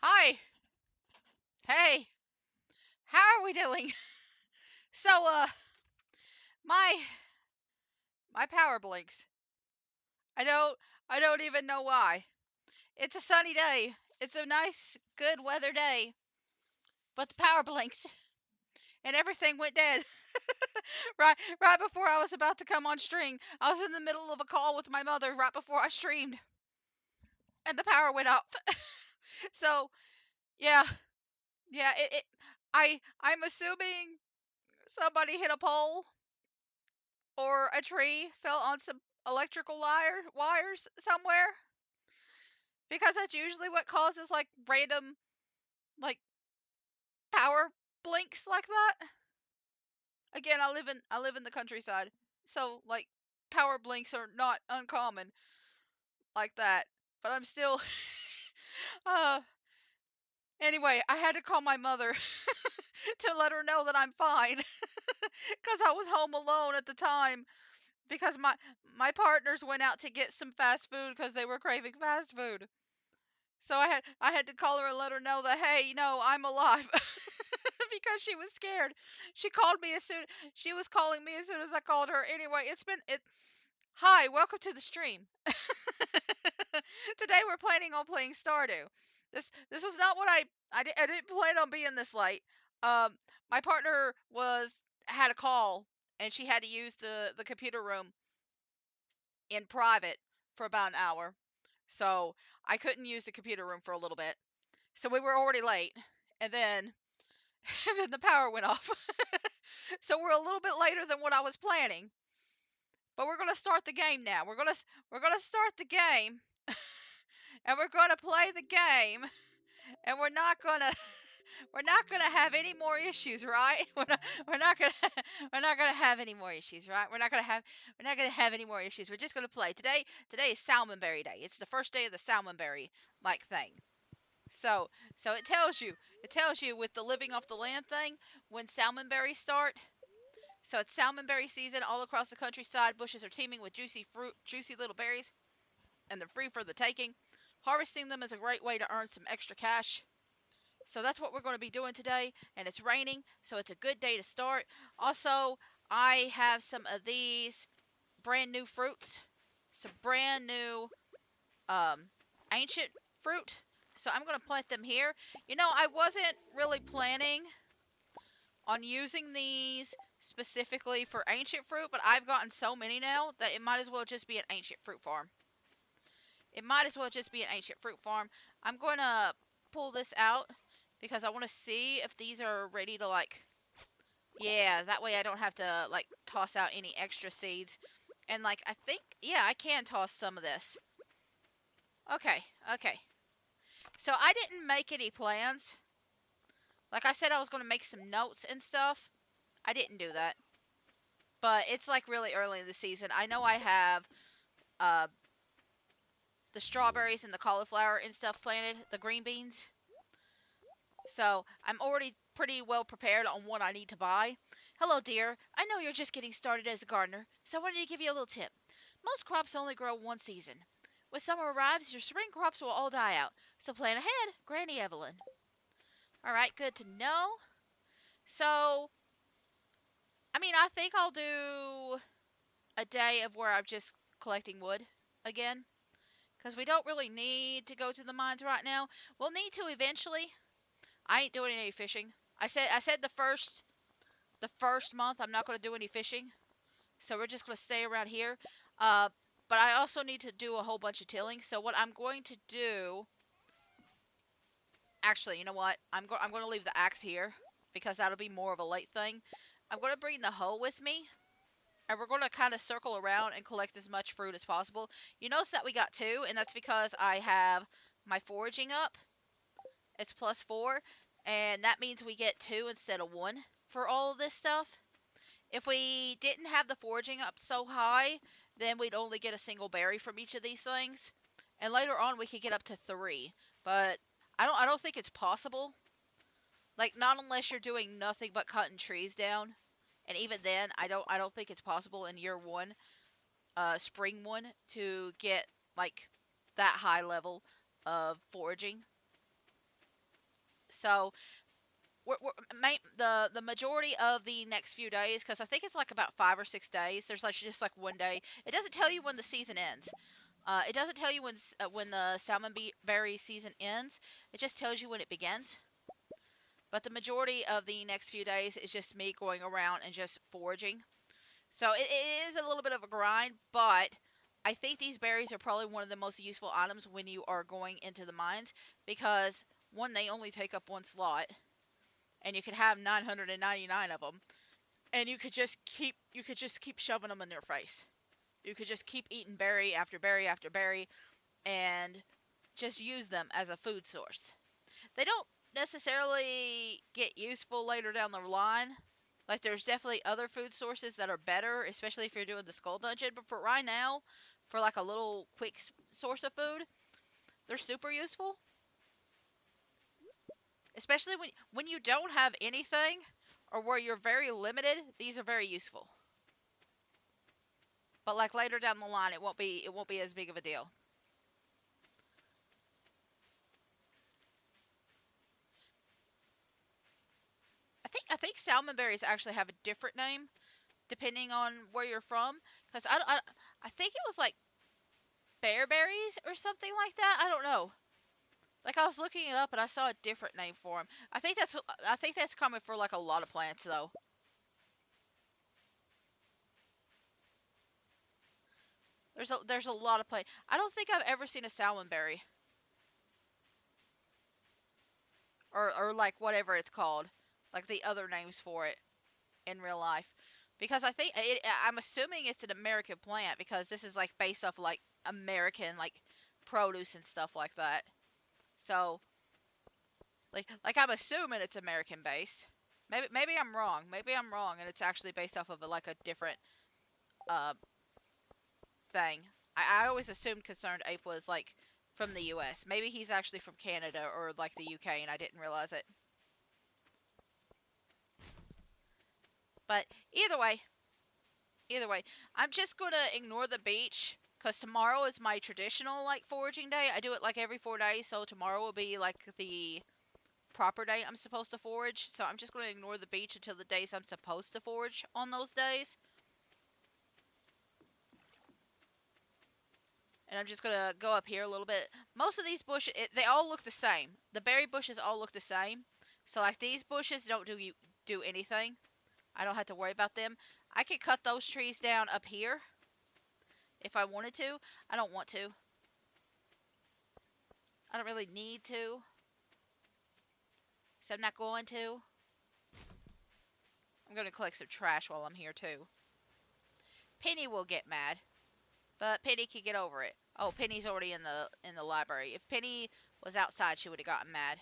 Hi. Hey. How are we doing? So, my my power blinks. I don't I don't even know why. It's a sunny day. It's a nice, good weather day, but the power blinks and everything went dead. Right before I was about to come on stream. I was in the middle of a call with my mother right before I streamed, and the power went off. So, yeah. Yeah, I'm assuming somebody hit a pole or a tree fell on some electrical wires somewhere, because that's usually what causes like random like power blinks like that. Again, I live in the countryside, so like power blinks are not uncommon like that. But I'm still uh anyway, I had to call my mother to let her know that I'm fine cuz I was home alone at the time, because my partners went out to get some fast food cuz they were craving fast food. So I had to call her and let her know that, hey, I'm alive, because she was scared. She called me as soon she was calling me as soon as I called her. Anyway, it. Hi, welcome to the stream. Today we're planning on playing Stardew. This was not what I didn't plan on being this late. Um, my partner had a call, and she had to use the computer room in private for about an hour. So I couldn't use the computer room for a little bit. So we were already late, and then and then the power went off. So we're a little bit later than what I was planning. But we're gonna start the game now. We're gonna start the game, and we're gonna play the game, and we're not gonna have any more issues, right? We're not gonna we're not gonna have any more issues, right? We're not gonna have any more issues. We're just gonna play today. Today is Salmonberry Day. It's the first day of the Salmonberry like thing. So so it tells you with the living off the land thing when salmonberries start. So it's salmonberry season all across the countryside. Bushes are teeming with juicy little berries, and they're free for the taking. Harvesting them is a great way to earn some extra cash. So that's what we're going to be doing today, and it's raining, so it's a good day to start. Also, I have some of these brand new fruits, some brand new um, ancient fruit. So I'm going to plant them here. I wasn't really planning on using these specifically for ancient fruit, but I've gotten so many now that it might as well just be an ancient fruit farm. It might as well just be an ancient fruit farm. I'm going to pull this out because I want to see if these are ready to yeah, that way I don't have to toss out any extra seeds. And I think, yeah, I can toss some of this. Okay, okay. So I didn't make any plans. Like I said, I was going to make some notes and stuff. I didn't do that. But it's really early in the season. I know I have uh, the strawberries and the cauliflower and stuff planted, the green beans. So I'm already pretty well prepared on what I need to buy. Hello, dear. I know you're just getting started as a gardener, so I wanted to give you a little tip. Most crops only grow one season. When summer arrives, your spring crops will all die out. So plan ahead, Granny Evelyn. All right, good to know. So, I mean, I think I'll do a day of where I'm just collecting wood again, because we don't really need to go to the mines right now. We'll need to eventually. I ain't doing any fishing. I said the first month I'm not going to do any fishing, so we're just going to stay around here. Uh, but I also need to do a whole bunch of tilling. So what I'm going to do, actually, you know what? I'm going to leave the axe here because that'll be more of a late thing. I'm going to bring the hoe with me, and we're going to kind of circle around and collect as much fruit as possible. You notice that we got two, and that's because I have my foraging up. It's +4, and that means we get two instead of one for all of this stuff. If we didn't have the foraging up so high, then we'd only get a single berry from each of these things. And later on we could get up to 3. But I don't think it's possible. Not unless you're doing nothing but cutting trees down. And even then, I don't think it's possible in year 1, spring 1 to get like that high level of foraging. So the majority of the next few days, because I think it's like about 5 or 6 days. There's like just like one day. It doesn't tell you when the season ends. It doesn't tell you when the salmonberry season ends. It just tells you when it begins. But the majority of the next few days is just me going around and just foraging. So it is a little bit of a grind, but I think these berries are probably one of the most useful items when you are going into the mines because one, they only take up one slot, and you could have 999 of them, and you could just keep shoving them in their face. You could just keep eating berry after berry after berry, and just use them as a food source. They don't necessarily get useful later down the line. Like there's definitely other food sources that are better, especially if you're doing the skull dungeon. But for right now, for like a little quick source of food, they're super useful. Especially when you don't have anything or where you're very limited, these are very useful. But like later down the line, it won't be as big of a deal. I think salmonberries actually have a different name depending on where you're from. Because I think it was like bearberries or something like that. I don't know. Like I was looking it up and I saw a different name for them. I think that's common for like a lot of plants though. There's a lot of plants. I don't think I've ever seen a salmonberry or like whatever it's called, like the other names for it in real life. Because I'm assuming it's an American plant because this is like based off like American like produce and stuff like that. So like I'm assuming it's American based. Maybe I'm wrong. Maybe I'm wrong, and it's actually based off of like a different uh thing. I always assumed Concerned Ape was like from the U.S. Maybe he's actually from Canada or like the UK, and I didn't realize it. But either way, either way, I'm just gonna ignore the beach because tomorrow is my traditional like foraging day. I do it like every 4 days, so tomorrow will be like the proper day I'm supposed to forage. So I'm just gonna ignore the beach until the days I'm supposed to forage on those days. And I'm just gonna go up here a little bit. Most of these bushes, they all look the same. The berry bushes all look the same. So like these bushes don't do anything. I don't have to worry about them. I could cut those trees down up here if I wanted to. I don't want to. I don't really need to, so I'm not going to. I'm gonna collect some trash while I'm here too. Penny will get mad, but Penny can get over it. Oh, Penny's already in the library. If Penny was outside, she would have gotten mad.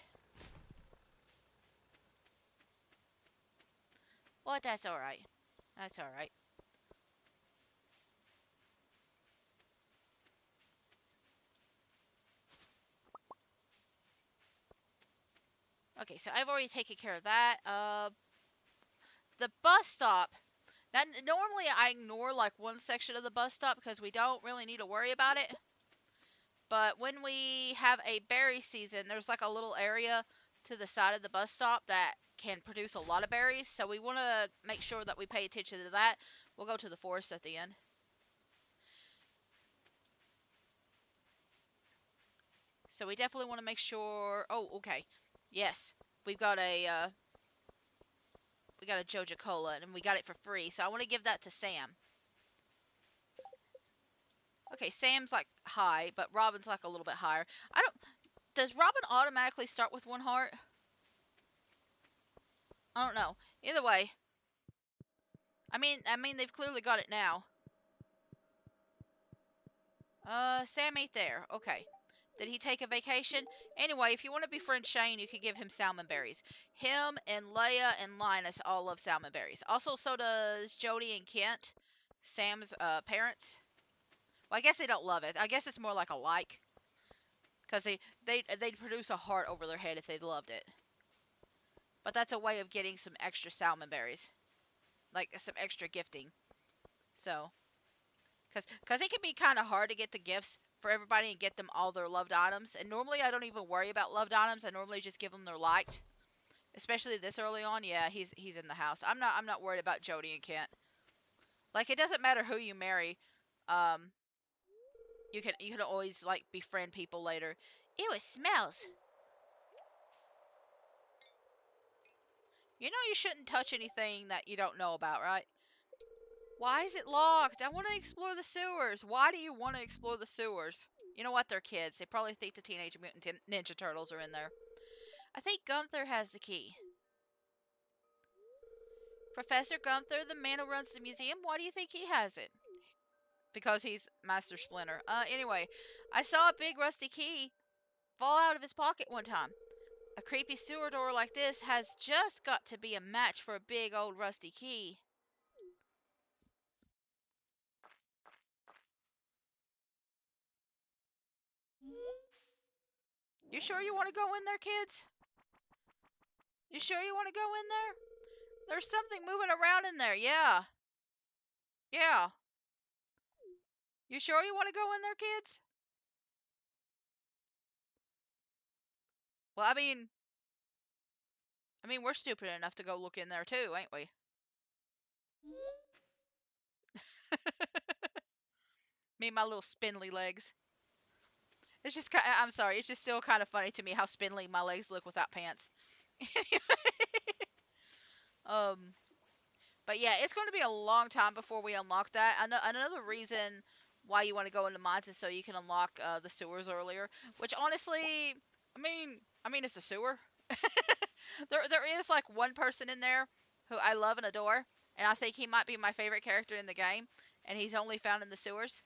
Well, that's all right. That's all right. Okay, so I've already taken care of that. The bus stop. Now, normally I ignore like one section of the bus stop because we don't really need to worry about it. But when we have a berry season, there's like a little area to the side of the bus stop that can produce a lot of berries. So we want to make sure that we pay attention to that. We'll go to the forest at the end. So we definitely want to make sure. Oh, okay. Yes, we've got a Joja Cola and we got it for free. So I want to give that to Sam. Okay, Sam's like high, but Robin's like a little bit higher. I don't. Does Robin automatically start with one heart? I don't know. Either way, I mean they've clearly got it now. Sam ain't there. Okay. Did he take a vacation? Anyway, if you want to befriend Shane, you can give him salmon berries. Him and Leia and Linus all love salmon berries. Also, so does Jody and Kent, Sam's parents. Well, I guess they don't love it. I guess it's more like a like, because they'd produce a heart over their head if they loved it. But that's a way of getting some extra salmon berries, like some extra gifting. So, because it can be kind of hard to get the gifts for everybody and get them all their loved items. And normally I don't even worry about loved items. I normally just give them their liked, especially this early on. Yeah, he's in the house. I'm not worried about Jody and Kent. Like it doesn't matter who you marry. Um, you can always like befriend people later. Ew, it smells. You know you shouldn't touch anything that you don't know about, right? Why is it locked? I want to explore the sewers. Why do you want to explore the sewers? You know what? They're kids. They probably think the Teenage Mutant Ninja Turtles are in there. I think Gunther has the key. Professor Gunther, the man who runs the museum, why do you think he has it? Because he's Master Splinter. Anyway, I saw a big rusty key fall out of his pocket one time. A creepy sewer door like this has just got to be a match for a big old rusty key. You sure you want to go in there, kids? You sure you want to go in there? There's something moving around in there. Yeah. Yeah. You sure you want to go in there, kids? Well, I mean, we're stupid enough to go look in there too, ain't we? Me and my little spindly legs. It's just, I'm sorry, it's just still kind of funny to me how spindly my legs look without pants. um, but yeah, it's going to be a long time before we unlock that. Another reason why you want to go into mines is so you can unlock the sewers earlier. Which honestly, I mean, it's a sewer. There is like one person in there who I love and adore, and I think he might be my favorite character in the game, and he's only found in the sewers.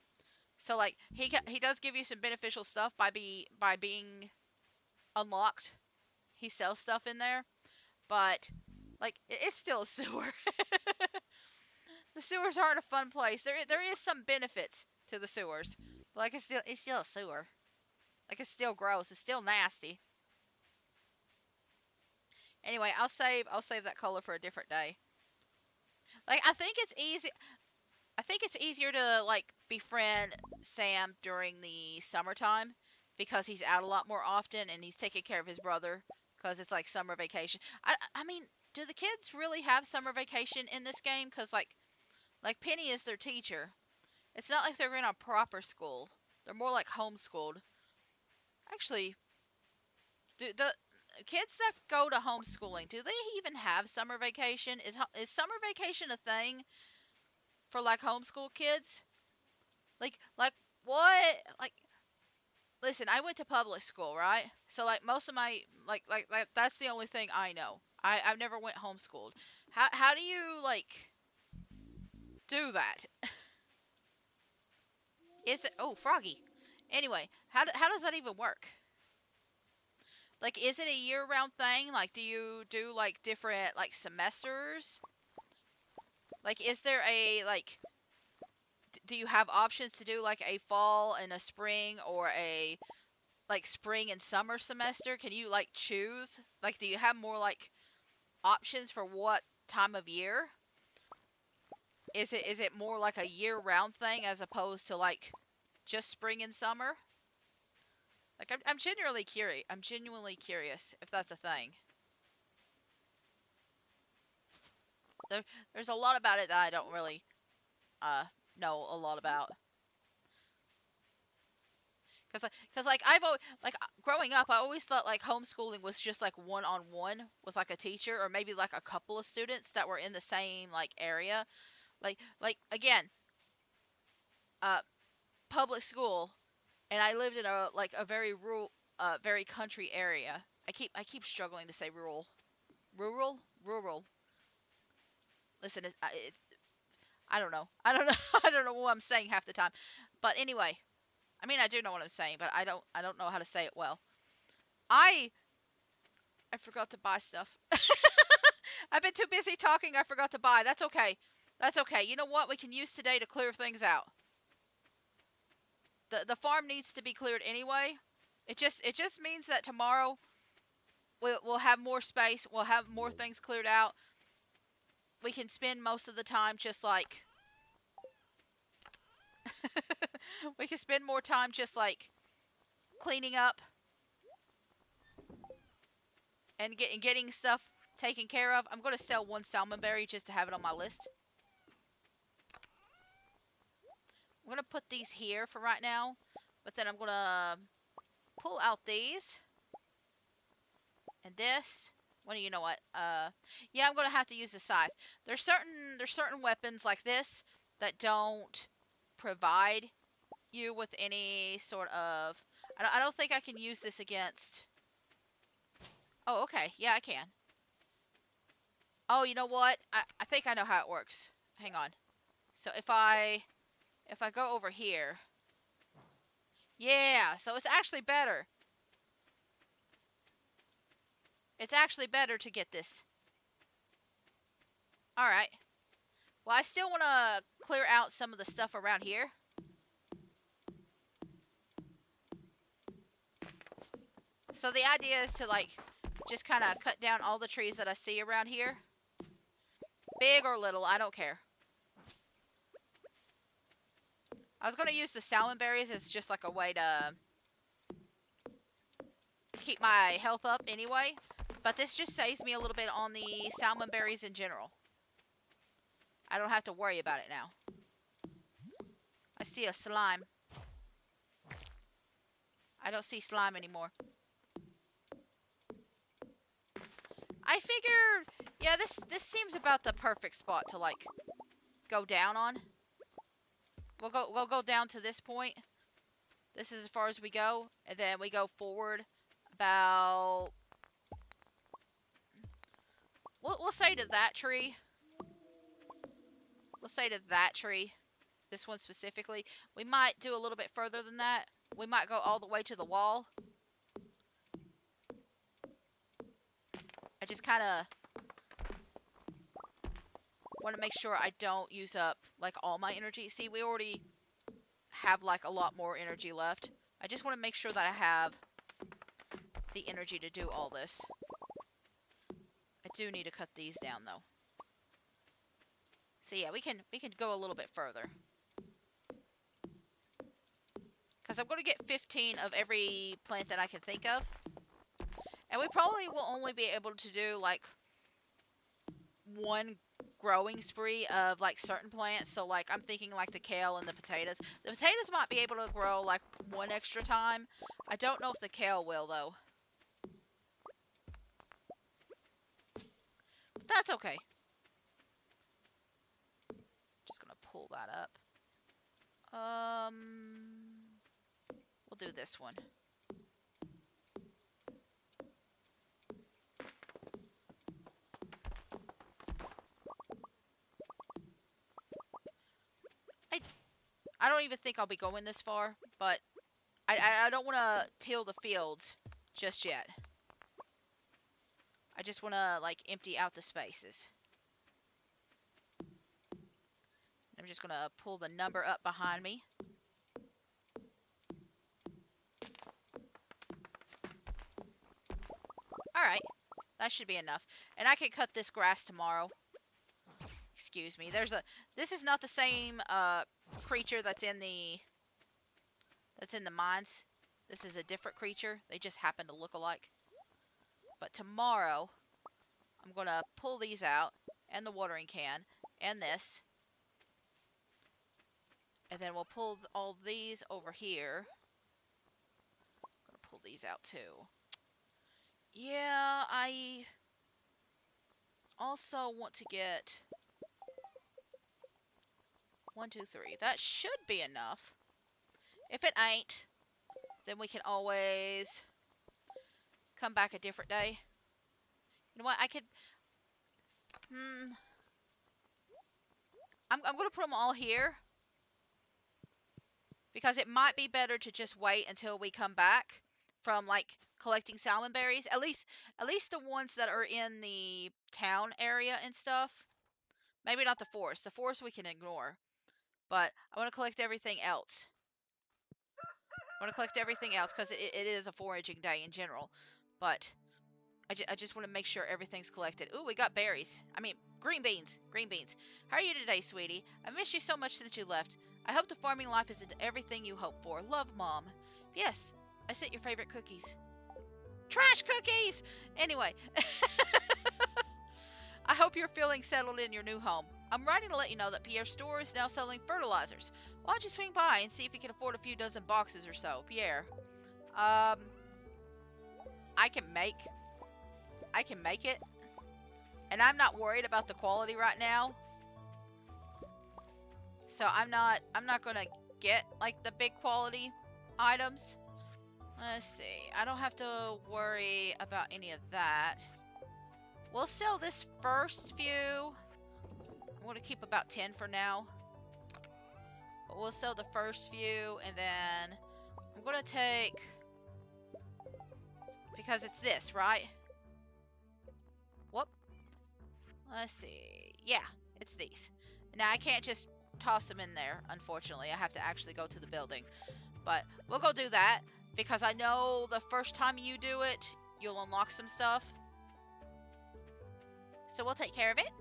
So like he does give you some beneficial stuff by being unlocked. He sells stuff in there, but like it's still a sewer. The sewers aren't a fun place. There is some benefits to the sewers, but like it's still a sewer. Like it's still gross. It's still nasty. Anyway, I'll save that color for a different day. Like I think it's easy. I think it's easier to like befriend Sam during the summertime because he's out a lot more often and he's taking care of his brother because it's like summer vacation. I mean, do the kids really have summer vacation in this game? Because like Penny is their teacher. It's not like they're in a proper school. They're more like homeschooled. Actually, do the kids that go to homeschooling, do they even have summer vacation? Is summer vacation a thing for like homeschool kids? Like what? Like listen, I went to public school, right? So like most of my like that's the only thing I know. I've never went homeschooled. How do you like do that? Is it oh Froggy? Anyway, how does that even work? Like is it a year round thing? Like do you do like different like semesters? Like is there a like do you have options to do like a fall and a spring or a like spring and summer semester? Can you like choose? Like do you have more like options for what time of year? Is it more like a year round thing as opposed to like just spring and summer? Like I'm genuinely curious. I'm genuinely curious if that's a thing. There there's a lot about it that I don't really uh know a lot about. Cause like I've always, like growing up, I always thought like homeschooling was just like one on one with like a teacher or maybe like a couple of students that were in the same like area. Like again, uh, public school, and I lived in a like a very rural, very country area. I keep struggling to say rural, rural. Listen, I don't know. I don't know. I don't know what I'm saying half the time. But anyway, I mean I do know what I'm saying, but I don't know how to say it well. I I forgot to buy stuff. I've been too busy talking. I forgot to buy. That's okay. That's okay. You know what? We can use today to clear things out. The farm needs to be cleared anyway. It just means that tomorrow we'll have more space. We'll have more things cleared out. We can spend most of the time just like We can spend more time just like cleaning up and getting stuff taken care of. I'm gonna sell one salmonberry just to have it on my list. I'm gonna put these here for right now, but then I'm gonna pull out these and this. Well, you know what? Yeah, I'm gonna have to use the scythe. There's certain weapons like this that don't provide you with any sort of. I don't think I can use this against. Oh, okay. Yeah, I can. Oh, you know what? I think I know how it works. Hang on. So if I go over here, yeah. So it's actually better. It's actually better to get this. All right. Well, I still want to clear out some of the stuff around here. So the idea is to like just kind of cut down all the trees that I see around here. Big or little, I don't care. I was going to use the salmonberries as just like a way to keep my health up anyway. But this just saves me a little bit on the salmonberries in general. I don't have to worry about it now. I see a slime. I don't see slime anymore. I figure, yeah, this seems about the perfect spot to like go down on. We'll go down to this point. This is as far as we go, and then we go forward about. We'll say to that tree. We'll say to that tree. This one specifically. We might do a little bit further than that. We might go all the way to the wall. I just kind of want to make sure I don't use up like all my energy. See, we already have like a lot more energy left. I just want to make sure that I have the energy to do all this. I do need to cut these down though. So yeah, we can go a little bit further. Because I'm going to get 15 of every plant that I can think of. And we probably will only be able to do like one growing spree of like certain plants. So like I'm thinking like the kale and the potatoes. The potatoes might be able to grow like one extra time. I don't know if the kale will though. But that's okay. Just gonna pull that up. We'll do this one. I don't even think I'll be going this far, but I don't want to till the fields just yet. I just want to like empty out the spaces. I'm just going to pull the number up behind me. Alright, that should be enough. And I can cut this grass tomorrow. Excuse me. This is not the same creature that's in the mines. This is a different creature. They just happen to look alike. But tomorrow, I'm going to pull these out, and the watering can, and this. And then we'll pull all these over here. I'm going to pull these out too. Yeah, I also want to get 1, 2, 3. That should be enough. If it ain't, then we can always come back a different day. You know what? I could. I'm going to put them all here because it might be better to just wait until we come back from like collecting salmonberries. At least the ones that are in the town area and stuff. Maybe not the forest. The forest we can ignore. But I want to collect everything else. I want to collect everything else because it is a foraging day in general. But I just want to make sure everything's collected. Ooh, we got berries. I mean, green beans. Green beans. How are you today, sweetie? I missed you so much since you left. I hope the farming life is everything you hope for. Love, Mom. Yes, I sent your favorite cookies. Trash cookies! Anyway, I hope you're feeling settled in your new home. I'm writing to let you know that Pierre's store is now selling fertilizers. Why don't you swing by and see if you can afford a few dozen boxes or so? Pierre. Um, I can make it, and I'm not worried about the quality right now. So I'm not gonna get like the big quality items. Let's see. I don't have to worry about any of that. We'll sell this first few. I'm gonna keep about 10 for now. But we'll sell the first few, and then I'm gonna take, because it's this, right? Whoop. Let's see. Yeah, it's these. Now I can't just toss them in there, unfortunately. I have to actually go to the building. But we'll go do that, because I know the first time you do it, you'll unlock some stuff. So we'll take care of it.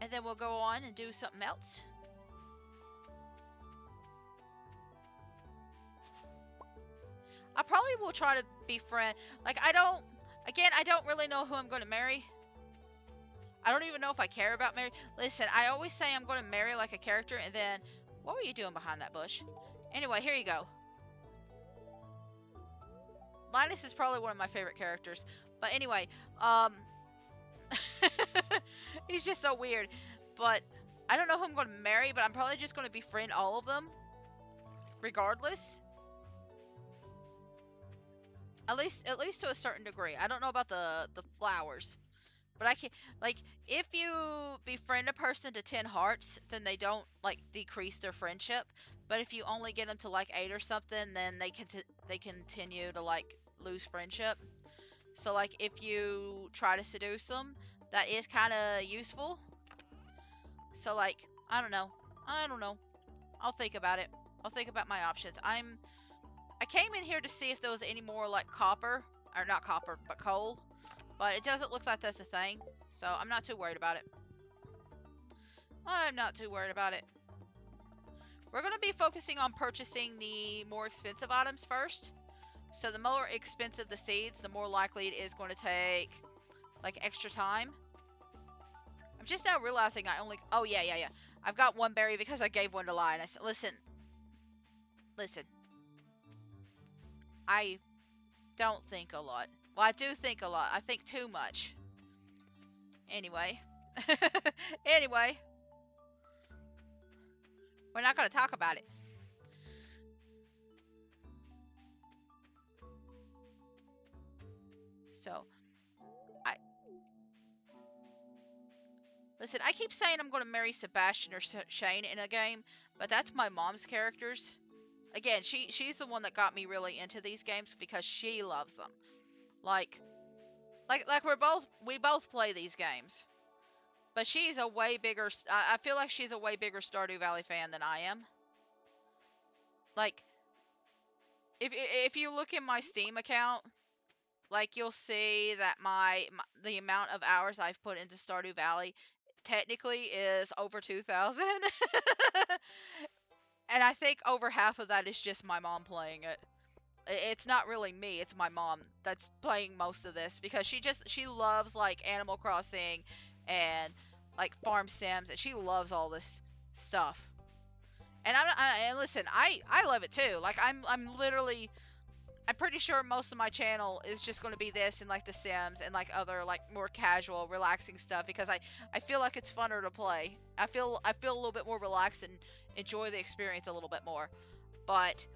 And then we'll go on and do something else. I probably will try to befriend, like I don't really know who I'm going to marry. I don't even know if I care about marry. Listen, I always say I'm going to marry like a character, and then, what were you doing behind that bush? Anyway, here you go. Linus is probably one of my favorite characters. But anyway, he's just so weird. But I don't know who I'm going to marry, but I'm probably just going to befriend all of them, regardless. At least to a certain degree. I don't know about the flowers, but I can, like, if you befriend a person to 10 hearts, then they don't like decrease their friendship. But if you only get them to like 8 or something, then they continue to like lose friendship. So like if you try to seduce them, that is kind of useful. So like I don't know. I'll think about it. I'll think about my options. I came in here to see if there was any more like copper, or not copper, but coal. But it doesn't look like that's a thing, so I'm not too worried about it. I'm not too worried about it. We're going to be focusing on purchasing the more expensive items first. So the more expensive the seeds, the more likely it is going to take like extra time. I'm just now realizing I only, oh yeah. I've got one berry because I gave one to Lion. I said, listen. I don't think a lot. Well, I do think a lot. I think too much. Anyway. Anyway. We're not going to talk about it. So, listen, I keep saying I'm going to marry Sebastian or Shane in a game, but that's my mom's characters. Again, she's the one that got me really into these games because she loves them. Like we both play these games. But she's a way bigger, I feel like she's a way bigger Stardew Valley fan than I am. Like, if you look in my Steam account, like you'll see that the amount of hours I've put into Stardew Valley technically is over 2,000. And I think over half of that is just my mom playing it. It's not really me, it's my mom that's playing most of this because she loves like Animal Crossing and like farm sims, and she loves all this stuff. And and listen, I love it too. Like I'm pretty sure most of my channel is just going to be this and like The Sims and like other like more casual, relaxing stuff because I feel like it's funner to play. I feel a little bit more relaxed and enjoy the experience a little bit more. But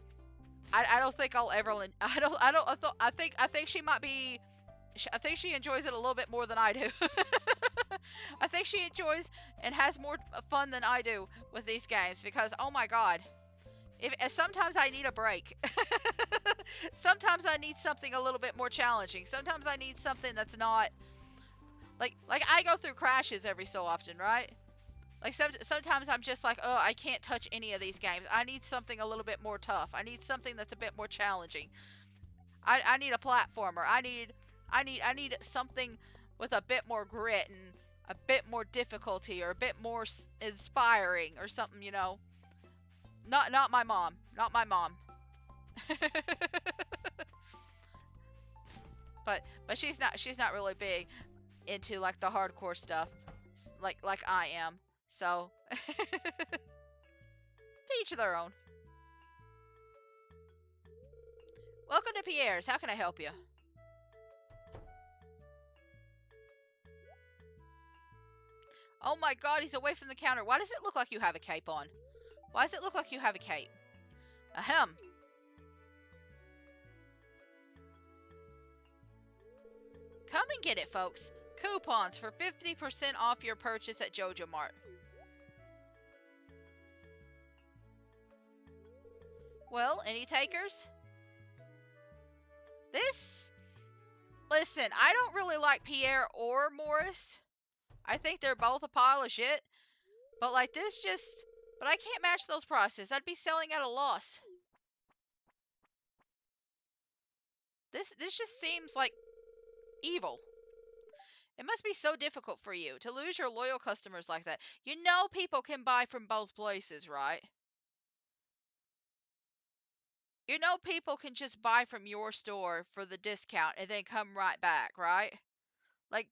I don't think I'll ever. I think she might be. I think she enjoys it a little bit more than I do. I think she enjoys and has more fun than I do with these games because oh my god, sometimes I need a break. Sometimes I need something a little bit more challenging. Sometimes I need something that's not like I go through crashes every so often, right? Like sometimes I'm just like, oh, I can't touch any of these games. I need something a little bit more tough. I need something that's a bit more challenging. I need a platformer. I need something with a bit more grit a bit more difficulty or a bit more inspiring or something, you know. Not my mom. Not my mom. but she's not really big into like the hardcore stuff like I am. So to each their own. Welcome to Pierre's. How can I help you? Oh my god, he's away from the counter. Why does it look like you have a cape on? Why does it look like you have a cape? Ahem. Come and get it, folks. Coupons for 50% off your purchase at Jojo Mart. Well, any takers? This? Listen, I don't really like Pierre or Morris. I think they're both a pile of shit. But like this just... But I can't match those prices. I'd be selling at a loss. This just seems like evil. It must be so difficult for you to lose your loyal customers like that. You know people can buy from both places, right? You know people can just buy from your store for the discount and then come right back, right? Like,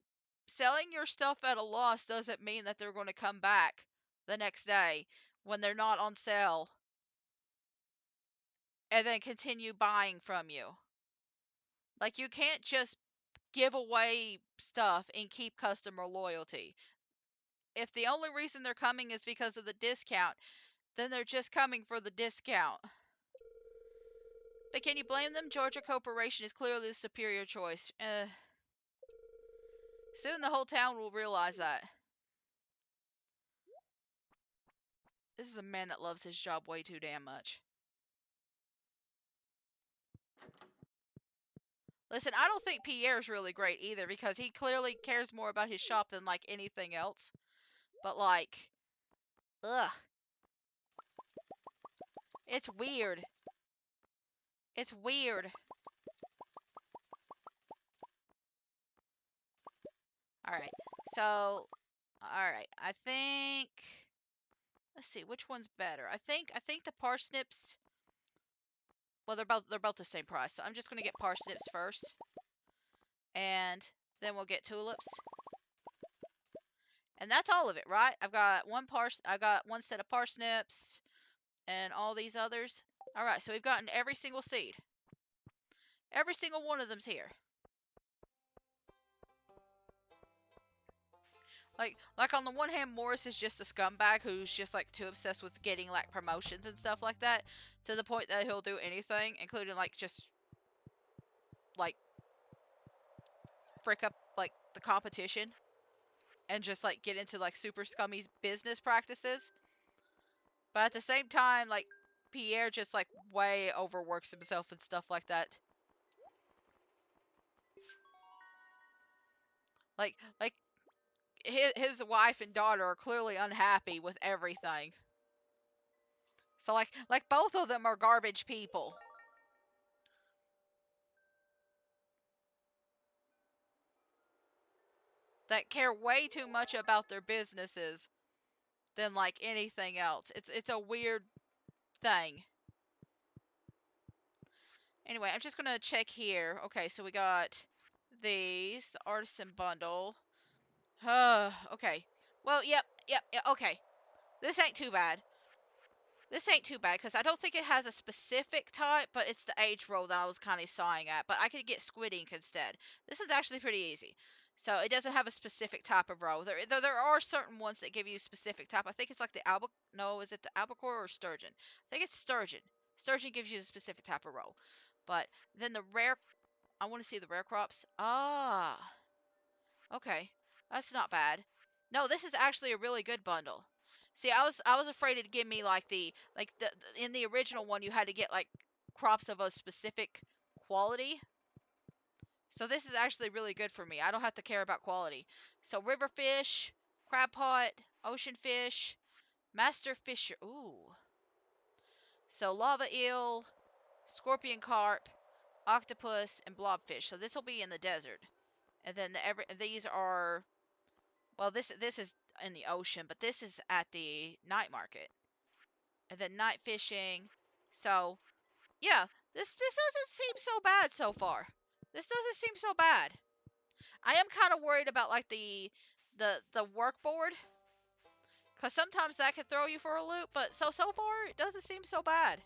selling your stuff at a loss doesn't mean that they're going to come back the next day when they're not on sale and then continue buying from you. Like, you can't just give away stuff and keep customer loyalty. If the only reason they're coming is because of the discount, then they're just coming for the discount. But can you blame them? Georgia Corporation is clearly the superior choice. Soon the whole town will realize that. This is a man that loves his job way too damn much. Listen, I don't think Pierre's really great either because he clearly cares more about his shop than like anything else. But like, ugh. It's weird. It's weird. Alright, so, alright, I think, let's see, which one's better? I think the parsnips, well, they're both the same price, so I'm just gonna get parsnips first. And then we'll get tulips. And that's all of it, right? I got one set of parsnips and all these others. Alright, so we've gotten every single seed. Every single one of them's here. Like on the one hand, Morris is just a scumbag who's just like too obsessed with getting like promotions and stuff like that, to the point that he'll do anything, including like just like frick up like the competition and just like get into like super scummy business practices. But at the same time, like Pierre just like way overworks himself and stuff like that. Like his wife and daughter are clearly unhappy with everything. So like both of them are garbage people that care way too much about their businesses than like anything else. It's a weird thing. Anyway, I'm just gonna check here. Okay, so we got these, the artisan bundle. Okay. Well, yep, okay. This ain't too bad. This ain't too bad because I don't think it has a specific type, but it's the age roll that I was kind of sighing at. But I could get squid ink instead. This is actually pretty easy. So it doesn't have a specific type of roll. There are certain ones that give you a specific type. I think it's like the no, is it the albacore or sturgeon? I think it's sturgeon. Sturgeon gives you a specific type of roll. But then the rare, I want to see the rare crops. Ah, okay, that's not bad. No, this is actually a really good bundle. See, I was afraid it'd give me like the in the original one you had to get like crops of a specific quality. So this is actually really good for me. I don't have to care about quality. So river fish, crab pot, ocean fish, master fisher. Ooh. So lava eel, scorpion carp, octopus, and blobfish. So this will be in the desert. And then these are Well, this is in the ocean, but this is at the night market and then night fishing. So yeah, this doesn't seem so bad so far. This doesn't seem so bad. I am kind of worried about like the work board, cause sometimes that can throw you for a loop. But so far it doesn't seem so bad.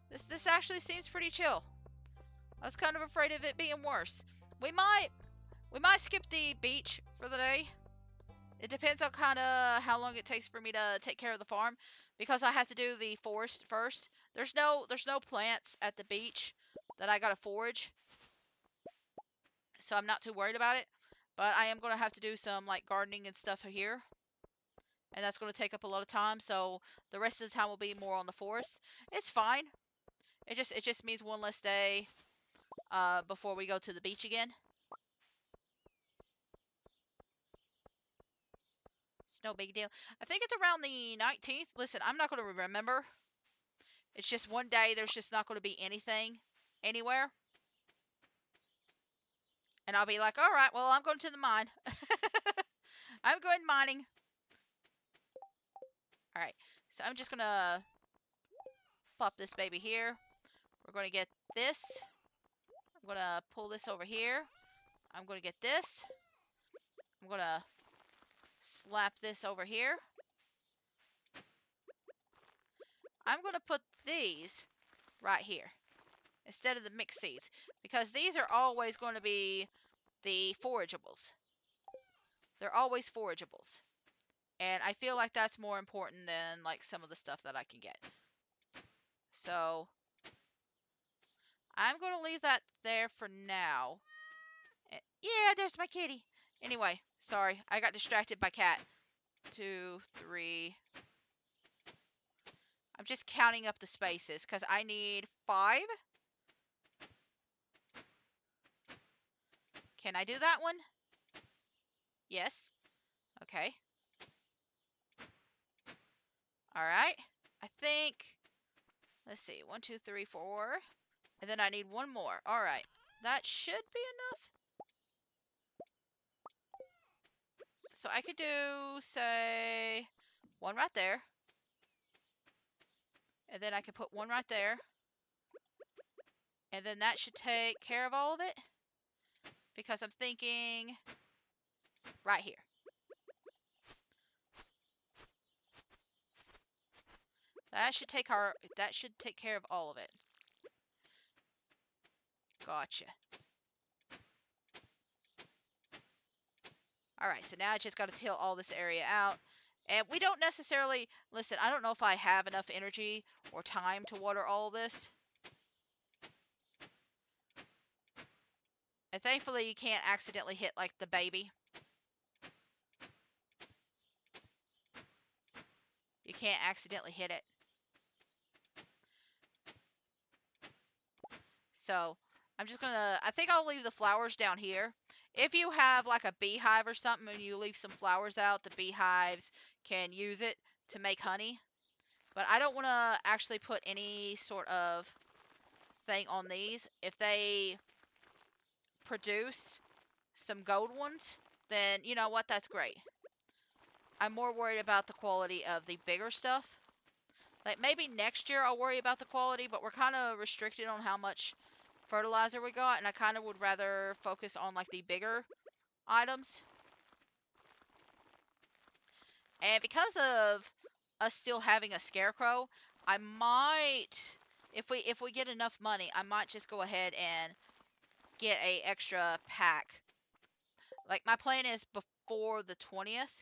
This actually seems pretty chill. I was kind of afraid of it being worse. We might we might skip the beach for the day. It depends on kind of how long it takes for me to take care of the farm, because I have to do the forest first. There's no plants at the beach that I gotta forage, so I'm not too worried about it. But I am gonna have to do some like gardening and stuff here, and that's gonna take up a lot of time. So the rest of the time will be more on the forest. It's fine. It just means one less day before we go to the beach again. It's no big deal. I think it's around the 19th. Listen, I'm not gonna remember. It's just one day there's just not gonna be anything anywhere. And I'll be like, all right, well, I'm going to the mine. I'm going mining. All right, so I'm just going to pop this baby here. We're going to get this. I'm going to pull this over here. I'm going to get this. I'm going to slap this over here. I'm going to put these right here instead of the mixed seeds, because these are always going to be the forageables. They're always forageables. And I feel like that's more important than like some of the stuff that I can get. So I'm going to leave that there for now. Yeah, there's my kitty. Anyway, sorry, I got distracted by cat. 2, 3. I'm just counting up the spaces because I need 5. Can I do that one? Yes. Okay. All right. I think, let's see, 1, 2, 3, 4. And then I need one more. All right. That should be enough. So I could do, say, one right there. And then I could put one right there. And then that should take care of all of it. Because I'm thinking right here. That should take care of all of it. Gotcha. Alright, so now I just got to till all this area out. And we don't necessarily... Listen, I don't know if I have enough energy or time to water all this. And thankfully you can't accidentally hit, like, the baby. You can't accidentally hit it. So, I'm just gonna... I think I'll leave the flowers down here. If you have, like, a beehive or something and you leave some flowers out, the beehives can use it to make honey. But I don't want to actually put any sort of thing on these. If they produce some gold ones, then you know what? That's great. I'm more worried about the quality of the bigger stuff. Like maybe next year I'll worry about the quality, but we're kind of restricted on how much fertilizer we got, and I kind of would rather focus on like the bigger items. And because of us still having a scarecrow, I might, if we get enough money, I might just go ahead and get a extra pack. Like my plan is before the 20th,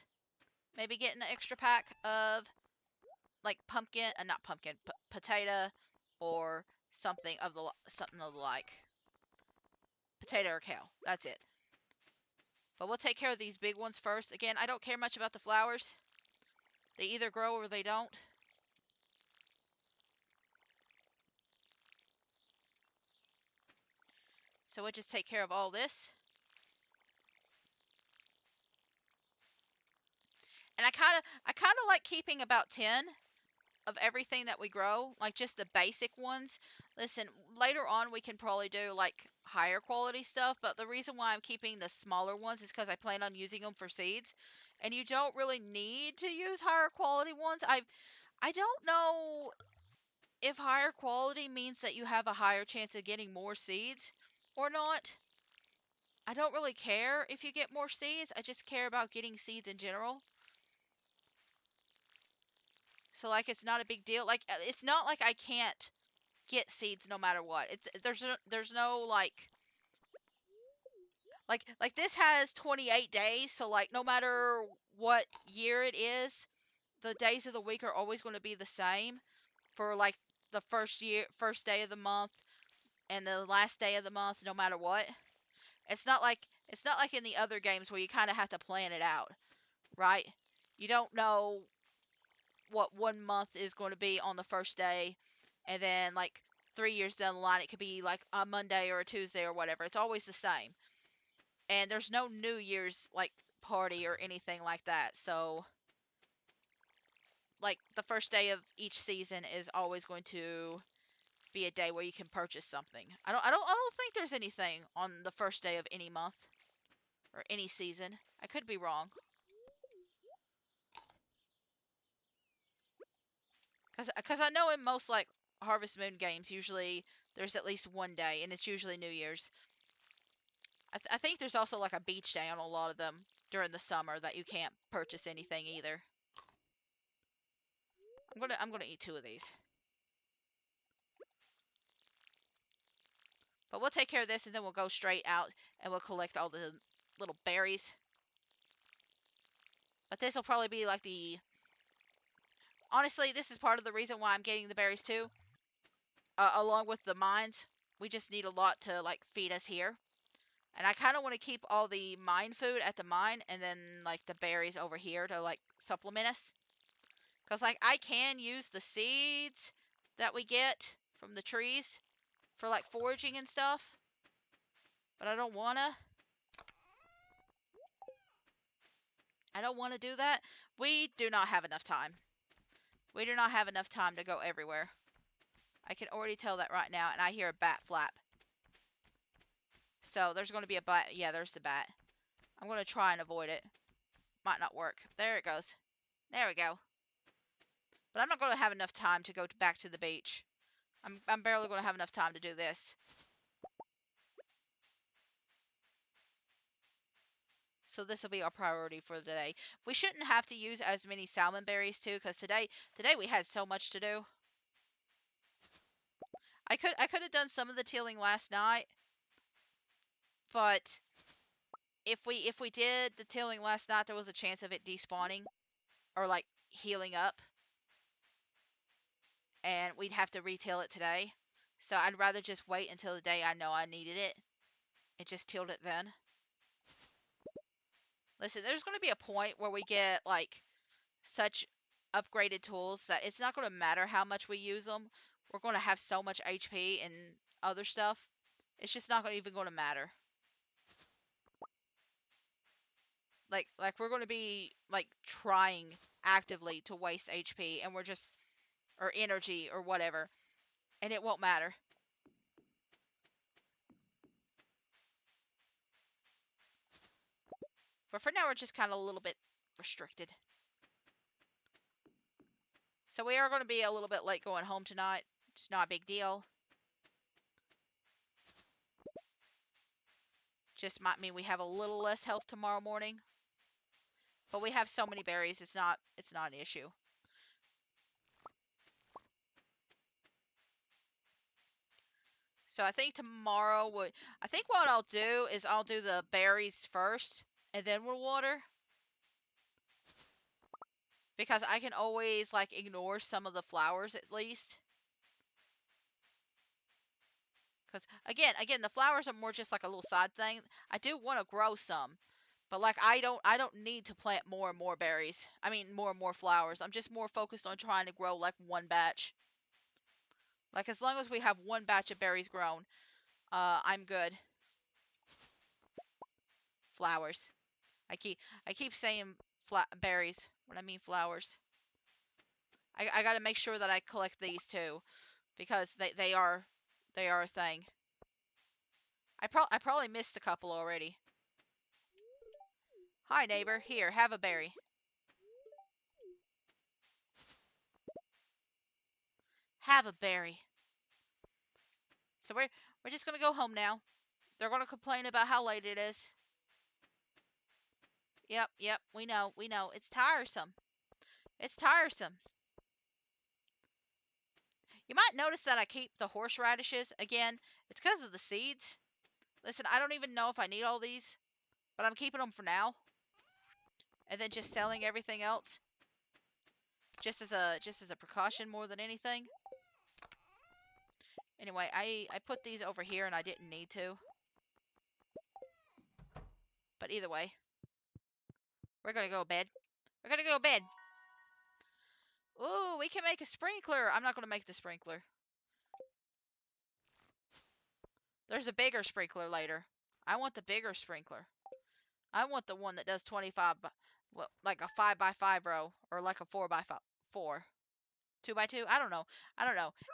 maybe get an extra pack of like pumpkin, not pumpkin, potato or something of the like. Potato or kale. That's it. But we'll take care of these big ones first. Again, I don't care much about the flowers. They either grow or they don't. So we'll just take care of all this. And I kind of like keeping about 10 of everything that we grow, like just the basic ones. Listen, later on we can probably do like higher quality stuff, but the reason why I'm keeping the smaller ones is because I plan on using them for seeds, and you don't really need to use higher quality ones. I don't know if higher quality means that you have a higher chance of getting more seeds or not. I don't really care if you get more seeds. I just care about getting seeds in general. So like it's not a big deal. Like it's not like I can't get seeds no matter what. It's there's no like this has 28 days, so like no matter what year it is, the days of the week are always going to be the same for like the first day of the month and the last day of the month no matter what. It's not like in the other games where you kind of have to plan it out, right? You don't know what one month is going to be on the first day, and then like 3 years down the line it could be like a Monday or a Tuesday or whatever. It's always the same. And there's no New Year's like party or anything like that. So like the first day of each season is always going to be a day where you can purchase something. I don't think there's anything on the first day of any month or any season. I could be wrong. Cuz I know in most like Harvest Moon games usually there's at least one day and it's usually New Year's. I think there's also like a beach day on a lot of them during the summer that you can't purchase anything either. I'm gonna eat two of these. But we'll take care of this and then we'll go straight out and we'll collect all the little berries. But this will probably be like the... Honestly, this is part of the reason why I'm getting the berries too. Along with the mines. We just need a lot to like feed us here. And I kind of want to keep all the mine food at the mine and then like the berries over here to like supplement us. Because like I can use the seeds that we get from the trees for like foraging and stuff. But I don't want to. I don't want to do that. We do not have enough time. We do not have enough time to go everywhere. I can already tell that right now, and I hear a bat flap. So there's going to be a bat. Yeah, there's the bat. I'm going to try and avoid it. Might not work. There it goes. There we go. But I'm not going to have enough time to go back to the beach. I'm barely going to have enough time to do this. So this will be our priority for the day. We shouldn't have to use as many salmon berries too, because today we had so much to do. I could have done some of the tilling last night, but if we did the tilling last night, there was a chance of it despawning or like healing up, and we'd have to retail it today. So I'd rather just wait until the day I know I needed it and just tilled it then. Listen, there's going to be a point where we get like such upgraded tools that it's not going to matter how much we use them. We're going to have so much HP and other stuff. It's just not even going to matter. Like we're going to be like trying actively to waste HP and we're just or energy or whatever, and it won't matter. But for now, we're just kind of a little bit restricted. So we are going to be a little bit late going home tonight. It's not a big deal. Just might mean we have a little less health tomorrow morning. But we have so many berries, it's not an issue. So I think tomorrow I think what I'll do is I'll do the berries first and then we'll water. Because I can always like ignore some of the flowers at least. Because again, the flowers are more just like a little side thing. I do want to grow some, but like I don't need to plant more and more berries. I mean more and more flowers. I'm just more focused on trying to grow like one batch. Like as long as we have one batch of berries grown, I'm good. Flowers. I keep saying berries when I mean flowers. I got to make sure that I collect these too because they are They are a thing. I probably missed a couple already. Hi, neighbor. Here, have a berry. Have a berry. So we're just gonna go home now. They're gonna complain about how late it is. Yep. We know. It's tiresome. It's tiresome. You might notice that I keep the horseradishes. Again, it's because of the seeds. Listen, I don't even know if I need all these, but I'm keeping them for now. And then just selling everything else. Just as a precaution more than anything. Anyway, I put these over here and I didn't need to. But either way, we're gonna go to bed. We're gonna go to bed. Ooh, we can make a sprinkler. I'm not gonna make the sprinkler. There's a bigger sprinkler later. I want the bigger sprinkler. I want the one that does 25, well, like a 5 by 5 row, or like a 4 by 4. 2 by 2. I don't know.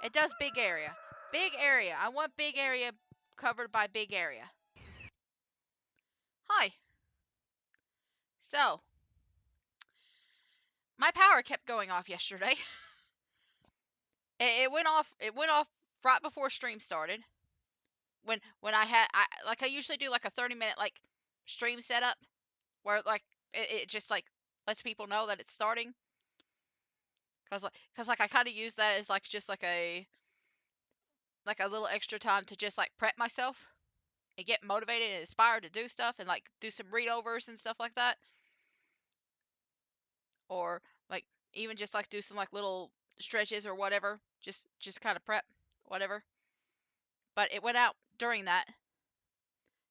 It does big area. Big area. I want big area covered by big area. Hi. So, my power kept going off yesterday. it went off. It went off right before stream started. When I usually do like a 30-minute like stream setup where like it just like lets people know that it's starting. Cause I kind of use that as like just like a little extra time to just like prep myself and get motivated and inspired to do stuff and like do some readovers and stuff like that, or like even just like do some like little stretches or whatever, just kind of prep whatever. But it went out during that,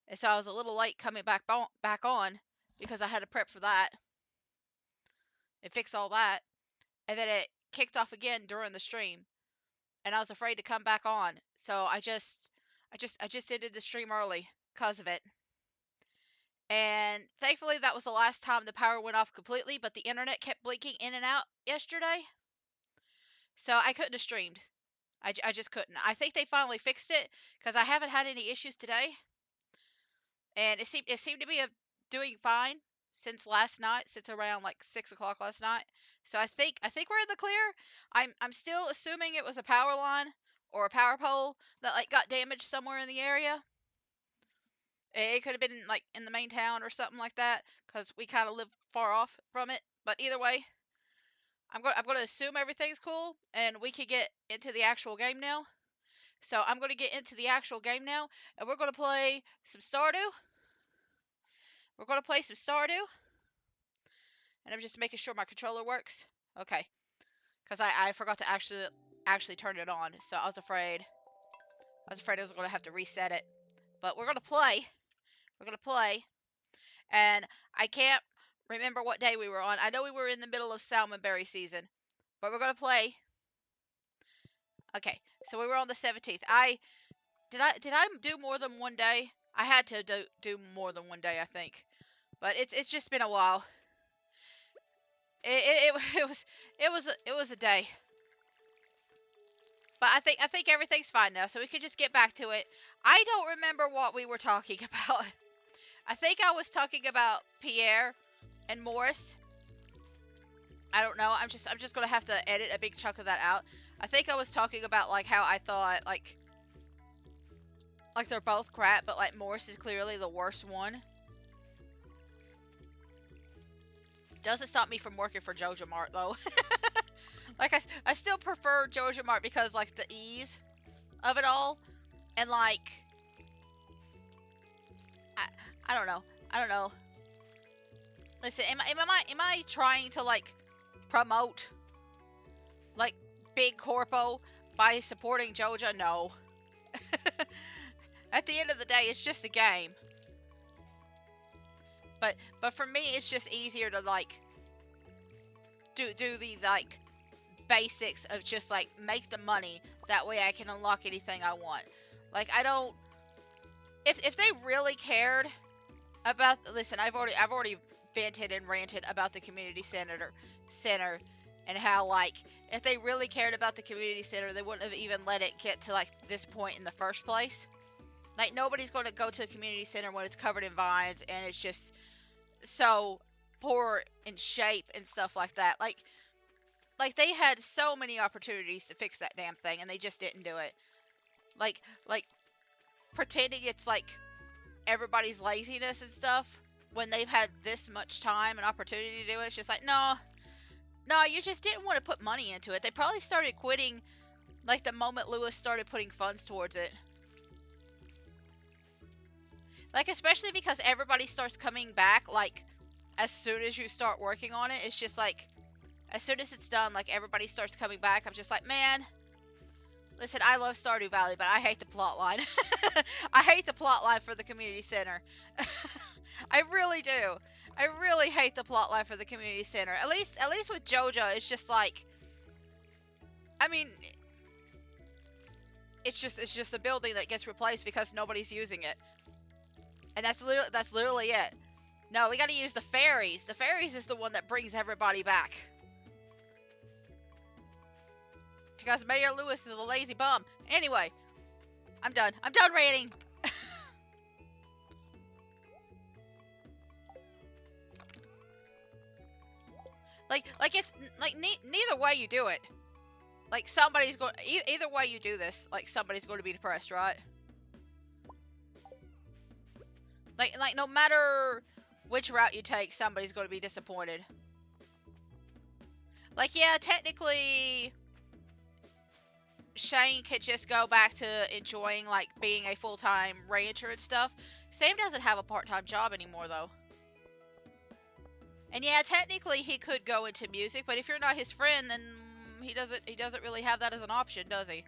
and so I was a little late coming back on because I had to prep for that and fix all that, and then it kicked off again during the stream, and I was afraid to come back on, so I just ended the stream early because of it. And thankfully that was the last time the power went off completely, but the internet kept blinking in and out yesterday, so I couldn't have streamed. I just couldn't. I think they finally fixed it because I haven't had any issues today, and it seemed to be doing fine since last night, since around like 6 o'clock last night. So I think we're in the clear. I'm still assuming it was a power line or a power pole that like got damaged somewhere in the area. It could have been like in the main town or something like that because we kind of live far off from it. But either way, I'm going to assume everything's cool and we can get into the actual game now. So I'm going to get into the actual game now, and we're going to play some Stardew. We're going to play some Stardew, and I'm just making sure my controller works. Okay, because I forgot to actually turn it on, so I was afraid I was going to have to reset it. But we're going to play. We're going to play, and I can't remember what day we were on. I know we were in the middle of Salmonberry season, but we're going to play. Okay, so we were on the 17th. Did I do more than one day? I had to do more than one day, I think. But it's just been a while. It was a day. But I think everything's fine now, so we could just get back to it. I don't remember what we were talking about. I think I was talking about Pierre and Morris. I don't know. I'm just gonna have to edit a big chunk of that out. I think I was talking about like how I thought like they're both crap, but like Morris is clearly the worst one. Doesn't stop me from working for Joja Mart though. Like I still prefer Joja Mart because like the ease of it all, and like I don't know. I don't know. Listen, am I trying to like promote like big corpo by supporting Joja? No. At the end of the day, it's just a game. But for me, it's just easier to like do the like basics of just like make the money. That way I can unlock anything I want. Like I don't. If they really cared about, listen, I've already vented and ranted about the community center, and how like if they really cared about the community center, they wouldn't have even let it get to like this point in the first place. Like nobody's going to go to a community center when it's covered in vines and it's just so poor in shape and stuff like that. Like they had so many opportunities to fix that damn thing and they just didn't do it. Like pretending it's like everybody's laziness and stuff when they've had this much time and opportunity to do it. It's just like, no, you just didn't want to put money into it. They probably started quitting like the moment Lewis started putting funds towards it. Like especially because everybody starts coming back like as soon as you start working on it. It's just like as soon as it's done, like everybody starts coming back. I'm just like, man, listen, I love Stardew Valley, but I hate the plot line. I hate the plot line for the community center. I really do. I really hate the plot line for the community center. At least with JoJo, it's just like, I mean, it's just a building that gets replaced because nobody's using it, and that's literally it. No, we got to use the fairies. The fairies is the one that brings everybody back. Because Mayor Lewis is a lazy bum. Anyway, I'm done. I'm done ranting. like it's like neither way you do it. Like somebody's going either way you do this. Like somebody's going to be depressed, right? Like no matter which route you take, somebody's going to be disappointed. Like yeah, technically Shane could just go back to enjoying like being a full-time rancher and stuff. Sam doesn't have a part-time job anymore though. And yeah, technically he could go into music, but if you're not his friend, then he doesn't really have that as an option, does he?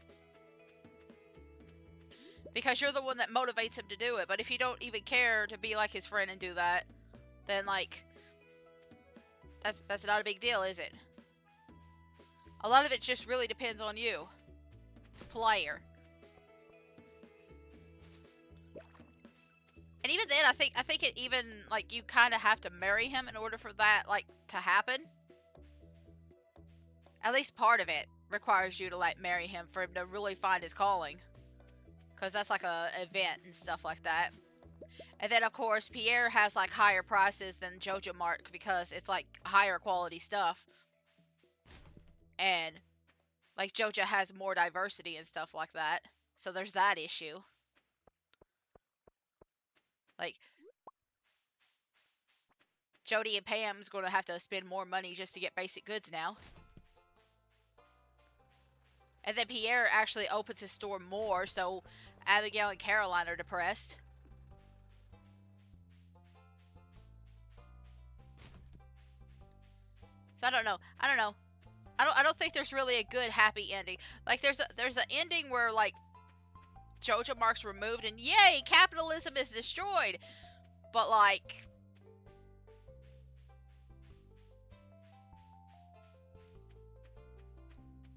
Because you're the one that motivates him to do it. But if you don't even care to be like his friend and do that, then like that's not a big deal, is it? A lot of it just really depends on you, the player. And even then, I think it even like you kind of have to marry him in order for that like to happen. At least part of it requires you to like marry him for him to really find his calling, because that's like a event and stuff like that. And then of course Pierre has like higher prices than Jojo Mark because it's like higher quality stuff, and like Jojo has more diversity and stuff like that. So there's that issue. Like Jody and Pam's going to have to spend more money just to get basic goods now. And then Pierre actually opens his store more, so Abigail and Caroline are depressed. So I don't know. I don't think there's really a good happy ending. Like there's an ending where like Jojo Mark's removed and yay, capitalism is destroyed. But like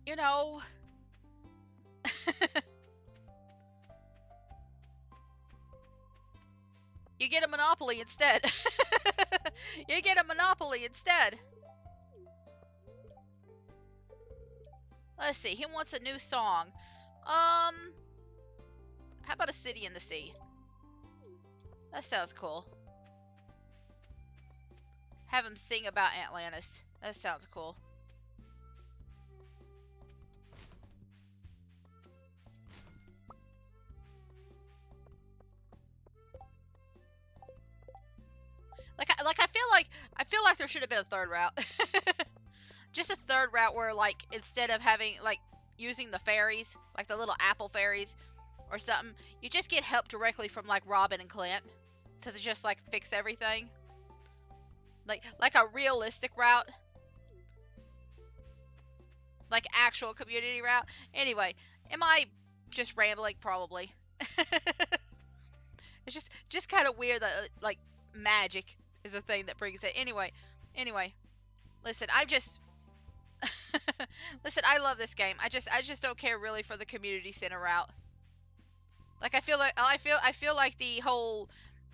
you know you get a monopoly instead. You get a monopoly instead. Let's see. He wants a new song. How about a city in the sea? That sounds cool. Have him sing about Atlantis. That sounds cool. I feel like there should have been a third route. Just a third route where like instead of having like using the fairies, like the little apple fairies or something, you just get help directly from like Robin and Clint to just like fix everything. Like a realistic route. Like actual community route. Anyway, am I just rambling? Probably. It's just kind of weird that like magic is a thing that brings it. Anyway, listen, listen, I love this game. I just don't care really for the community center route. Like I feel like the whole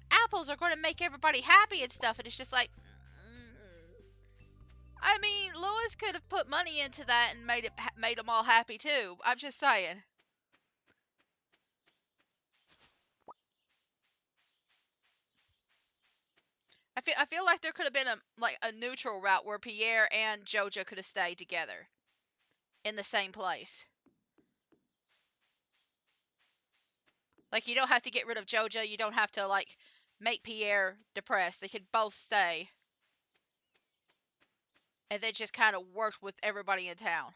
apples are going to make everybody happy and stuff, and it's just like I mean, Lewis could have put money into that and made them all happy too. I'm just saying. I feel like there could have been a neutral route where Pierre and Joja could have stayed together in the same place. Like you don't have to get rid of Joja. You don't have to like make Pierre depressed. They could both stay, and then just kind of work with everybody in town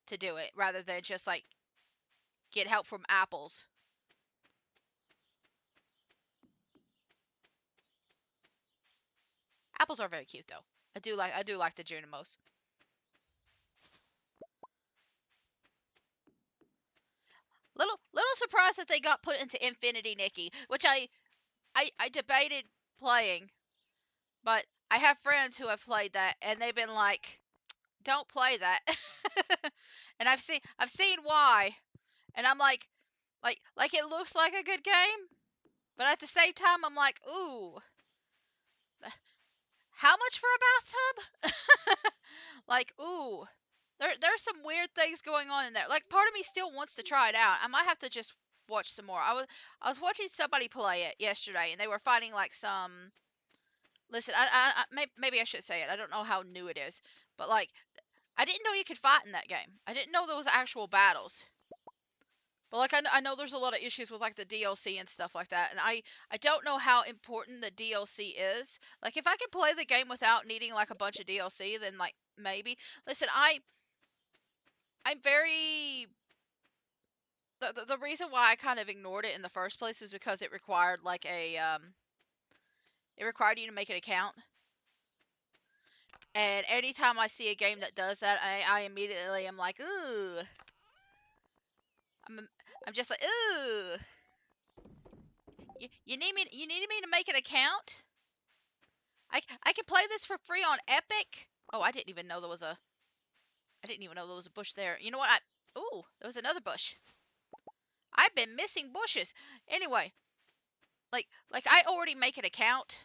to do it, rather than just like get help from apples. Apples are very cute though. I do like the Junimos. Little surprised that they got put into Infinity Nikki, which I debated playing, but I have friends who have played that and they've been like, "Don't play that." And I've seen why, and I'm like it looks like a good game, but at the same time I'm like, "Ooh, how much for a bathtub?" Like, "Ooh, there's some weird things going on in there." Like part of me still wants to try it out. I might have to just watch some more. I was watching somebody play it yesterday, and they were fighting like some. Listen, maybe I should say it. I don't know how new it is, but like I didn't know you could fight in that game. I didn't know there was actual battles. But like I know there's a lot of issues with like the DLC and stuff like that, and I don't know how important the DLC is. Like if I could play the game without needing like a bunch of DLC, then like maybe. Listen, I'm very the reason why I kind of ignored it in the first place was because it required like it required you to make an account. And anytime I see a game that does that, I immediately am like, ooh. I'm I'm just like, ooh. You need me to make an account? I can play this for free on Epic. Oh, I didn't even know there was a bush there. You know what? Ooh, there was another bush. I've been missing bushes. Anyway, like I already make an account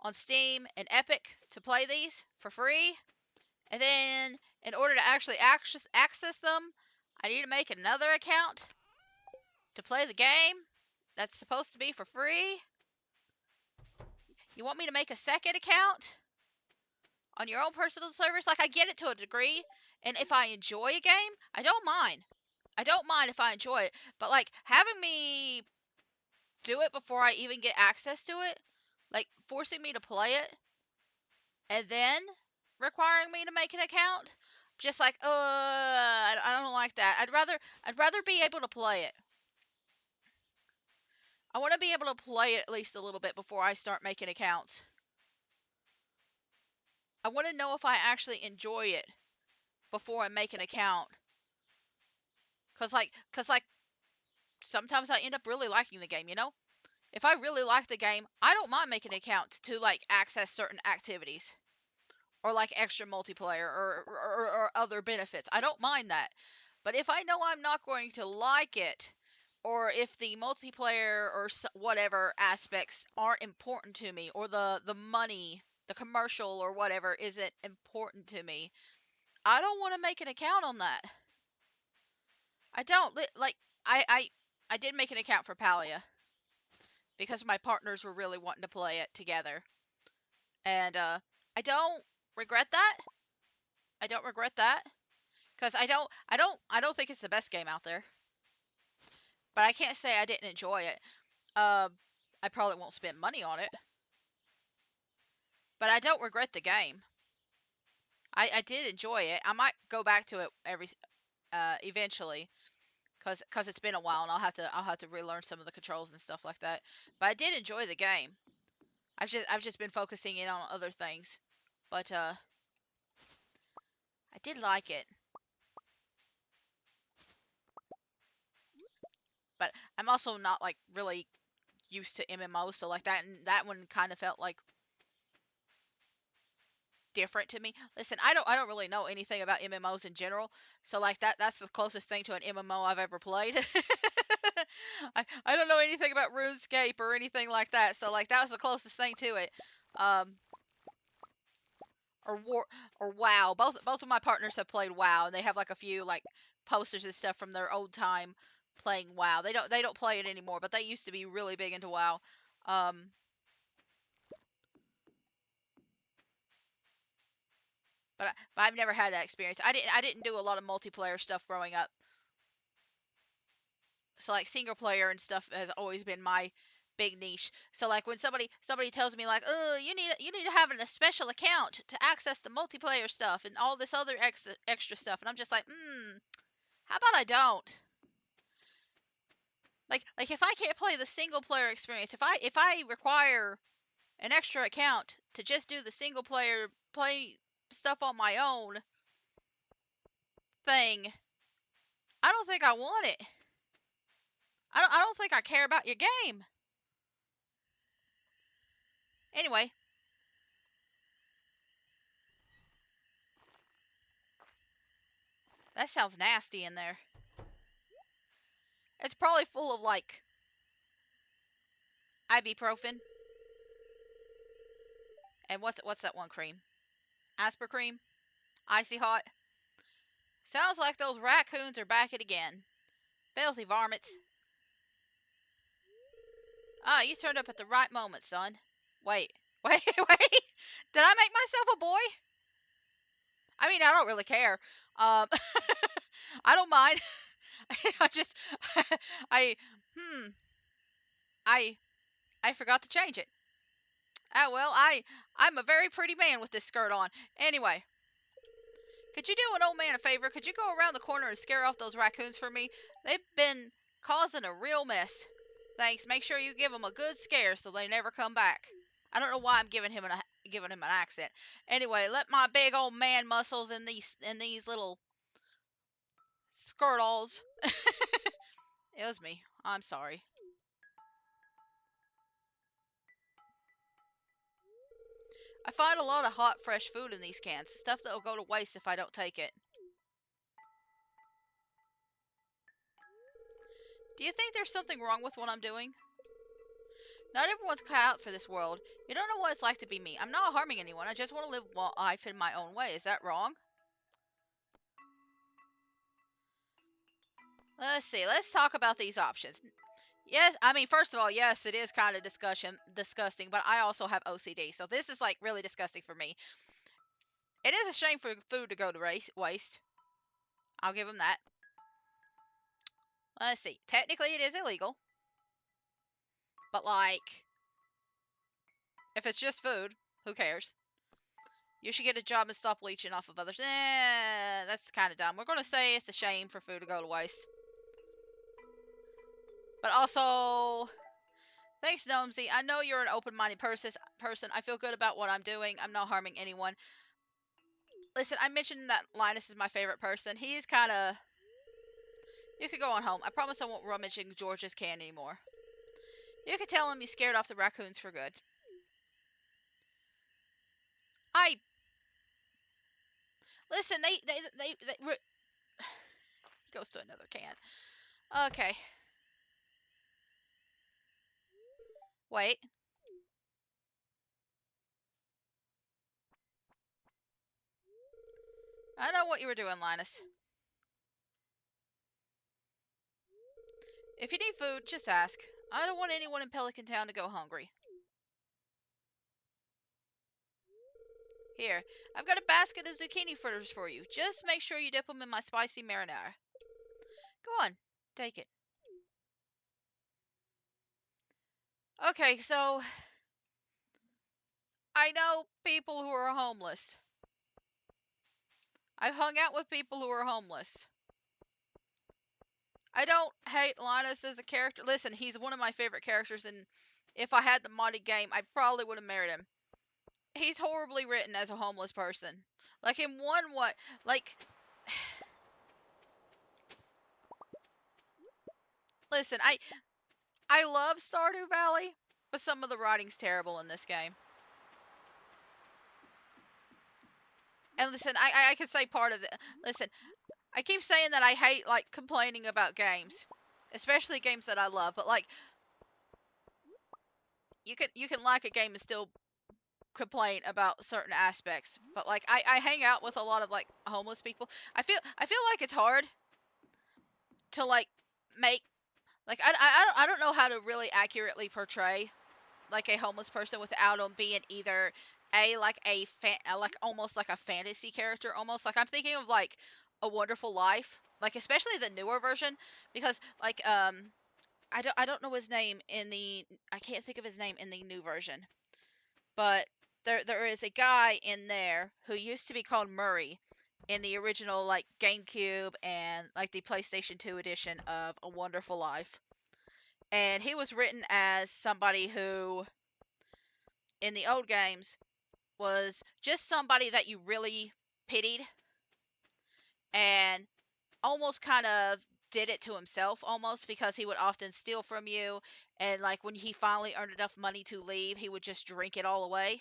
on Steam and Epic to play these for free. And then in order to actually access them, I need to make another account to play the game that's supposed to be for free. You want me to make a second account on your own personal servers? Like, I get it to a degree, and if I enjoy a game, I don't mind. I don't mind if I enjoy it, but like having me do it before I even get access to it, like forcing me to play it and then requiring me to make an account, just like, I don't like that. I'd rather be able to play it. I want to be able to play it at least a little bit before I start making accounts. I want to know if I actually enjoy it before I make an account. Cause like sometimes I end up really liking the game, you know? If I really like the game, I don't mind making accounts to like access certain activities or like extra multiplayer or other benefits. I don't mind that. But if I know I'm not going to like it, or if the multiplayer or whatever aspects aren't important to me, or the money, the commercial or whatever isn't important to me, I don't want to make an account on that. I don't like I did make an account for Palia because my partners were really wanting to play it together. And I don't regret that. I don't regret that because I don't think it's the best game out there. But I can't say I didn't enjoy it. Uh, I probably won't spend money on it, but I don't regret the game. I did enjoy it. I might go back to it eventually because it's been a while and I'll have to relearn some of the controls and stuff like that. But I did enjoy the game. I've just been focusing in on other things, but I did like it. But I'm also not like really used to MMOs, so like that one kind of felt like different to me. Listen, I don't really know anything about MMOs in general, so like that's the closest thing to an MMO I've ever played. I don't know anything about RuneScape or anything like that, so like that was the closest thing to it. Um, or War or WoW. Both of my partners have played WoW, and they have like a few like posters and stuff from their old time playing WoW. They don't play it anymore, but they used to be really big into WoW. Um, but I've never had that experience. I didn't do a lot of multiplayer stuff growing up. So like single player and stuff has always been my big niche. So like when somebody tells me like, "Oh, you need to have a special account to access the multiplayer stuff and all this other extra stuff." And I'm just like, how about I don't?" Like if I can't play the single player experience, if I require an extra account to just do the single player play stuff on my own thing, I don't think I want it. I don't think I care about your game. Anyway, that sounds nasty in there. It's probably full of like ibuprofen and what's that one cream? Aspercream, icy hot. Sounds like those raccoons are back at again. Filthy varmints. Ah, you turned up at the right moment, son. Wait, wait, wait. Did I make myself a boy? I mean, I don't really care. Um, I don't mind. I just, I, hmm, I, I forgot to change it. Ah, well, I'm a very pretty man with this skirt on. Anyway, could you do an old man a favor? Could you go around the corner and scare off those raccoons for me? They've been causing a real mess. Thanks. Make sure you give them a good scare so they never come back. I don't know why I'm giving him an accent. Anyway, let my big old man muscles in these little skirtles. It was me. I'm sorry. I find a lot of hot, fresh food in these cans. Stuff that'll go to waste if I don't take it. Do you think there's something wrong with what I'm doing? Not everyone's cut out for this world. You don't know what it's like to be me. I'm not harming anyone. I just want to live life in my own way. Is that wrong? Let's see. Let's talk about these options. Yes, I mean, first of all, yes, it is kind of disgusting, but I also have OCD, so this is like really disgusting for me. It is a shame for food to go to waste. I'll give them that. Let's see. Technically, it is illegal, but like, if it's just food, who cares? You should get a job and stop leeching off of others. That's kind of dumb. We're going to say it's a shame for food to go to waste. But also, thanks, Gnomesy. I know you're an open-minded person. I feel good about what I'm doing. I'm not harming anyone. Listen, I mentioned that Linus is my favorite person. He's kind of... You could go on home. I promise I won't rummage in George's can anymore. You could tell him you scared off the raccoons for good. I... Listen, they goes to another can. Okay. Wait. I know what you were doing, Linus. If you need food, just ask. I don't want anyone in Pelican Town to go hungry. Here, I've got a basket of zucchini fritters for you. Just make sure you dip them in my spicy marinara. Go on, take it. Okay, so I know people who are homeless. I've hung out with people who are homeless. I don't hate Linus as a character. Listen, he's one of my favorite characters, and if I had the modded game, I probably would have married him. He's horribly written as a homeless person. Like in one what like listen, I love Stardew Valley, but some of the writing's terrible in this game. And listen, I can say part of it. Listen, I keep saying that I hate like complaining about games, especially games that I love. But like, you can like a game and still complain about certain aspects, but like I hang out with a lot of like homeless people. I feel like it's hard to like make like I don't know how to really accurately portray like a homeless person without them being either like like almost like a fantasy character, almost like I'm thinking of like A Wonderful Life, like especially the newer version, because like I don't know his name in the I can't think of his name in the new version, but there is a guy in there who used to be called Murray in the original like GameCube and like the PlayStation 2 edition of A Wonderful Life. And he was written as somebody who in the old games was just somebody that you really pitied and almost kind of did it to himself almost because he would often steal from you, and like when he finally earned enough money to leave, he would just drink it all away.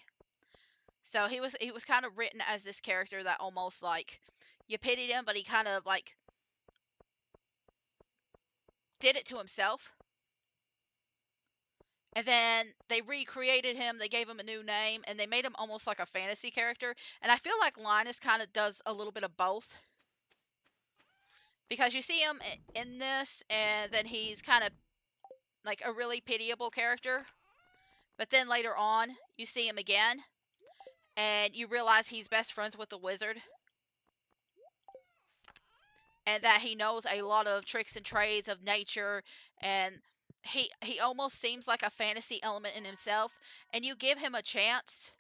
So he was kind of written as this character that almost like you pitied him, but he kind of like did it to himself. And then they recreated him, they gave him a new name, and they made him almost like a fantasy character. And I feel like Linus kind of does a little bit of both. Because you see him in this, and then he's kind of like a really pitiable character. But then later on, you see him again, and you realize he's best friends with the wizard. And that he knows a lot of tricks and trades of nature, and he almost seems like a fantasy element in himself. And you give him a chance,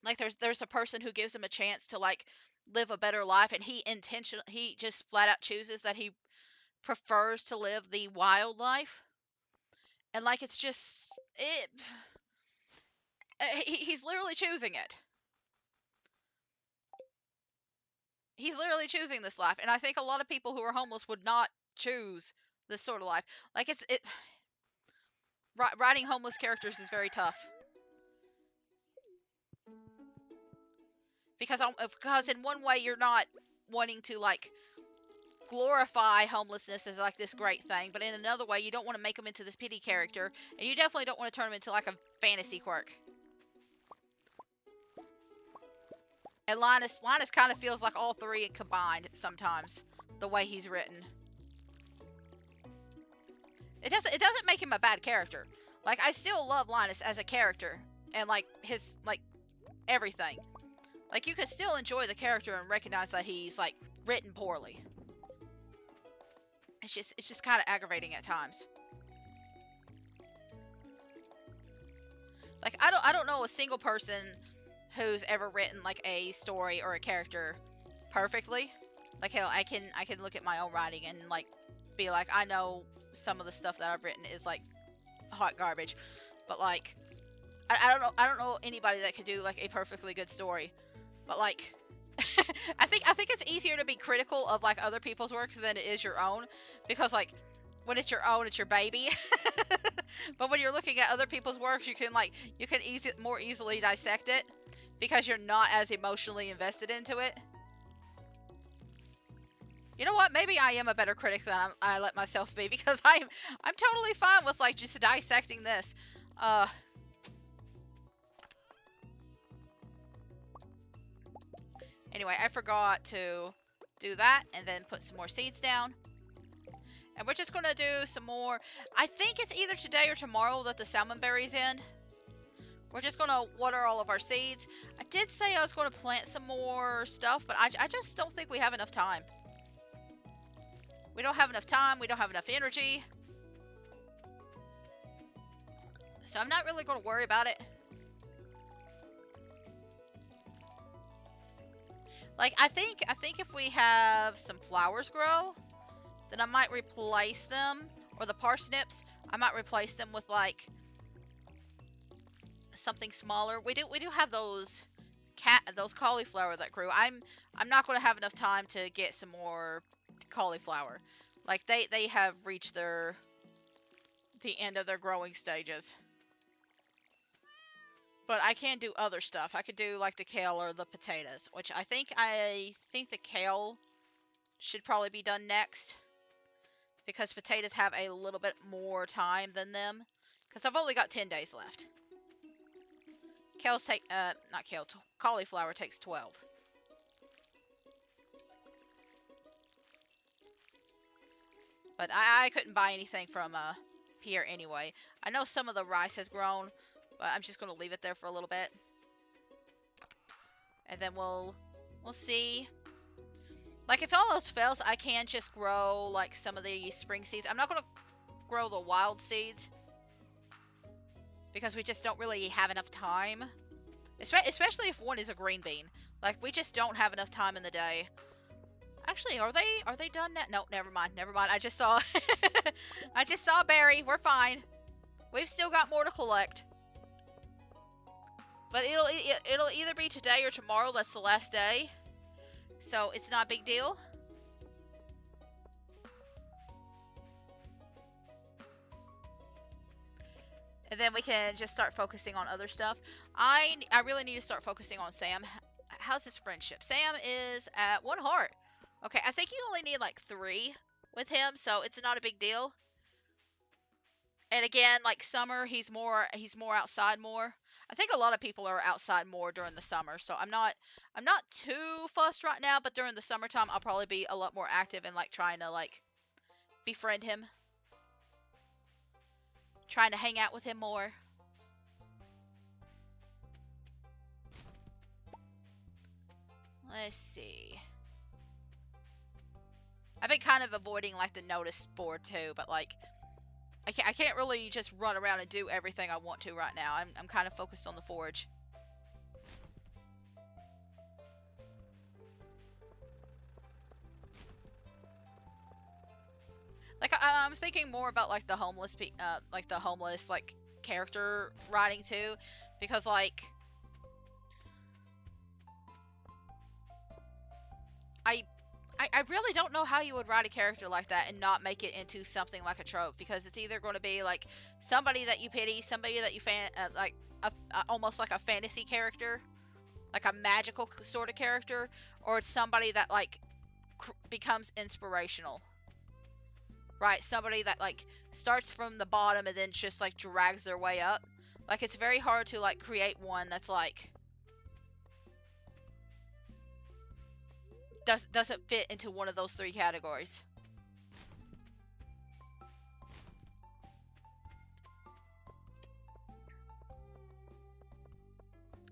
like there's a person who gives him a chance to like live a better life, and he just flat out chooses that he prefers to live the wild life. And like it's just it he's literally choosing it. He's literally choosing this life, and I think a lot of people who are homeless would not choose this sort of life. Like it writing homeless characters is very tough because in one way you're not wanting to like glorify homelessness as like this great thing, but in another way you don't want to make them into this pity character, and you definitely don't want to turn them into like a fantasy quirk. And Linus kind of feels like all three combined sometimes, the way he's written. It doesn't make him a bad character. Like I still love Linus as a character and like his like everything. Like you could still enjoy the character and recognize that he's like written poorly. It's just kind of aggravating at times. Like I don't know a single person who's ever written like a story or a character perfectly. Like hell, I can look at my own writing and like be like I know some of the stuff that I've written is like hot garbage, but like I don't know anybody that could do like a perfectly good story. But like I think it's easier to be critical of like other people's works than it is your own, because like when it's your own, it's your baby. But when you're looking at other people's works, you can more easily dissect it because you're not as emotionally invested into it. You know what? Maybe I am a better critic than I let myself be, because I'm totally fine with like just dissecting this. Uh, anyway, I forgot to do that and then put some more seeds down. And we're just gonna do some more. I think it's either today or tomorrow that the Salmonberries end. We're just gonna water all of our seeds. I did say I was gonna plant some more stuff, but I just don't think we have enough time. We don't have enough time. We don't have enough energy. So I'm not really gonna worry about it. Like I think if we have some flowers grow, then I might replace them, or the parsnips, I might replace them with like something smaller. We do have those cauliflower that grew. I'm not going to have enough time to get some more cauliflower. Like they have reached the end of their growing stages. But I can do other stuff. I could do like the kale or the potatoes, which I think the kale should probably be done next, because potatoes have a little bit more time than them, because I've only got 10 days left. Kale's take, not kale, cauliflower takes 12. But I couldn't buy anything from, here anyway. I know some of the rice has grown, but I'm just gonna leave it there for a little bit. And then we'll see. Like, if all else fails, I can just grow, like, some of the spring seeds. I'm not gonna grow the wild seeds, because we just don't really have enough time. Especially if one is a green bean. Like, we just don't have enough time in the day. Actually, are they done now? No, never mind. Never mind. I just saw I just saw a berry. We're fine. We've still got more to collect. But it'll either be today or tomorrow. That's the last day. So, it's not a big deal. And then we can just start focusing on other stuff. I really need to start focusing on Sam. How's his friendship? Sam is at 1 heart. Okay, I think you only need like 3 with him, so it's not a big deal. And again, like summer, he's more outside more. I think a lot of people are outside more during the summer, so I'm not too fussed right now, but during the summertime I'll probably be a lot more active and like trying to like befriend him. Trying to hang out with him more. Let's see. I've been kind of avoiding like the notice board too, but like I can't really just run around and do everything I want to right now. I'm kind of focused on the forge. Like I'm thinking more about like the homeless like character writing too, because like I I really don't know how you would write a character like that and not make it into something like a trope, because it's either going to be like somebody that you pity, somebody that you like almost like a fantasy character, like a magical sort of character, or it's somebody that like becomes inspirational, right? Somebody that like starts from the bottom and then just like drags their way up. Like, it's very hard to like create one that's like doesn't fit into one of those 3 categories.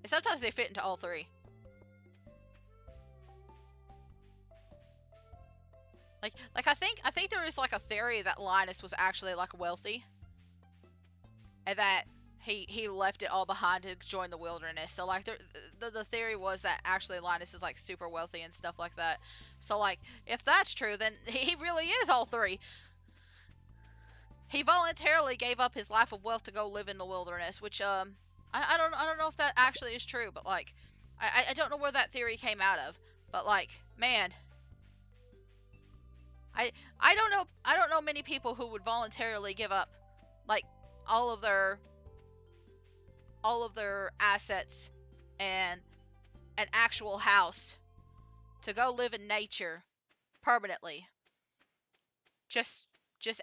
And sometimes they fit into all 3. Like I think there is like a theory that Linus was actually like wealthy, and that he left it all behind to join the wilderness. So like the theory was that actually Linus is like super wealthy and stuff like that. So like if that's true, then he really is all 3. He voluntarily gave up his life of wealth to go live in the wilderness, which I don't know if that actually is true, but like I don't know where that theory came out of, but like, man, I don't know many people who would voluntarily give up like all of their assets and an actual house to go live in nature permanently, just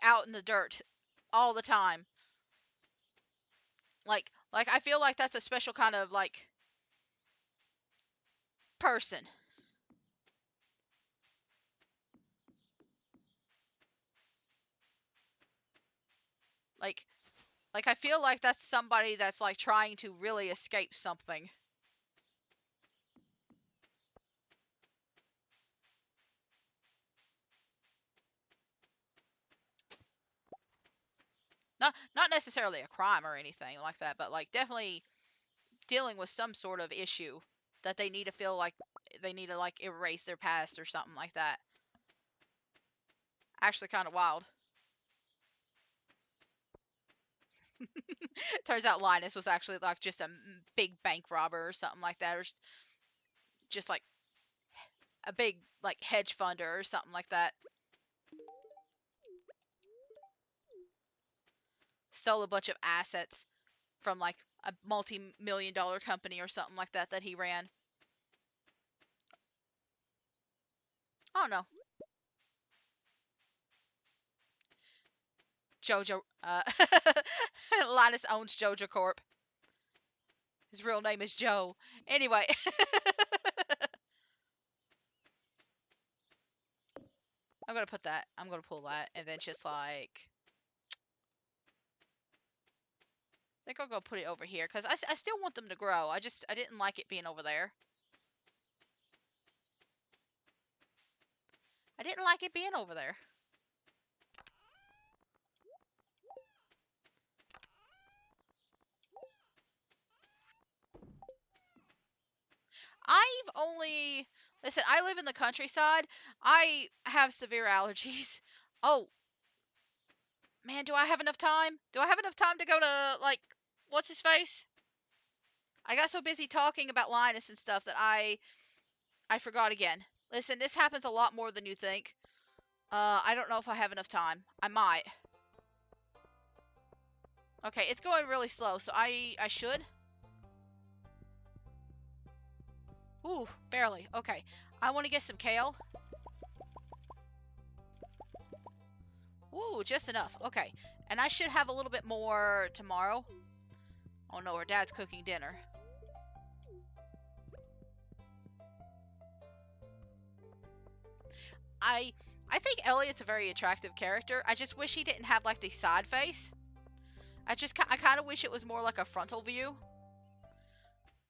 out in the dirt all the time. Like I feel like that's a special kind of like person. Like I feel like that's somebody that's like trying to really escape something. Not necessarily a crime or anything like that, but like definitely dealing with some sort of issue that they need to feel like they need to like erase their past or something like that. Actually kind of wild. Turns out Linus was actually like just a big bank robber or something like that, or just like a big like hedge funder or something like that. Stole a bunch of assets from like a multi-million dollar company or something like that he ran. I don't know. Jojo, Linus owns Jojo Corp. His real name is Joe. Anyway, I'm gonna put that. I'm gonna pull that, and then just like I think I'll go put it over here because I still want them to grow. I didn't like it being over there. I didn't like it being over there. I've only listen. I live in the countryside. I have severe allergies. Oh man, do I have enough time? Do I have enough time to go to like what's his face? I got so busy talking about Linus and stuff that I forgot again. Listen, this happens a lot more than you think. I don't know if I have enough time. I might. Okay, it's going really slow, so I should. Ooh, barely. Okay. I want to get some kale. Ooh, just enough. Okay. And I should have a little bit more tomorrow. Oh no, her dad's cooking dinner. I I think Elliot's a very attractive character. I just wish he didn't have like the side face. I kind of wish it was more like a frontal view.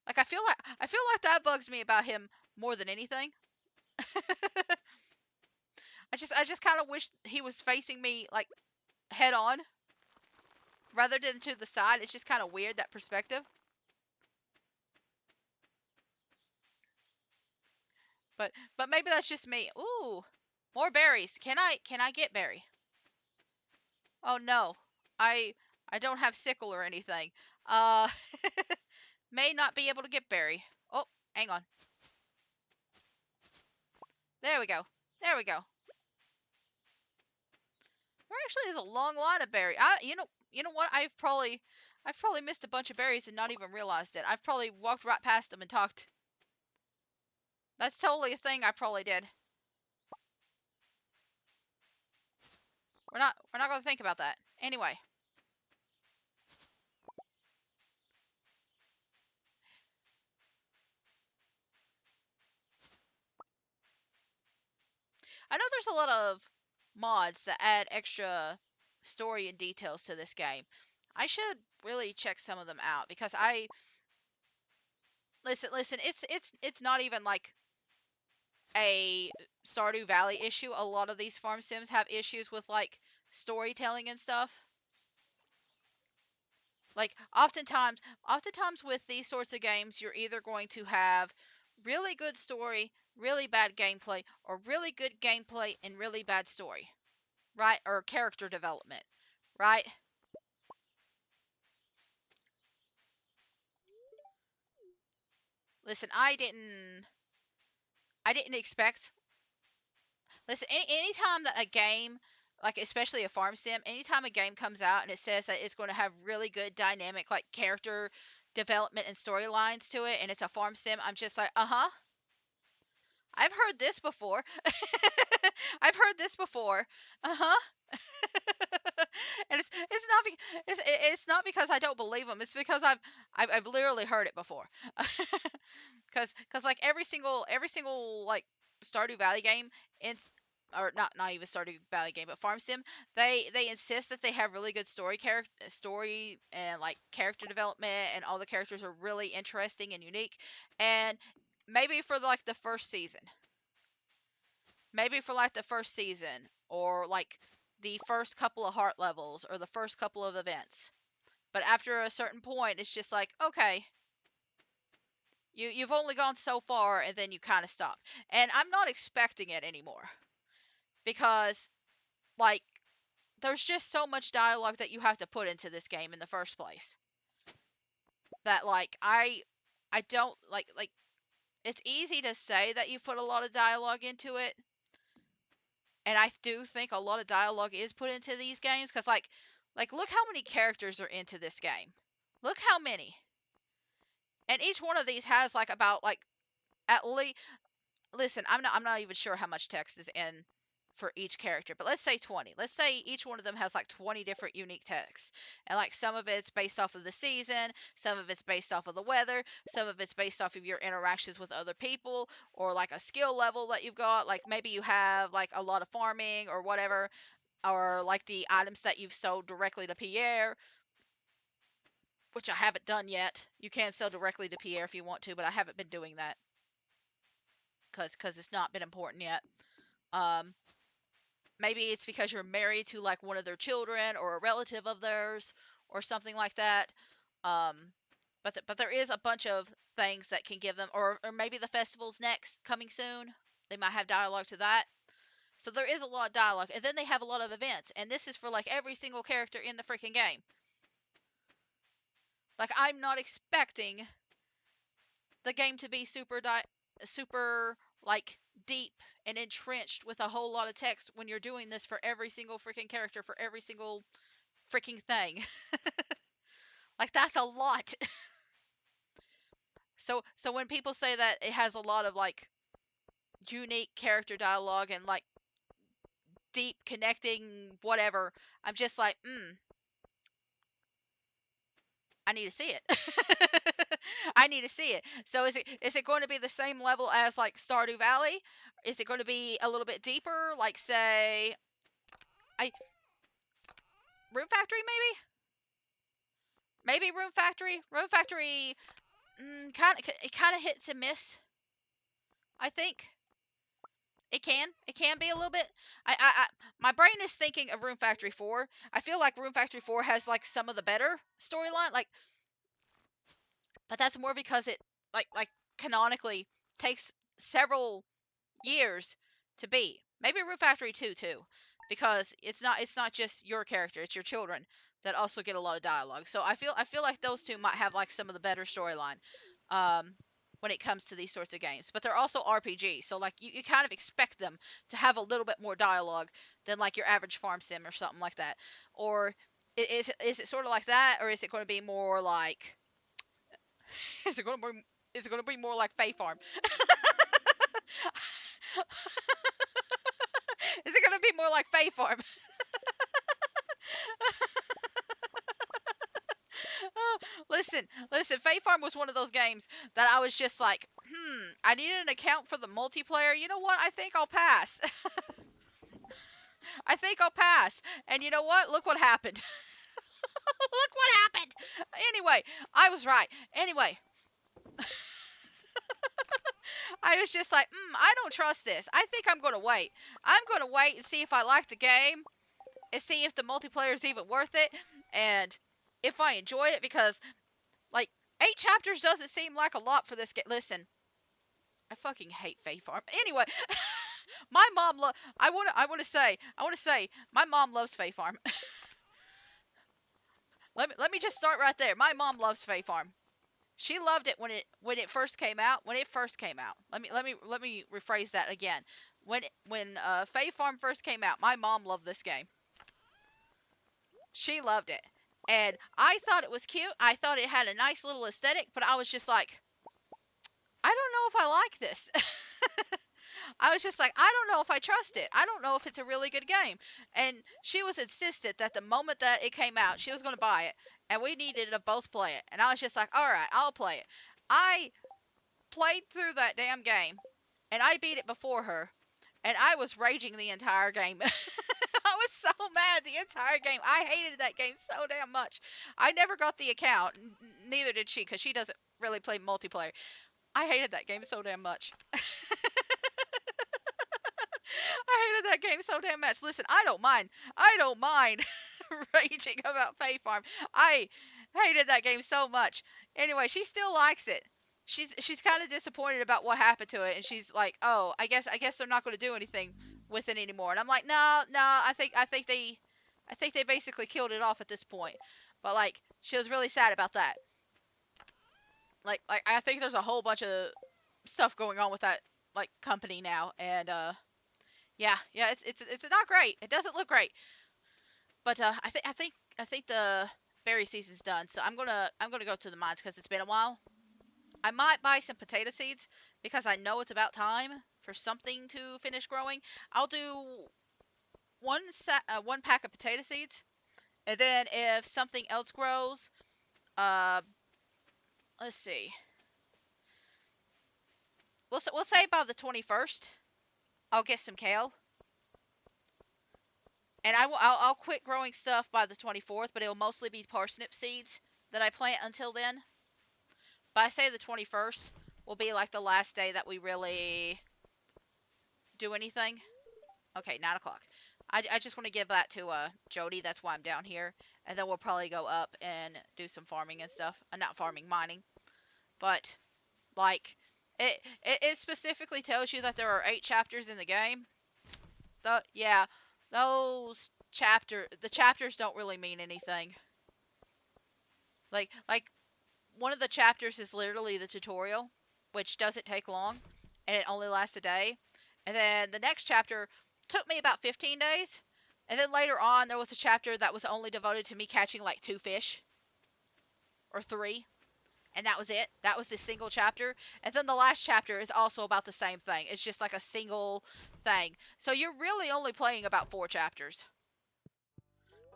Like I feel like that bugs me about him more than anything. I just kind of wish he was facing me like head on rather than to the side. It's just kind of weird that perspective. But maybe that's just me. Ooh, more berries. Can I get berry? Oh no, I I don't have sickle or anything. Uh, may not be able to get berry. Oh, hang on. There we go. There we go. There actually is a long line of berry. You know what? I've probably missed a bunch of berries and not even realized it. I've probably walked right past them and talked. That's totally a thing I probably did. We're not gonna think about that. Anyway, I know there's a lot of mods that add extra story and details to this game. I should really check some of them out because I listen. It's not even like a Stardew Valley issue. A lot of these farm sims have issues with like storytelling and stuff. Like oftentimes with these sorts of games, you're either going to have really good story, really bad gameplay, or really good gameplay and really bad story, right? Or character development, right? Listen, I didn't expect. Listen, anytime that a game, like especially a farm sim, anytime a game comes out and it says that it's going to have really good dynamic like character development and storylines to it, and it's a farm sim, I'm just like, uh huh, I've heard this before. I've heard this before. Uh huh. And it's not because I don't believe them. It's because I've literally heard it before. Because like every single like Stardew Valley game, and or not even Stardew Valley game, but Farm Sim, they insist that they have really good story and like character development, and all the characters are really interesting and unique. And maybe for like the first season, maybe for like the first season, or like the first couple of heart levels, or the first couple of events. But after a certain point, it's just like, okay, you've only gone so far, and then you kind of stop. And I'm not expecting it anymore because like there's just so much dialogue that you have to put into this game in the first place that like I don't like it's easy to say that you put a lot of dialogue into it, and I do think a lot of dialogue is put into these games because like look how many characters are into this game. Look how many. And each one of these has like about like at least listen, I'm not even sure how much text is in for each character, but let's say 20. Let's say each one of them has like 20 different unique texts. And like some of it's based off of the season, some of it's based off of the weather, some of it's based off of your interactions with other people, or like a skill level that you've got. Like maybe you have like a lot of farming or whatever, or like the items that you've sold directly to Pierre, which I haven't done yet. You can sell directly to Pierre if you want to, but I haven't been doing that because it's not been important yet. Um, Maybe it's because you're married to like one of their children or a relative of theirs or something like that. Um, but there is a bunch of things that can give them, or maybe the festival's next, coming soon. They might have dialogue to that. So there is a lot of dialogue, and then they have a lot of events, and this is for like every single character in the freaking game. Like I'm not expecting the game to be super like deep and entrenched with a whole lot of text when you're doing this for every single freaking character for every single freaking thing. Like that's a lot. So when people say that it has a lot of like unique character dialogue and like deep connecting whatever, I'm just like, I need to see it. I need to see it. So is it going to be the same level as like Stardew Valley? Is it going to be a little bit deeper? Like say, I Room Factory maybe? Maybe Room Factory. Room Factory, kind of hits and miss. I think it can be a little bit. My brain is thinking of Room Factory 4. I feel like Room Factory 4 has like some of the better storyline. Like, but that's more because it like canonically takes several years to be. Maybe Room Factory 2 too, because it's not just your character, it's your children that also get a lot of dialogue. So I feel like those two might have like some of the better storyline um when it comes to these sorts of games. But they're also RPGs, so like you kind of expect them to have a little bit more dialogue than like your average farm sim or something like that. Or is it sort of like that, or is it going to be more like is it going to be is it going to be more like Fae Farm? Is it going to be more like Fae Farm? Listen, Fae Farm was one of those games that I was just like, I needed an account for the multiplayer. You know what? I think I'll pass. I think I'll pass. And you know what? Look what happened. Look what happened. Anyway, I was right. Anyway, I was just like, I don't trust this. I think I'm going to wait. I'm going to wait and see if I like the game and see if the multiplayer is even worth it and if I enjoy it because like 8 chapters doesn't seem like a lot for this game. Listen, I fucking hate Fae Farm. Anyway, my mom I want to say my mom loves Fae Farm. Let me just start right there. My mom loves Fae Farm. She loved it when it first came out. When it first came out. Let me rephrase that again. When Fae Farm first came out, my mom loved this game. She loved it. And I thought it was cute. I thought it had a nice little aesthetic, but I was just like, I don't know if I like this. I was just like, I don't know if I trust it. I don't know if it's a really good game. And she was insistent that the moment that it came out, she was going to buy it. And we needed to both play it. And I was just like, all right, I'll play it. I played through that damn game. And I beat it before her. And I was raging the entire game. I was so mad the entire game. I hated that game so damn much. I never got the account. Neither did she, because she doesn't really play multiplayer. I hated that game so damn much. I hated that game so damn much. Listen, I don't mind. I don't mind raging about Fae Farm. I hated that game so much. Anyway, she still likes it. She's kind of disappointed about what happened to it, and she's like, "Oh, I guess they're not going to do anything with it anymore." And I'm like, "No, no, I think they basically killed it off at this point." But like, she was really sad about that. Like I think there's a whole bunch of stuff going on with that like company now, and yeah, it's not great. It doesn't look great. But I think the berry season's done. So I'm gonna go to the mines because it's been a while. I might buy some potato seeds because I know it's about time for something to finish growing. I'll do. one pack of potato seeds, and then if something else grows, uh, let's see, we'll say by the 21st, I'll get some kale, and I'll quit growing stuff by the 24th, but it'll mostly be parsnip seeds that I plant until then. But I say the 21st will be like the last day that we really do anything. Okay, 9 o'clock. I just want to give that to Jody. That's why I'm down here. And then we'll probably go up and do some farming and stuff. Not farming, mining. But, like, it specifically tells you that there are 8 chapters in the game. Yeah, the chapters don't really mean anything. Like one of the chapters is literally the tutorial, which doesn't take long, and it only lasts a day. And then the next chapter took me about 15 days. And then later on, there was a chapter that was only devoted to me catching like 2 fish or 3. And that was it. That was the single chapter. And then the last chapter is also about the same thing. It's just like a single thing. So you're really only playing about 4 chapters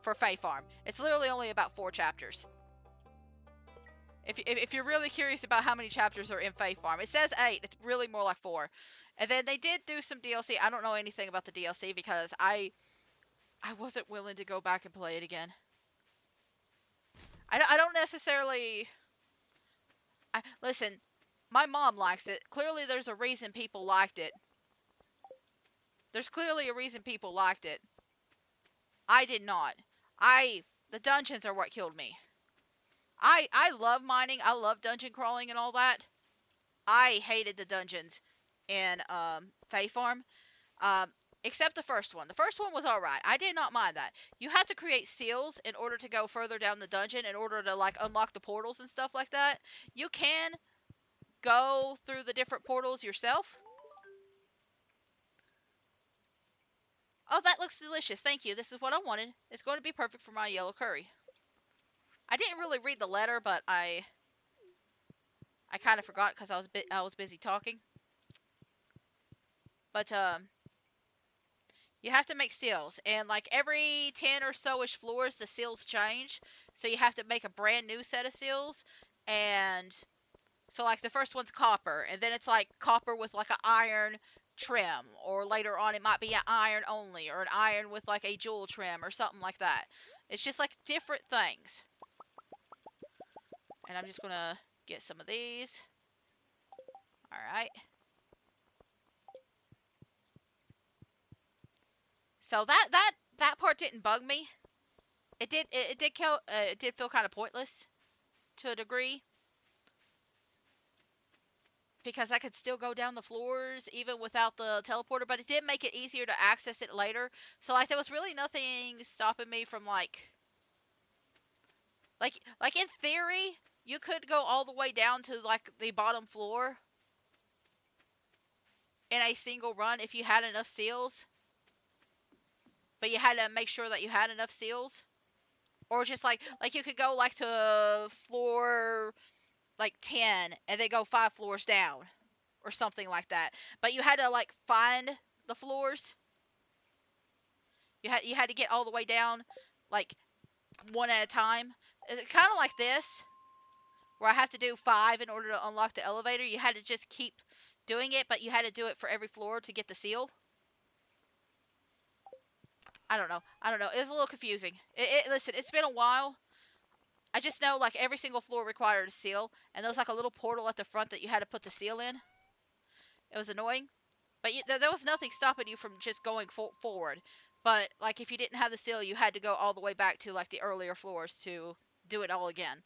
for Fae Farm. It's literally only about 4 chapters. If you're really curious about how many chapters are in Fae Farm, it says 8. It's really more like 4. And then they did do some DLC. I don't know anything about the DLC because I wasn't willing to go back and play it again. I don't necessarily. Listen, my mom likes it. Clearly, there's a reason people liked it. There's clearly a reason people liked it. I did not. The dungeons are what killed me. I love mining. I love dungeon crawling and all that. I hated the dungeons in Fae Farm. Um, except the first one. The first one was alright. I did not mind that. You have to create seals in order to go further down the dungeon in order to like unlock the portals and stuff like that. You can go through the different portals yourself. Oh, that looks delicious. Thank you. This is what I wanted. It's going to be perfect for my yellow curry. I didn't really read the letter, but I kind of forgot because I was busy talking. But you have to make seals, and like every 10 or so-ish floors, the seals change. So you have to make a brand new set of seals, and so like the first one's copper, and then it's like copper with like an iron trim, or later on it might be an iron only, or an iron with like a jewel trim, or something like that. It's just like different things. And I'm just gonna get some of these. Alright. So that part didn't bug me. It did feel kind of pointless to a degree, because I could still go down the floors even without the teleporter, but it did make it easier to access it later. So like there was really nothing stopping me from like in theory, you could go all the way down to like the bottom floor in a single run if you had enough seals. But you had to make sure that you had enough seals. Or just like you could go like to floor like 10 and then go 5 floors down or something like that. But you had to like find the floors. You had to get all the way down like one at a time. It's kind of like this, where I have to do 5 in order to unlock the elevator. You had to just keep doing it, but you had to do it for every floor to get the seal. I don't know. It was a little confusing. Listen, it's been a while. I just know like every single floor required a seal, and there was like a little portal at the front that you had to put the seal in. It was annoying, but there was nothing stopping you from just going forward. But like if you didn't have the seal, you had to go all the way back to like the earlier floors to do it all again.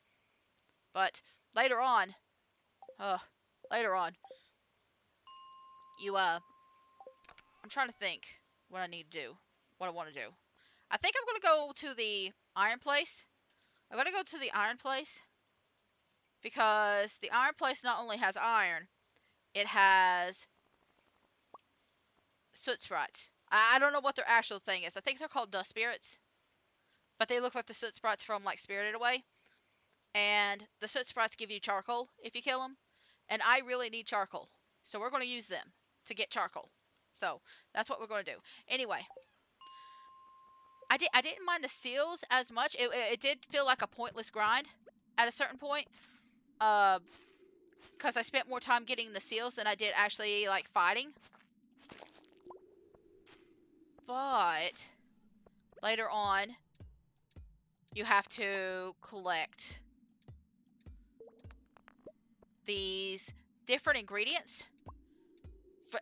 But later on, uh, later on, I'm trying to think what I need to do, what I want to do. I think I'm gonna go to the iron place. I'm gonna go to the iron place because the iron place not only has iron, it has soot sprites. I don't know what their actual thing is. I think they're called dust spirits, but they look like the soot sprites from like Spirited Away. And the soot sprites give you charcoal if you kill them, and I really need charcoal, so we're going to use them to get charcoal. So that's what we're going to do. Anyway, I didn't mind the seals as much. It did feel like a pointless grind at a certain point. Because I spent more time getting the seals than I did actually like fighting. But later on, you have to collect these different ingredients.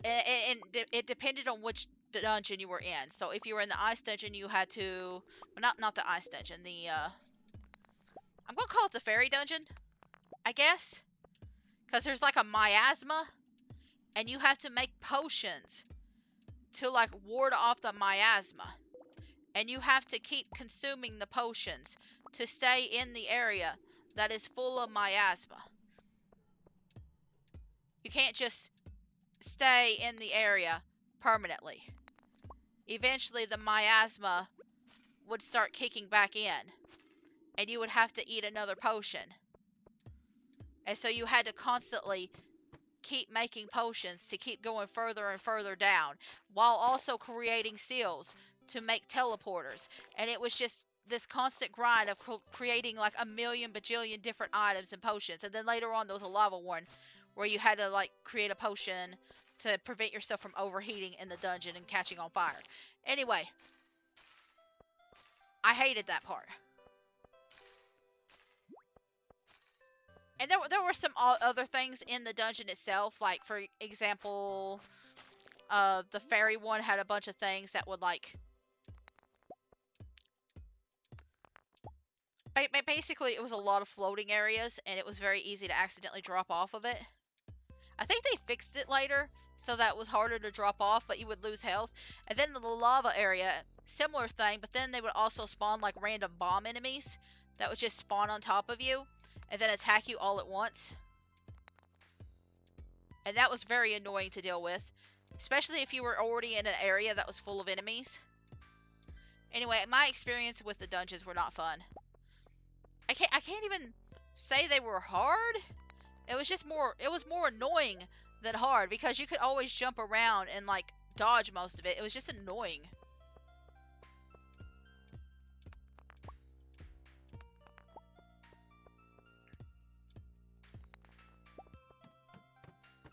And it depended on which dungeon you were in. So if you were in the ice dungeon, you had to, well, not the ice dungeon. I'm gonna call it the fairy dungeon, I guess, because there's like a miasma, and you have to make potions to like ward off the miasma, and you have to keep consuming the potions to stay in the area that is full of miasma. You can't just stay in the area permanently. Eventually the miasma would start kicking back in, and you would have to eat another potion. And so you had to constantly keep making potions to keep going further and further down, while also creating seals to make teleporters. And it was just this constant grind of creating like a million bajillion different items and potions. And then later on there was a lava one where you had to like create a potion to prevent yourself from overheating in the dungeon and catching on fire. Anyway, I hated that part. And there were some other things in the dungeon itself, like for example, the fairy one had a bunch of things that would like, basically it was a lot of floating areas, and it was very easy to accidentally drop off of it. I think they fixed it later, so that was harder to drop off, but you would lose health. And then the lava area, similar thing, but then they would also spawn like random bomb enemies that would just spawn on top of you and then attack you all at once. And that was very annoying to deal with, especially if you were already in an area that was full of enemies. Anyway, my experience with the dungeons were not fun. I can't even say they were hard. It was just more annoying than hard, because you could always jump around and like dodge most of it. It was just annoying.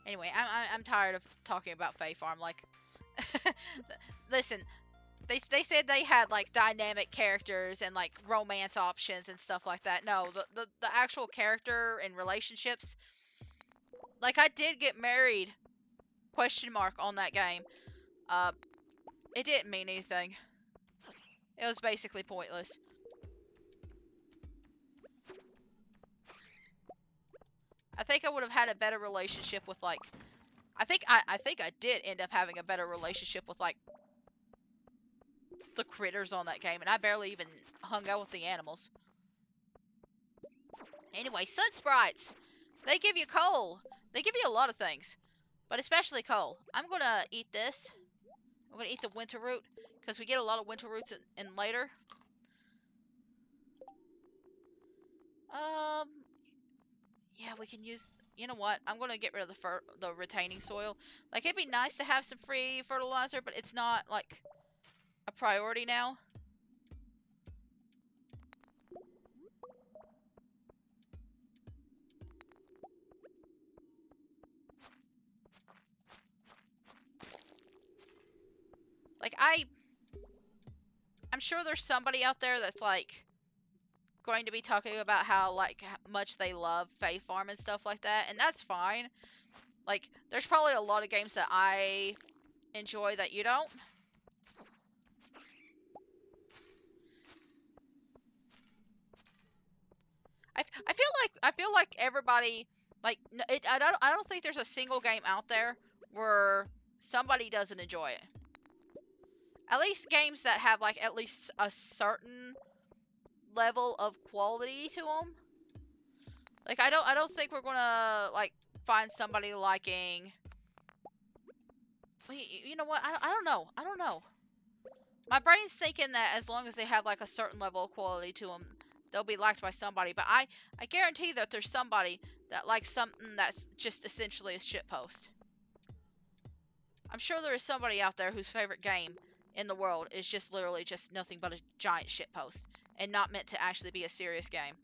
Anyway, I'm tired of talking about Fae Farm. Like, listen, they said they had like dynamic characters and like romance options and stuff like that. No, the actual character and relationships. Like, I did get married, question mark, on that game. It didn't mean anything. It was basically pointless. I think I would have had a better relationship with like, I think I did end up having a better relationship with like the critters on that game, and I barely even hung out with the animals. Anyway, sun sprites. They give you coal. They give you a lot of things, but especially coal. I'm gonna eat this. I'm gonna eat the winter root, because we get a lot of winter roots in later. Yeah, we can use. You know what? I'm gonna get rid of the retaining soil. Like, it'd be nice to have some free fertilizer, but it's not like a priority now. Like, I'm sure there's somebody out there that's like going to be talking about how like much they love Fae Farm and stuff like that, and that's fine. Like, there's probably a lot of games that I enjoy that you don't. I feel like everybody, like, I don't think there's a single game out there where somebody doesn't enjoy it. At least games that have like at least a certain level of quality to them. Like, I don't think we're gonna like find somebody liking. You know what? I don't know. I don't know. My brain's thinking that as long as they have like a certain level of quality to them, they'll be liked by somebody. But I guarantee that there's somebody that likes something that's just essentially a shitpost. I'm sure there is somebody out there whose favorite game in the world is just literally just nothing but a giant shitpost and not meant to actually be a serious game.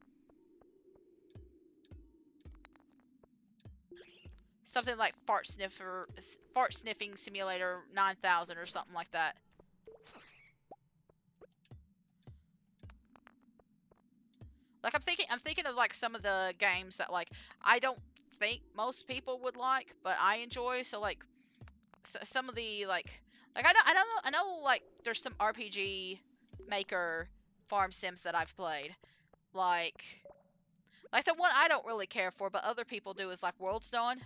Something like Fart Sniffing Simulator 9000 or something like that. Like I'm thinking of like some of the games that like I don't think most people would like, but I enjoy. So like some of the like I know like there's some RPG Maker farm sims that I've played. Like the one I don't really care for, but other people do is like World's Dawn.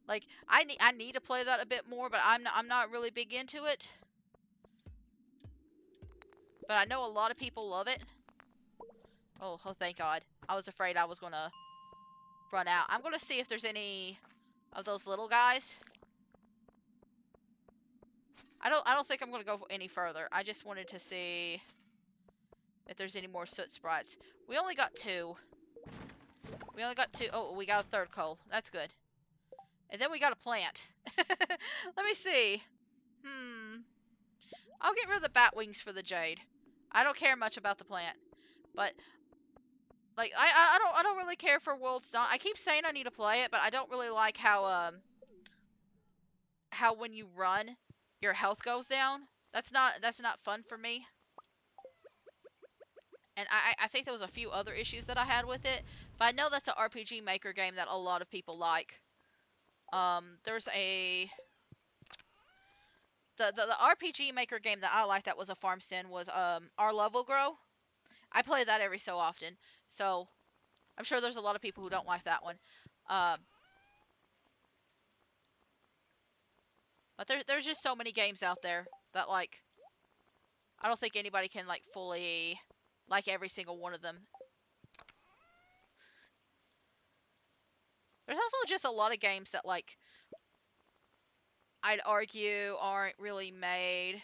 Like I need to play that a bit more, but I'm not really big into it. But I know a lot of people love it. Oh, thank God. I was afraid I was gonna run out. I'm gonna see if there's any of those little guys. I don't think I'm gonna go any further. I just wanted to see if there's any more soot sprites. We only got two. We only got two. Oh, we got a third coal. That's good. And then we got a plant. Let me see. I'll get rid of the bat wings for the jade. I don't care much about the plant, but like I don't really care for World's Dawn. I keep saying I need to play it, but I don't really like how when you run, your health goes down. That's not fun for me. And I think there was a few other issues that I had with it, but I know that's an RPG Maker game that a lot of people like. There's the RPG Maker game that I like that was a farm sim was Our Level Grow. I play that every so often, so I'm sure there's a lot of people who don't like that one. Um, but there's just so many games out there that like I don't think anybody can like fully like every single one of them. There's also just a lot of games that like I'd argue aren't really made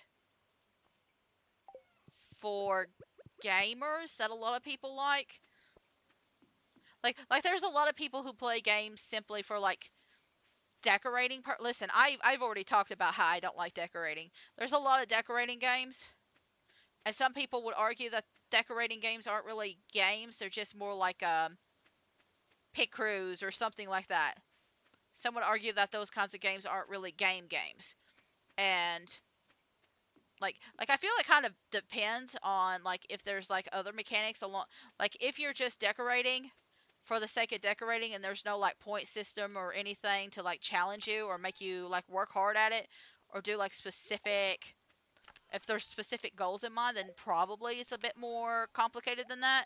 for gamers that a lot of people like. Like there's a lot of people who play games simply for like decorating part. Listen, I've already talked about how I don't like decorating. There's a lot of decorating games, and some people would argue that decorating games aren't really games. They're just more like pit crews or something like that. Some would argue that those kinds of games aren't really games. And like I feel it kind of depends on like if there's like other mechanics along, like if you're just decorating for the sake of decorating and there's no like point system or anything to like challenge you or make you like work hard at it or do like specific, if there's specific goals in mind, then probably it's a bit more complicated than that.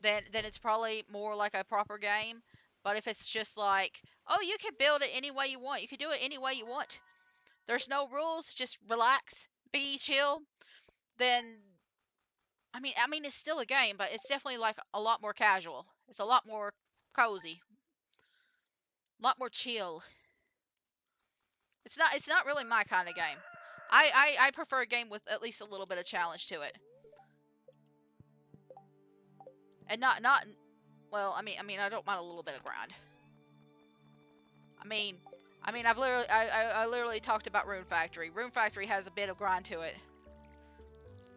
Then it's probably more like a proper game. But if it's just like, oh, you can build it any way you want, you can do it any way you want, there's no rules, just relax, be chill, then I mean it's still a game, but it's definitely like a lot more casual. It's a lot more cozy, a lot more chill. It's not really my kind of game. I prefer a game with at least a little bit of challenge to it. And not well, I mean I don't mind a little bit of grind. I mean I literally talked about Rune Factory. Rune Factory has a bit of grind to it.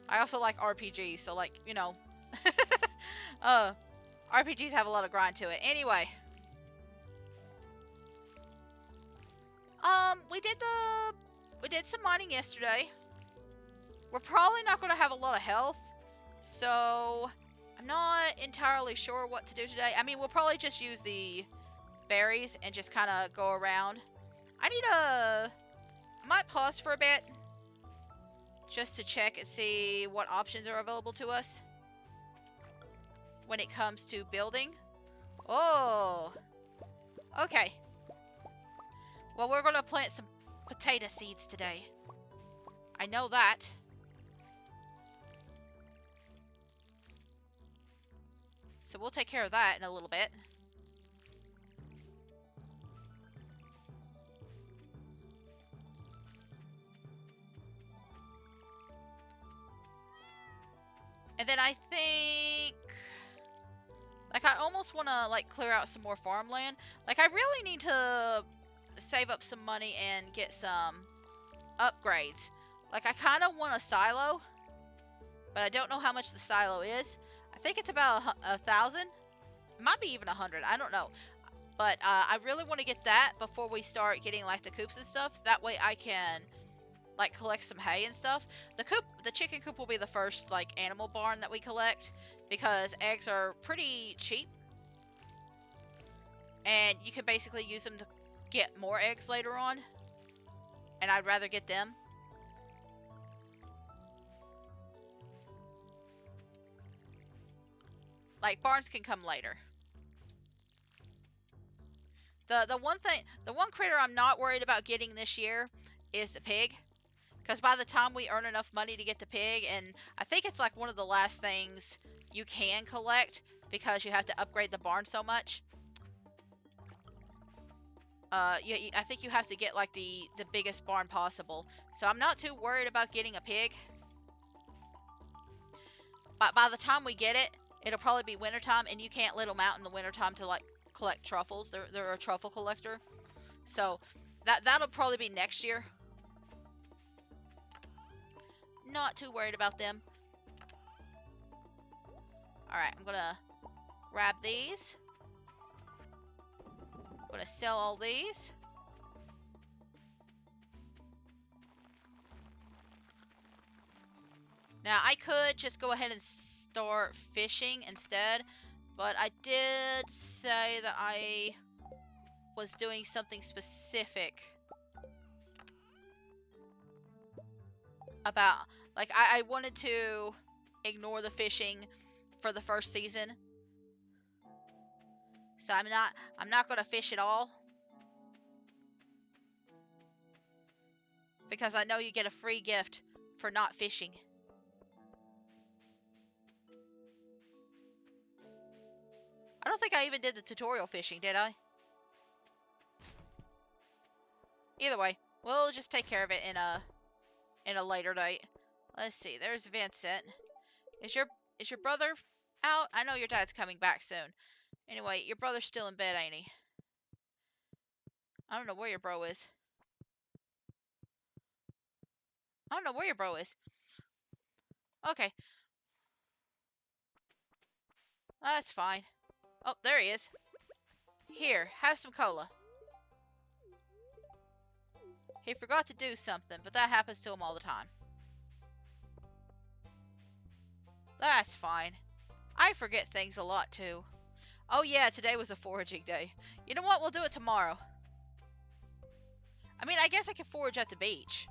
I also like RPGs, so like, you know, RPGs have a lot of grind to it. Anyway, we did some mining yesterday. We're probably not going to have a lot of health, so I'm not entirely sure what to do today. I mean, we'll probably just use the berries and just kind of go around. I might pause for a bit just to check and see what options are available to us when it comes to building. Oh, okay. Well, we're going to plant some potato seeds today. I know that. So we'll take care of that in a little bit. And then I think Like, I almost want to, like, clear out some more farmland. Like, I really need to save up some money and get some upgrades. Like, I kind of want a silo, but I don't know how much the silo is. I think it's about 1,000. It might be even 100. I don't know. But I really want to get that before we start getting, like, the coops and stuff. That way I can, like, collect some hay and stuff. The chicken coop will be the first, like, animal barn that we collect, because eggs are pretty cheap. And you can basically use them to get more eggs later on. And I'd rather get them. Like, barns can come later. The one critter I'm not worried about getting this year is the pig. Because by the time we earn enough money to get the pig, and I think it's like one of the last things you can collect because you have to upgrade the barn so much. I think you have to get like the biggest barn possible. So I'm not too worried about getting a pig. But by the time we get it, it'll probably be wintertime, and you can't let them out in the wintertime to like collect truffles. They're a truffle collector. So that'll probably be next year. Not too worried about them. Alright, I'm gonna grab these. I'm gonna sell all these. Now, I could just go ahead and start fishing instead, but I did say that I was doing something specific about, like, I wanted to ignore the fishing for the first season. So I'm not going to fish at all. Because I know you get a free gift for not fishing. I don't think I even did the tutorial fishing, did I? Either way, we'll just take care of it in a later date. Let's see. There's Vincent. Is your brother out? I know your dad's coming back soon. Anyway, your brother's still in bed, ain't he? I don't know where your bro is. I don't know where your bro is. Okay. That's fine. Oh, there he is. Here, have some cola. He forgot to do something, but that happens to him all the time. That's fine. I forget things a lot, too. Oh yeah, today was a foraging day. You know what? We'll do it tomorrow. I mean, I guess I can forage at the beach.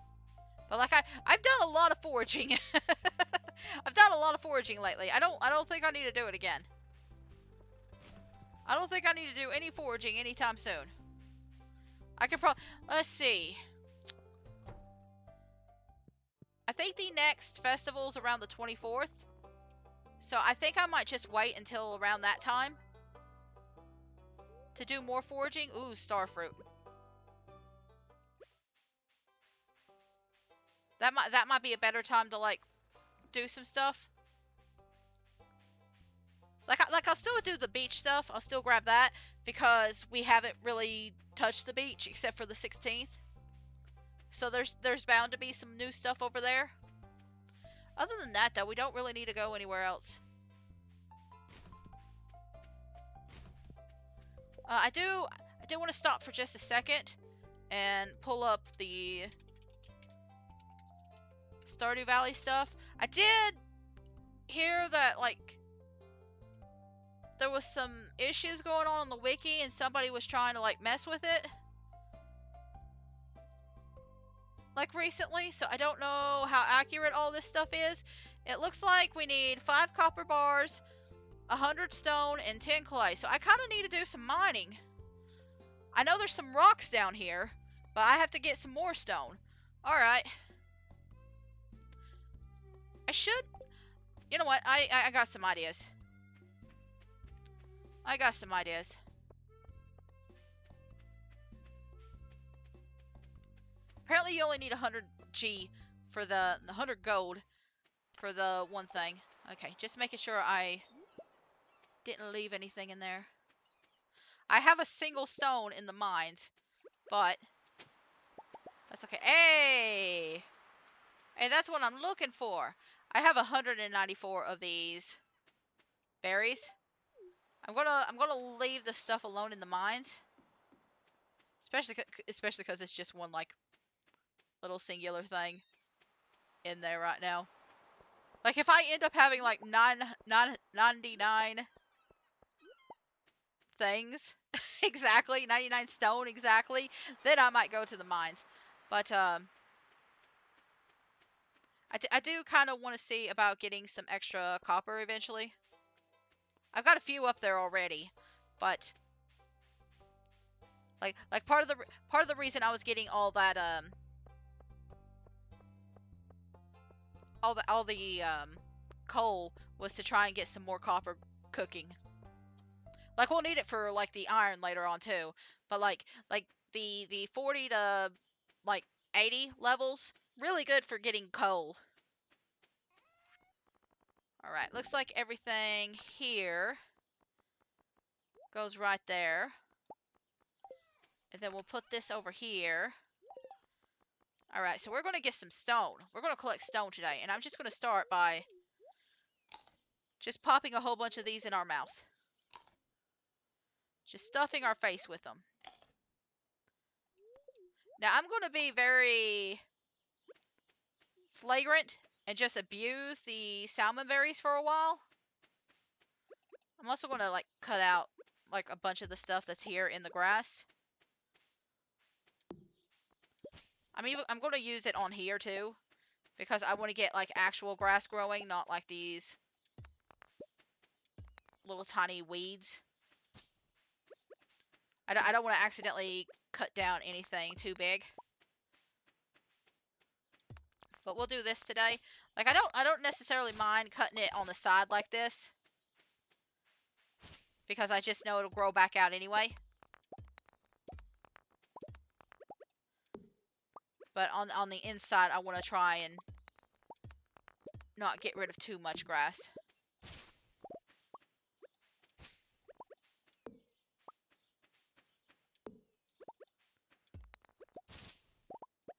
But like I've done a lot of foraging. I've done a lot of foraging lately. I don't think I need to do it again. I don't think I need to do any foraging anytime soon. I could probably, let's see. I think the next festival's around the 24th. So I think I might just wait until around that time to do more foraging. Ooh, starfruit. That might be a better time to like do some stuff. Like I'll still do the beach stuff. I'll still grab that because we haven't really touched the beach except for the 16th. So there's bound to be some new stuff over there. Other than that, though, we don't really need to go anywhere else. I do want to stop for just a second and pull up the Stardew Valley stuff. I did hear that, like, there was some issues going on the wiki and somebody was trying to, like, mess with it. Like, recently, so I don't know how accurate all this stuff is. It looks like we need 5 copper bars, 100 stone, and 10 clay. So I kind of need to do some mining. I know there's some rocks down here, but I have to get some more stone. Alright. I should... You know what? I got some ideas. I got some ideas. Apparently you only need 100 G for the 100 gold for the one thing. Okay, just making sure I Didn't leave anything in there. I have a single stone in the mines, but that's okay. Hey! Hey, that's what I'm looking for. I have 194 of these berries. I'm gonna leave the stuff alone in the mines, especially because it's just one like little singular thing in there right now. Like if I end up having like 99 things exactly, 99 stone exactly, then I might go to the mines. But I do kind of want to see about getting some extra copper eventually. I've got a few up there already, but like part of the reason I was getting all that coal was to try and get some more copper cooking. Like we'll need it for like the iron later on too, but like the 40 to like 80 levels really good for getting coal. All right, looks like everything here goes right there. And then we'll put this over here. All right, so we're going to get some stone. We're going to collect stone today, and I'm just going to start by just popping a whole bunch of these in our mouth. Just stuffing our face with them. Now, I'm going to be very flagrant and just abuse the salmonberries for a while. I'm also going to, like, cut out, like, a bunch of the stuff that's here in the grass. I'm going to use it on here, too, because I want to get, like, actual grass growing, not, like, these little tiny weeds. I don't want to accidentally cut down anything too big. But we'll do this today. Like I don't necessarily mind cutting it on the side like this, because I just know it'll grow back out anyway. But on the inside, I want to try and not get rid of too much grass.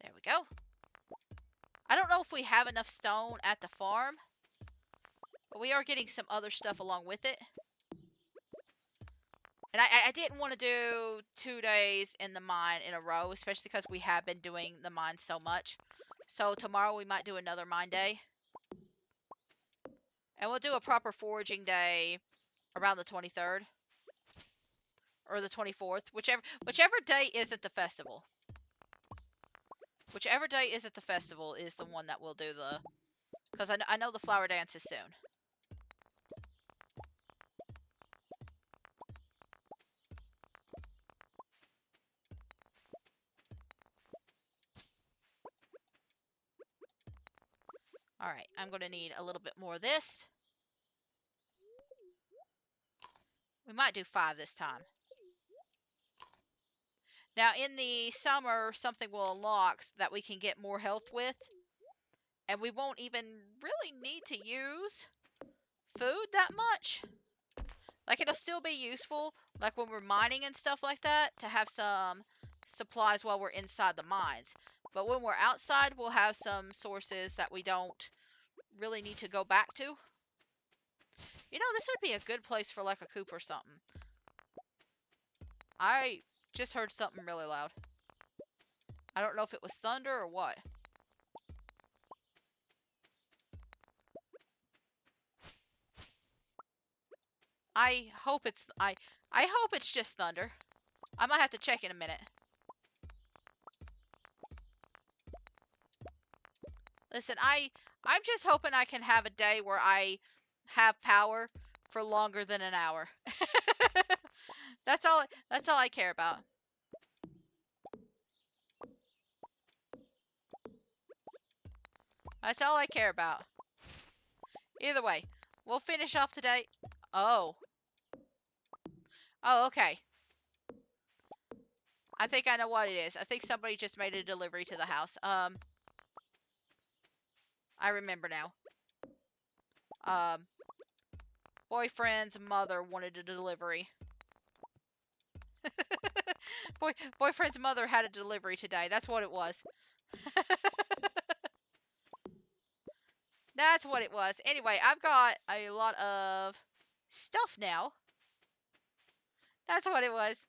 There we go. I don't know if we have enough stone at the farm, but we are getting some other stuff along with it. And I didn't want to do 2 days in the mine in a row, especially because we have been doing the mine so much. So tomorrow we might do another mine day. And we'll do a proper foraging day around the 23rd. Or the 24th. Whichever day is at the festival. Whichever day is at the festival is the one that we'll do the... Because I know the flower dance is soon. Alright, I'm going to need a little bit more of this. We might do 5 this time. Now, in the summer, something will unlock that we can get more health with. And we won't even really need to use food that much. Like, it'll still be useful, like when we're mining and stuff like that, to have some supplies while we're inside the mines. But when we're outside, we'll have some sources that we don't really need to go back to. You know, this would be a good place for, like, a coop or something. I just heard something really loud. I don't know if it was thunder or what. I hope it's just thunder. I might have to check in a minute. Listen, I'm just hoping I can have a day where I have power for longer than an hour. That's all I care about. That's all I care about. Either way, we'll finish off today. Oh. Oh, okay. I think I know what it is. I think somebody just made a delivery to the house. I remember now. Um, Boyfriend's mother wanted a delivery. Boyfriend's mother had a delivery today. That's what it was. That's what it was. Anyway, I've got a lot of stuff now. That's what it was.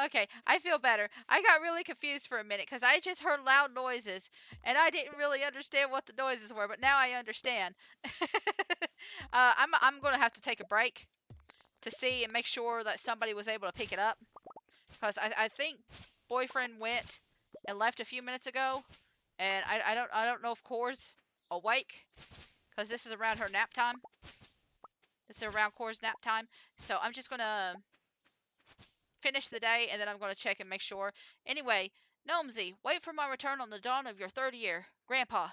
Okay, I feel better. I got really confused for a minute because I just heard loud noises and I didn't really understand what the noises were, but now I understand. I'm gonna have to take a break to see and make sure that somebody was able to pick it up because I think boyfriend went and left a few minutes ago, and I don't know if Core's awake because this is around her nap time. This is around Core's nap time, so I'm just gonna finish the day, and then I'm going to check and make sure. Anyway, Gnomesy, wait for my return on the dawn of your third year. Grandpa.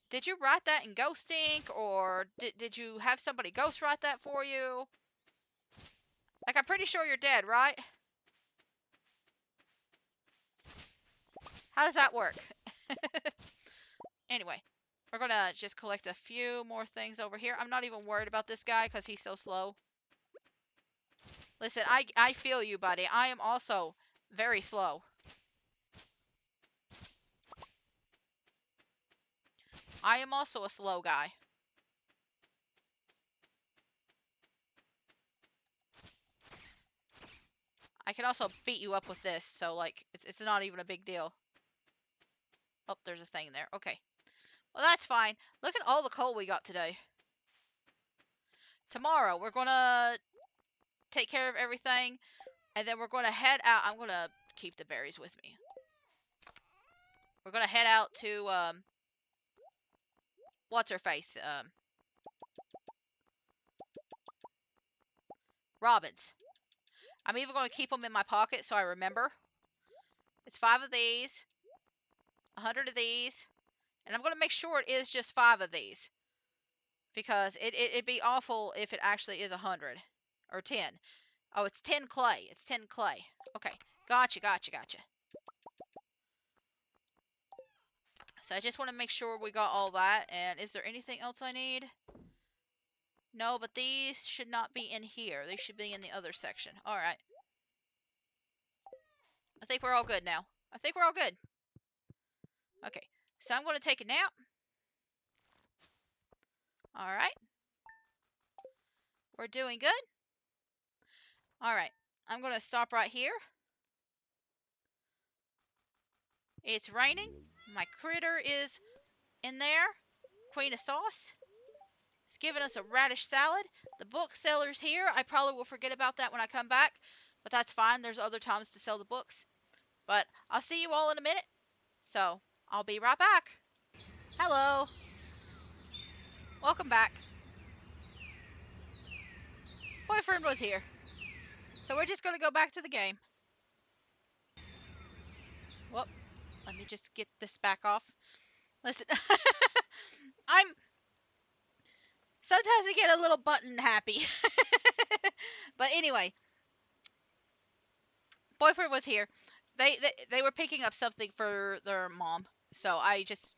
Did you write that in Ghost Ink, or did you have somebody ghost write that for you? Like, I'm pretty sure you're dead, right? How does that work? Anyway, we're going to just collect a few more things over here. I'm not even worried about this guy because he's so slow. Listen, I feel you, buddy. I am also very slow. I am also a slow guy. I can also beat you up with this, so, like, it's not even a big deal. Oh, there's a thing there. Okay. Well, that's fine. Look at all the coal we got today. Tomorrow, we're gonna take care of everything, and then we're gonna head out. I'm gonna keep the berries with me. We're gonna head out to, what's her face? Robin's. I'm even gonna keep them in my pocket so I remember. It's 5 of these, 100 of these, and I'm gonna make sure it is just 5 of these. Because it'd be awful if it actually is 100. Or 10. Oh, it's 10 clay. It's 10 clay. Okay. Gotcha. So I just want to make sure we got all that. And is there anything else I need? No, but these should not be in here. They should be in the other section. Alright. I think we're all good now. I think we're all good. Okay. So I'm going to take a nap. Alright. We're doing good. Alright. I'm going to stop right here. It's raining. My critter is in there. Queen of sauce. It's giving us a radish salad. The bookseller's here. I probably will forget about that when I come back, but that's fine. There's other times to sell the books. But I'll see you all in a minute. So I'll be right back. Hello. Welcome back. Boyfriend was here. So we're just going to go back to the game. Well, let me just get this back off. Listen, sometimes I get a little button happy. But anyway, boyfriend was here. They were picking up something for their mom. So I just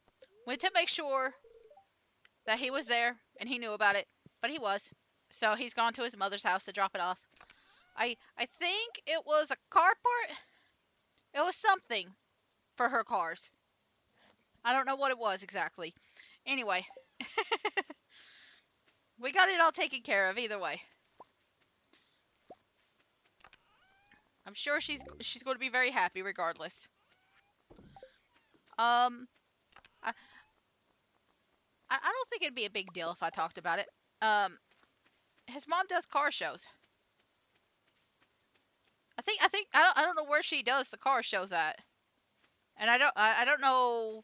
went to make sure that he was there and he knew about it, but he was. So he's gone to his mother's house to drop it off. I think it was a car part. It was something for her cars. I don't know what it was exactly. Anyway, we got it all taken care of either way. I'm sure she's going to be very happy regardless. I I don't think it'd be a big deal if I talked about it. His mom does car shows. I don't know where she does the car shows at. And I don't know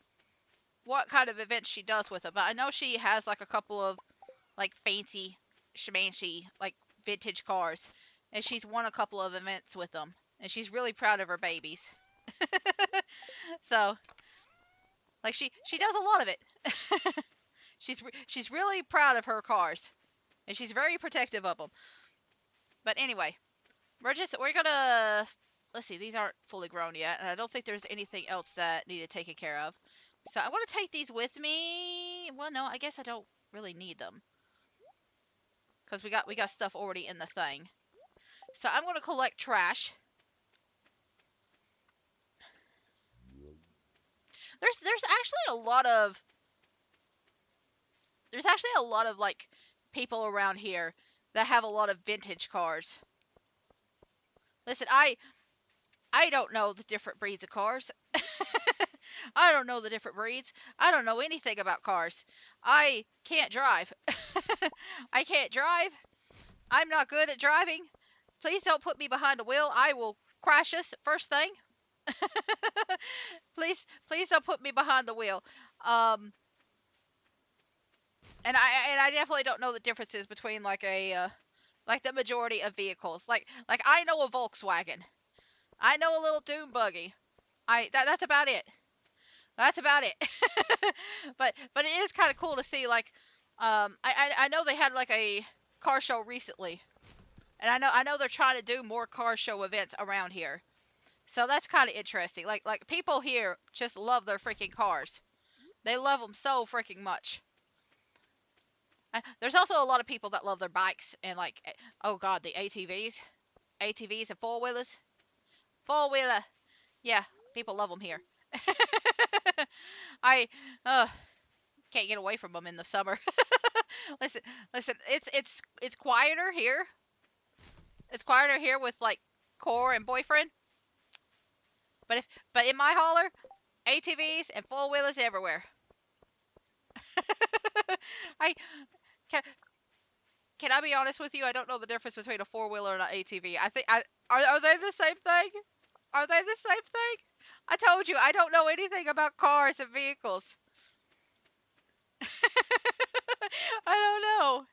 what kind of events she does with it, but I know she has like a couple of like fancy schmancy like vintage cars, and she's won a couple of events with them, and she's really proud of her babies. So like she does a lot of it. she's really proud of her cars, and she's very protective of them. But anyway, we're gonna, let's see, these aren't fully grown yet, and I don't think there's anything else that needed taken care of. So I'm gonna take these with me. Well, no, I guess I don't really need them. because we got stuff already in the thing. So I'm gonna collect trash. There's actually a lot of like people around here that have a lot of vintage cars. Listen, I don't know the different breeds of cars. I don't know the different breeds. I don't know anything about cars. I can't drive. I can't drive. I'm not good at driving. Please don't put me behind a wheel. I will crash us first thing. Please don't put me behind the wheel. Um, and I definitely don't know the differences between like like the majority of vehicles. Like I know a Volkswagen. I know a little dune buggy. That's about it. That's about it. But it is kind of cool to see like I know they had like a car show recently. And I know they're trying to do more car show events around here. So that's kind of interesting. Like people here just love their freaking cars. They love them so freaking much. There's also a lot of people that love their bikes and like oh god, the ATVs and four-wheelers. Four-wheeler. Yeah, people love them here. I can't get away from them in the summer. listen, listen, it's quieter here. It's quieter here with like core and boyfriend. But in my holler, ATVs and four-wheelers everywhere. I can I be honest with you? I don't know the difference between a four-wheeler and an ATV. I think are they the same thing? Are they the same thing? I told you I don't know anything about cars and vehicles. I don't know.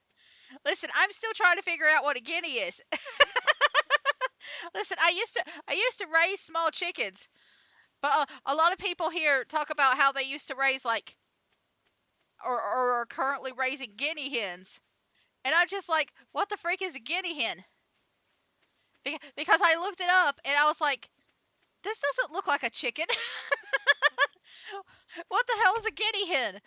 Listen, I'm still trying to figure out what a guinea is. Listen, I used to raise small chickens, but a lot of people here talk about how they used to raise like or are currently raising guinea hens. And I'm just like, what the freak is a guinea hen? Because I looked it up and I was like, this doesn't look like a chicken. What the hell is a guinea hen?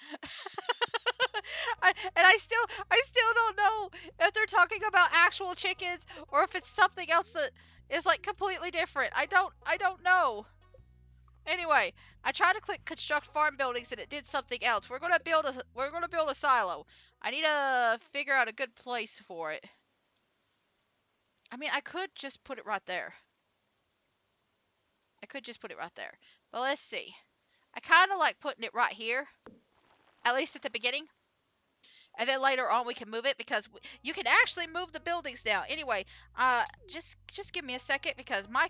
I still don't know if they're talking about actual chickens or if it's something else that is like completely different. I don't know. Anyway, I tried to click construct farm buildings and it did something else. We're gonna build a silo. I need to figure out a good place for it. I mean, I could just put it right there. I could just put it right there. But let's see. I kind of like putting it right here, at least at the beginning. And then later on we can move it because you can actually move the buildings now. Anyway, just give me a second because my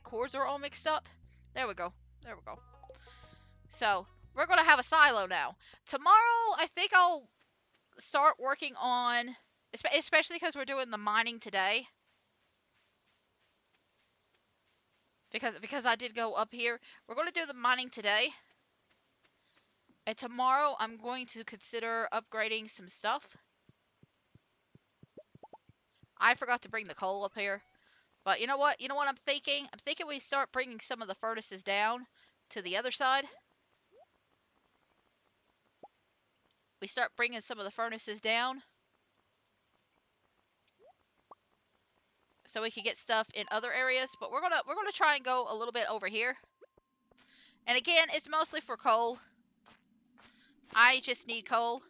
cords are all mixed up. There we go. There we go. So, we're going to have a silo now. Tomorrow, I think I'll start working on, especially because we're doing the mining today. Because I did go up here. We're going to do the mining today. And tomorrow, I'm going to consider upgrading some stuff. I forgot to bring the coal up here. But you know what? You know what I'm thinking? I'm thinking we start bringing some of the furnaces down to the other side. We start bringing some of the furnaces down. So we can get stuff in other areas. But we're gonna try and go a little bit over here. And again, it's mostly for coal. I just need coal.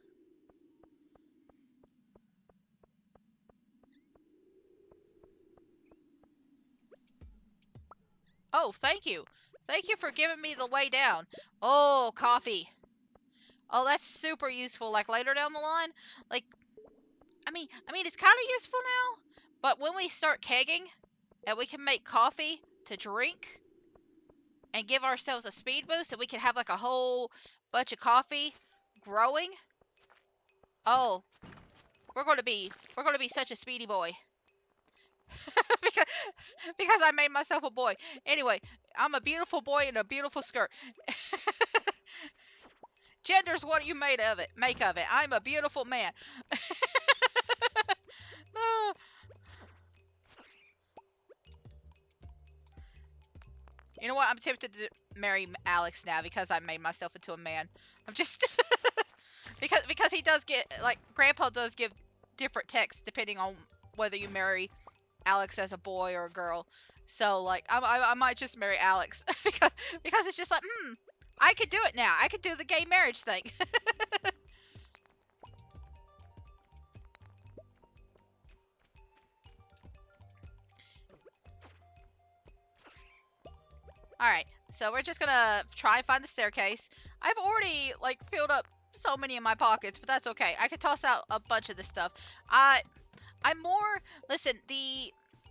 Oh, thank you. Thank you for giving me the way down. Oh, coffee. Oh, that's super useful. Like later down the line, like I mean, it's kind of useful now. But when we start kegging, and we can make coffee to drink, and give ourselves a speed boost, and we can have like a whole bunch of coffee growing. Oh, we're gonna be such a speedy boy. because because I made myself a boy. Anyway, I'm a beautiful boy in a beautiful skirt. Gender's what you made of it. Make of it. I'm a beautiful man. Ah, you know what? I'm tempted to marry Alex now because I made myself into a man. I'm just because he does get like Grandpa does give different texts depending on whether you marry Alex as a boy or a girl. So like I might just marry Alex because it's just like I could do it now. I could do the gay marriage thing. All right, so we're just gonna try and find the staircase. I've already like filled up so many in my pockets, but that's okay. I could toss out a bunch of this stuff. I'm more listen.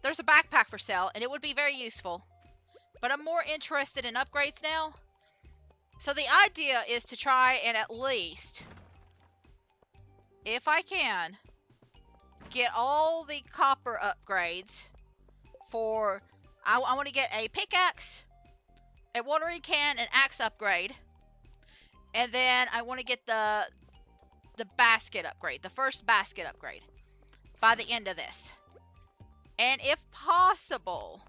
There's a backpack for sale, and it would be very useful. But I'm more interested in upgrades now. So the idea is to try and at least, if I can, get all the copper upgrades for. I want to get a pickaxe, a watering can, an axe upgrade, and then I want to get the basket upgrade, the first basket upgrade, by the end of this. And if possible,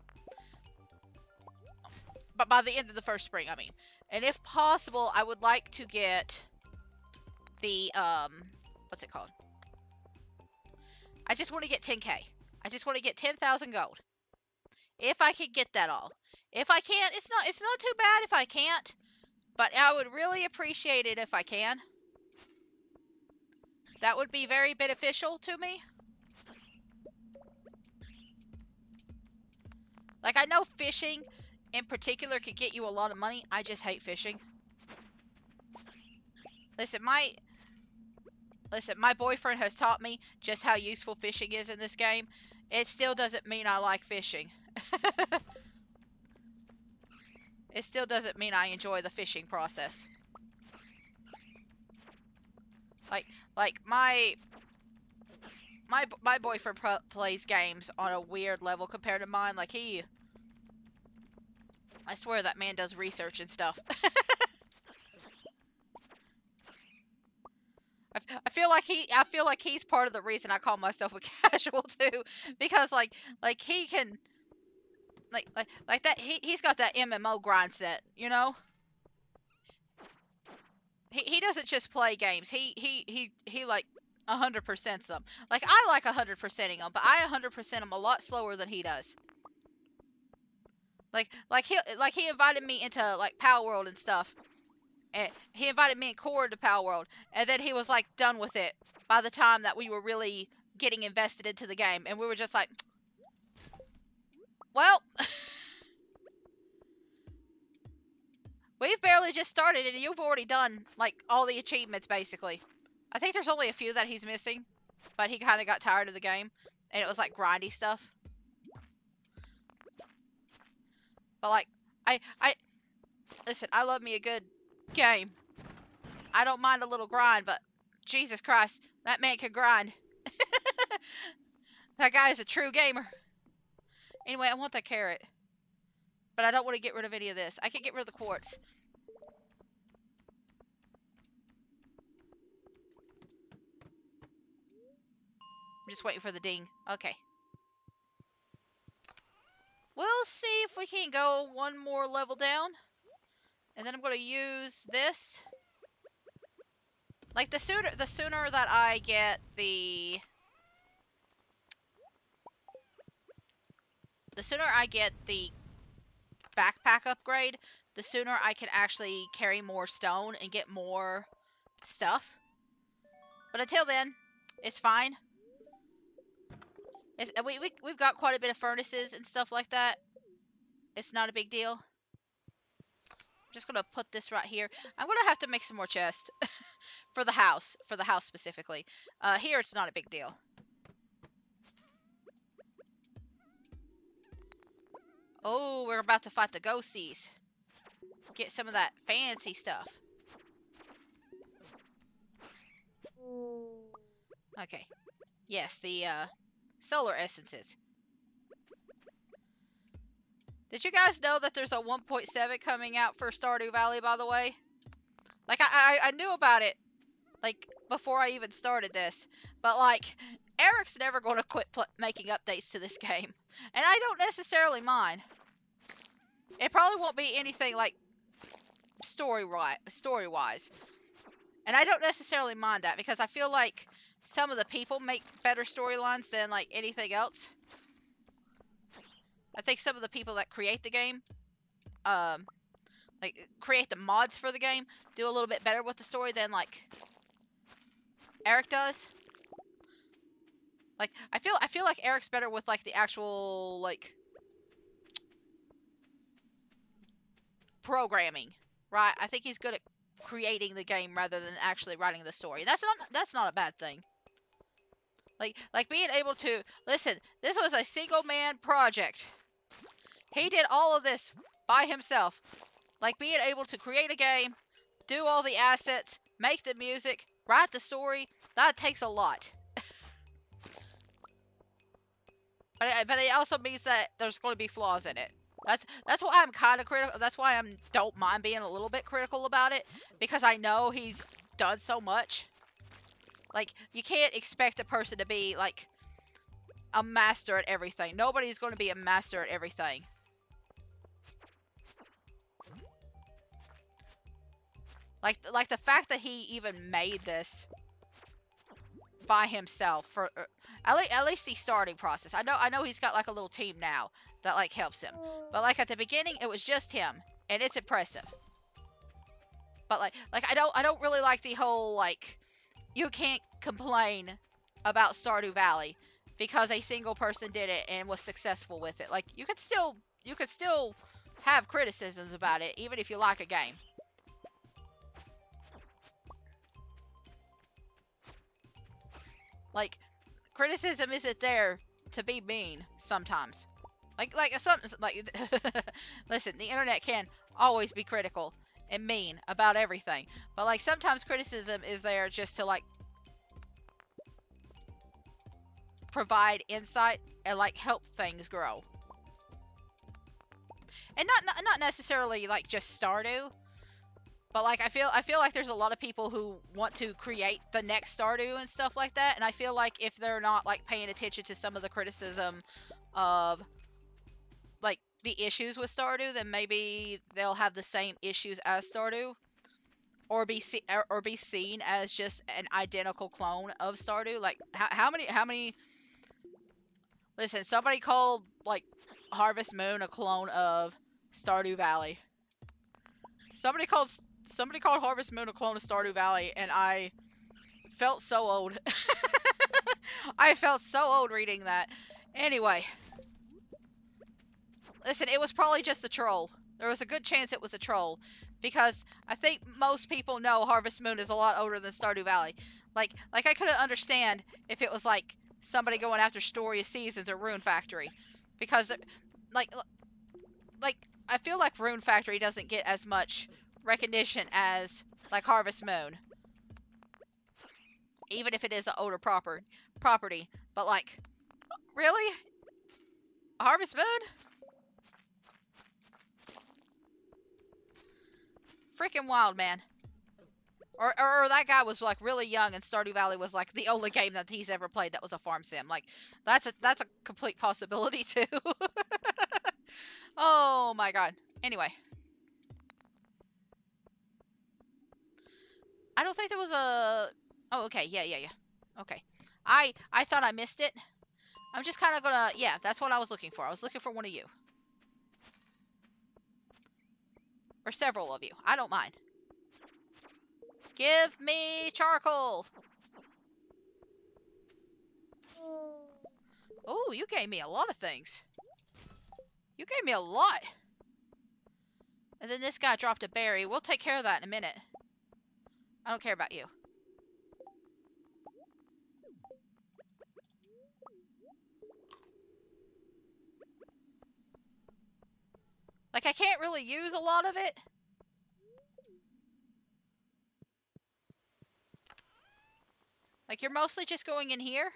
but by the end of the first spring, I mean. And if possible, I would like to get the, what's it called? I just want to get 10k. I just want to get 10,000 gold. If I can get that all. If I can't, it's not too bad if I can't. But I would really appreciate it if I can. That would be very beneficial to me. Like, I know fishing in particular could get you a lot of money. I just hate fishing. Listen, my boyfriend has taught me just how useful fishing is in this game. It still doesn't mean I like fishing. It still doesn't mean I enjoy the fishing process. Like my boyfriend plays games on a weird level compared to mine. Like I swear that man does research and stuff. I feel like he's part of the reason I call myself a casual too, because like he can like that he's got that MMO grind set, you know. He doesn't just play games. He like 100%s them. Like I like 100%ing them, but I 100% them a lot slower than he does. He invited me into like Power World and stuff. And he invited me and Cord to Power World, and then he was like done with it by the time that we were really getting invested into the game, and we were just like, well, we've barely just started, and you've already done like all the achievements basically. I think there's only a few that he's missing, but he kind of got tired of the game, and it was like grindy stuff. But like, I listen. I love me a good game. I don't mind a little grind, but Jesus Christ, that man can grind. That guy is a true gamer. Anyway, I want that carrot. But I don't want to get rid of any of this. I can get rid of the quartz. I'm just waiting for the ding. Okay. We'll see if we can go one more level down. And then I'm going to use this. Like, the sooner that I get the sooner I get the backpack upgrade, the sooner I can actually carry more stone and get more stuff. But until then, it's fine. We've got quite a bit of furnaces and stuff like that. It's not a big deal. I'm just gonna put this right here. I'm gonna have to make some more chests for the house specifically. Here it's not a big deal. Oh, we're about to fight the ghosties. Get some of that fancy stuff. Okay. Yes, the solar essences. Did you guys know that there's a 1.7 coming out for Stardew Valley, by the way? Like, I knew about it, like, before I even started this. But, like, Eric's never going to quit making updates to this game. And I don't necessarily mind. It probably won't be anything, like, story-wise. And I don't necessarily mind that because I feel like some of the people make better storylines than like anything else. I think some of the people that create the game, um, like create the mods for the game, do a little bit better with the story than like Eric does. Like I feel like Eric's better with like the actual like programming, right? I think he's good at creating the game rather than actually writing the story. That's not a bad thing. Like being able to listen, this was a single man project. He did all of this by himself. Like being able to create a game, do all the assets, make the music, write the story, that takes a lot. But it also means that there's going to be flaws in it. That's why I'm kind of critical. That's why I don't mind being a little bit critical about it, because I know he's done so much. Like you can't expect a person to be like a master at everything. Nobody's going to be a master at everything. Like the fact that he even made this by himself for at least the starting process. I know he's got like a little team now that like helps him, but like at the beginning it was just him, and it's impressive. But like I don't really like the whole like you can't complain about Stardew Valley because a single person did it and was successful with it. Like you could still have criticisms about it even if you like a game. Like criticism isn't there to be mean sometimes. Like listen, the internet can always be critical and mean about everything, but like sometimes criticism is there just to like provide insight and like help things grow. And not necessarily like just Stardew, but like I feel like there's a lot of people who want to create the next Stardew and stuff like that, and I feel like if they're not like paying attention to some of the criticism of like the issues with Stardew, then maybe they'll have the same issues as Stardew, or be seen as just an identical clone of Stardew. Like how many? Listen, somebody called like Harvest Moon a clone of Stardew Valley. Somebody called somebody called Harvest Moon a clone of Stardew Valley, and I felt so old. I felt so old reading that. Anyway, listen, it was probably just a troll. There was a good chance it was a troll, because I think most people know Harvest Moon is a lot older than Stardew Valley. Like I couldn't understand if it was like somebody going after Story of Seasons or Rune Factory, because like like I feel like Rune Factory doesn't get as much recognition as like Harvest Moon, even if it is an older property. But like, really, Harvest Moon? Freaking wild, man. Or that guy was like really young, and Stardew Valley was like the only game that he's ever played that was a farm sim. Like that's a complete possibility too. Oh my god. Anyway, I don't think there was a. Oh, okay. Yeah. Okay. I thought I missed it. I'm just kind of gonna. Yeah, that's what I was looking for. I was looking for one of you, or several of you. I don't mind. Give me charcoal. Oh, you gave me a lot of things. You gave me a lot. And then this guy dropped a berry. We'll take care of that in a minute. I don't care about you. Like, I can't really use a lot of it. Like, you're mostly just going in here.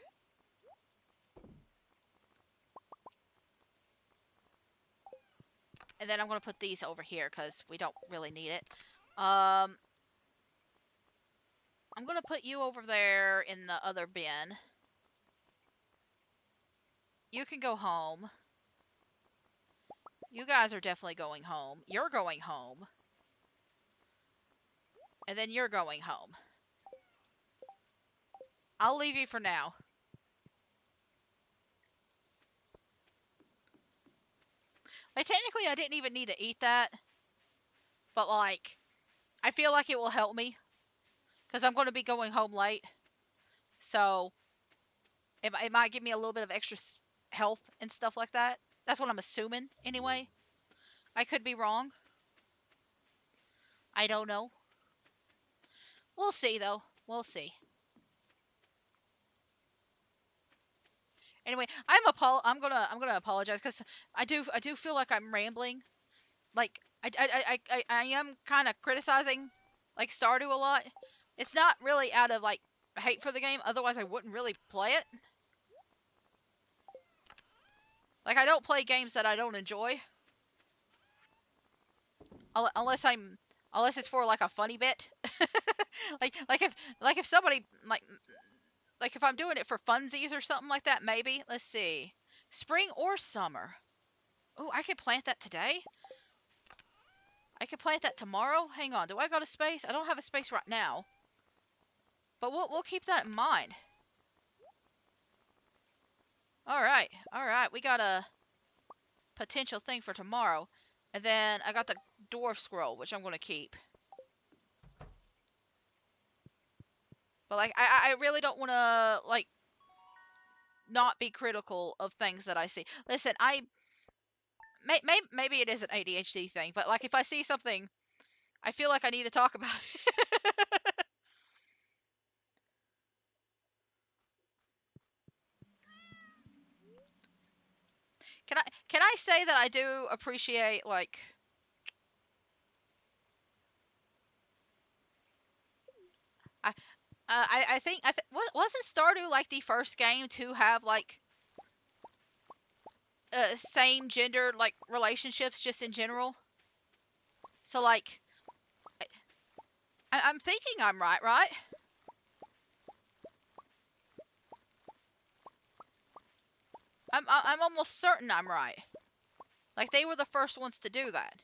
And then I'm going to put these over here because we don't really need it. I'm going to put you over there in the other bin. You can go home. You guys are definitely going home. You're going home. And then you're going home. I'll leave you for now. Like, technically, I didn't even need to eat that, but, like, I feel like it will help me, because I'm going to be going home late, so it might give me a little bit of extra health and stuff like that. That's what I'm assuming, anyway. I could be wrong. I don't know. We'll see, though. We'll see. Anyway, I'm gonna apologize because I do feel like I'm rambling. Like I am kind of criticizing like Stardew a lot. It's not really out of like hate for the game. Otherwise, I wouldn't really play it. Like I don't play games that I don't enjoy unless it's for like a funny bit. like if somebody like if I'm doing it for funsies or something like that, maybe. Let's see, spring or summer. Oh, I could plant that today. I could plant that tomorrow. Hang on, do I got a space? I don't have a space right now, but we'll keep that in mind. All right, all right. We got a potential thing for tomorrow, and then I got the dwarf scroll, which I'm gonna keep. But like, I really don't want to like not be critical of things that I see. Listen, maybe it is an ADHD thing, but like if I see something, I feel like I need to talk about it. Can I say that I do appreciate like I I think wasn't Stardew like the first game to have like same gender like relationships just in general. So like I'm thinking I'm right, right? I'm almost certain I'm right. Like they were the first ones to do that.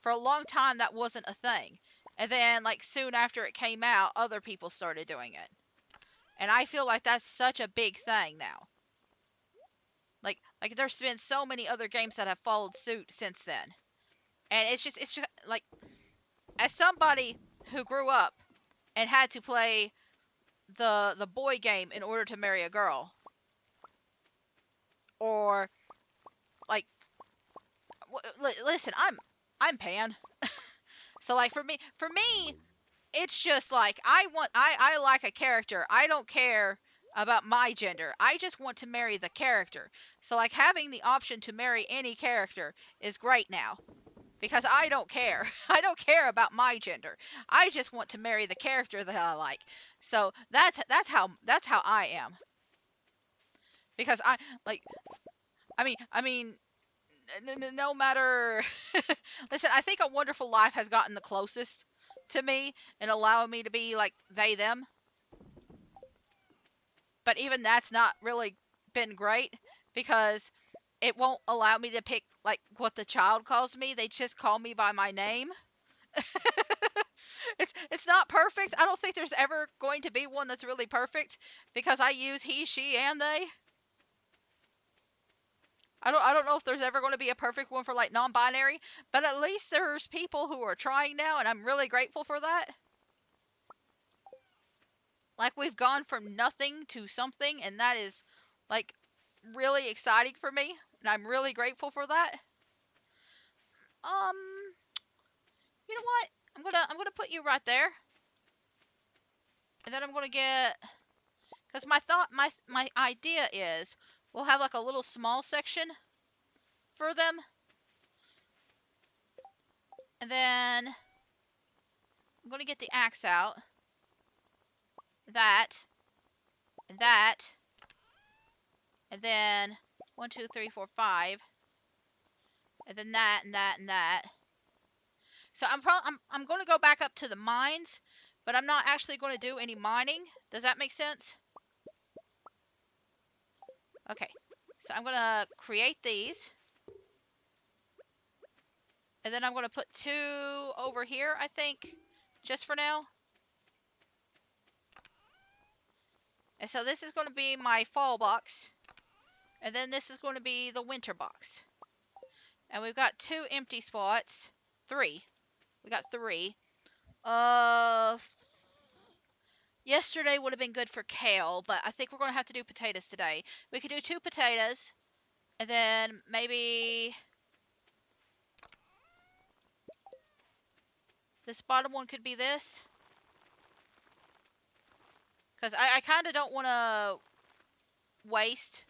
For a long time that wasn't a thing. And then like soon after it came out, other people started doing it. And I feel like that's such a big thing now. Like there's been so many other games that have followed suit since then. And it's just like as somebody who grew up and had to play the boy game in order to marry a girl, or like listen, I'm pan. So like for me it's just like I like a character. I don't care about my gender. I just want to marry the character. So like having the option to marry any character is great now because I don't care. I don't care about my gender. I just want to marry the character that I like. So that's how I am. Because like I mean no matter listen, I think A Wonderful Life has gotten the closest to me and allowing me to be like they them, but even that's not really been great because it won't allow me to pick like what the child calls me. They just call me by my name. It's not perfect. I don't think there's ever going to be one that's really perfect because I use he, she, and they. I don't know if there's ever going to be a perfect one for like non-binary, but at least there's people who are trying now, and I'm really grateful for that. Like we've gone from nothing to something, and that is like really exciting for me, and I'm really grateful for that. Um, you know what? I'm gonna put you right there, and then I'm gonna get because my idea is we'll have like a little small section for them, and then I'm gonna get the axe out, that, and that, and then 1, 2, 3, 4, 5, and then that and that and that. So I'm going to go back up to the mines, but I'm not actually going to do any mining. Does that make sense? Okay. So I'm going to create these. And then I'm going to put 2 over here, I think, just for now. And so this is going to be my fall box. And then this is going to be the winter box. And we've got 2 empty spots. 3. We got 3. Yesterday would have been good for kale, but I think we're going to have to do potatoes today. We could do 2 potatoes. And then maybe this bottom one could be this. Because I kind of don't want to waste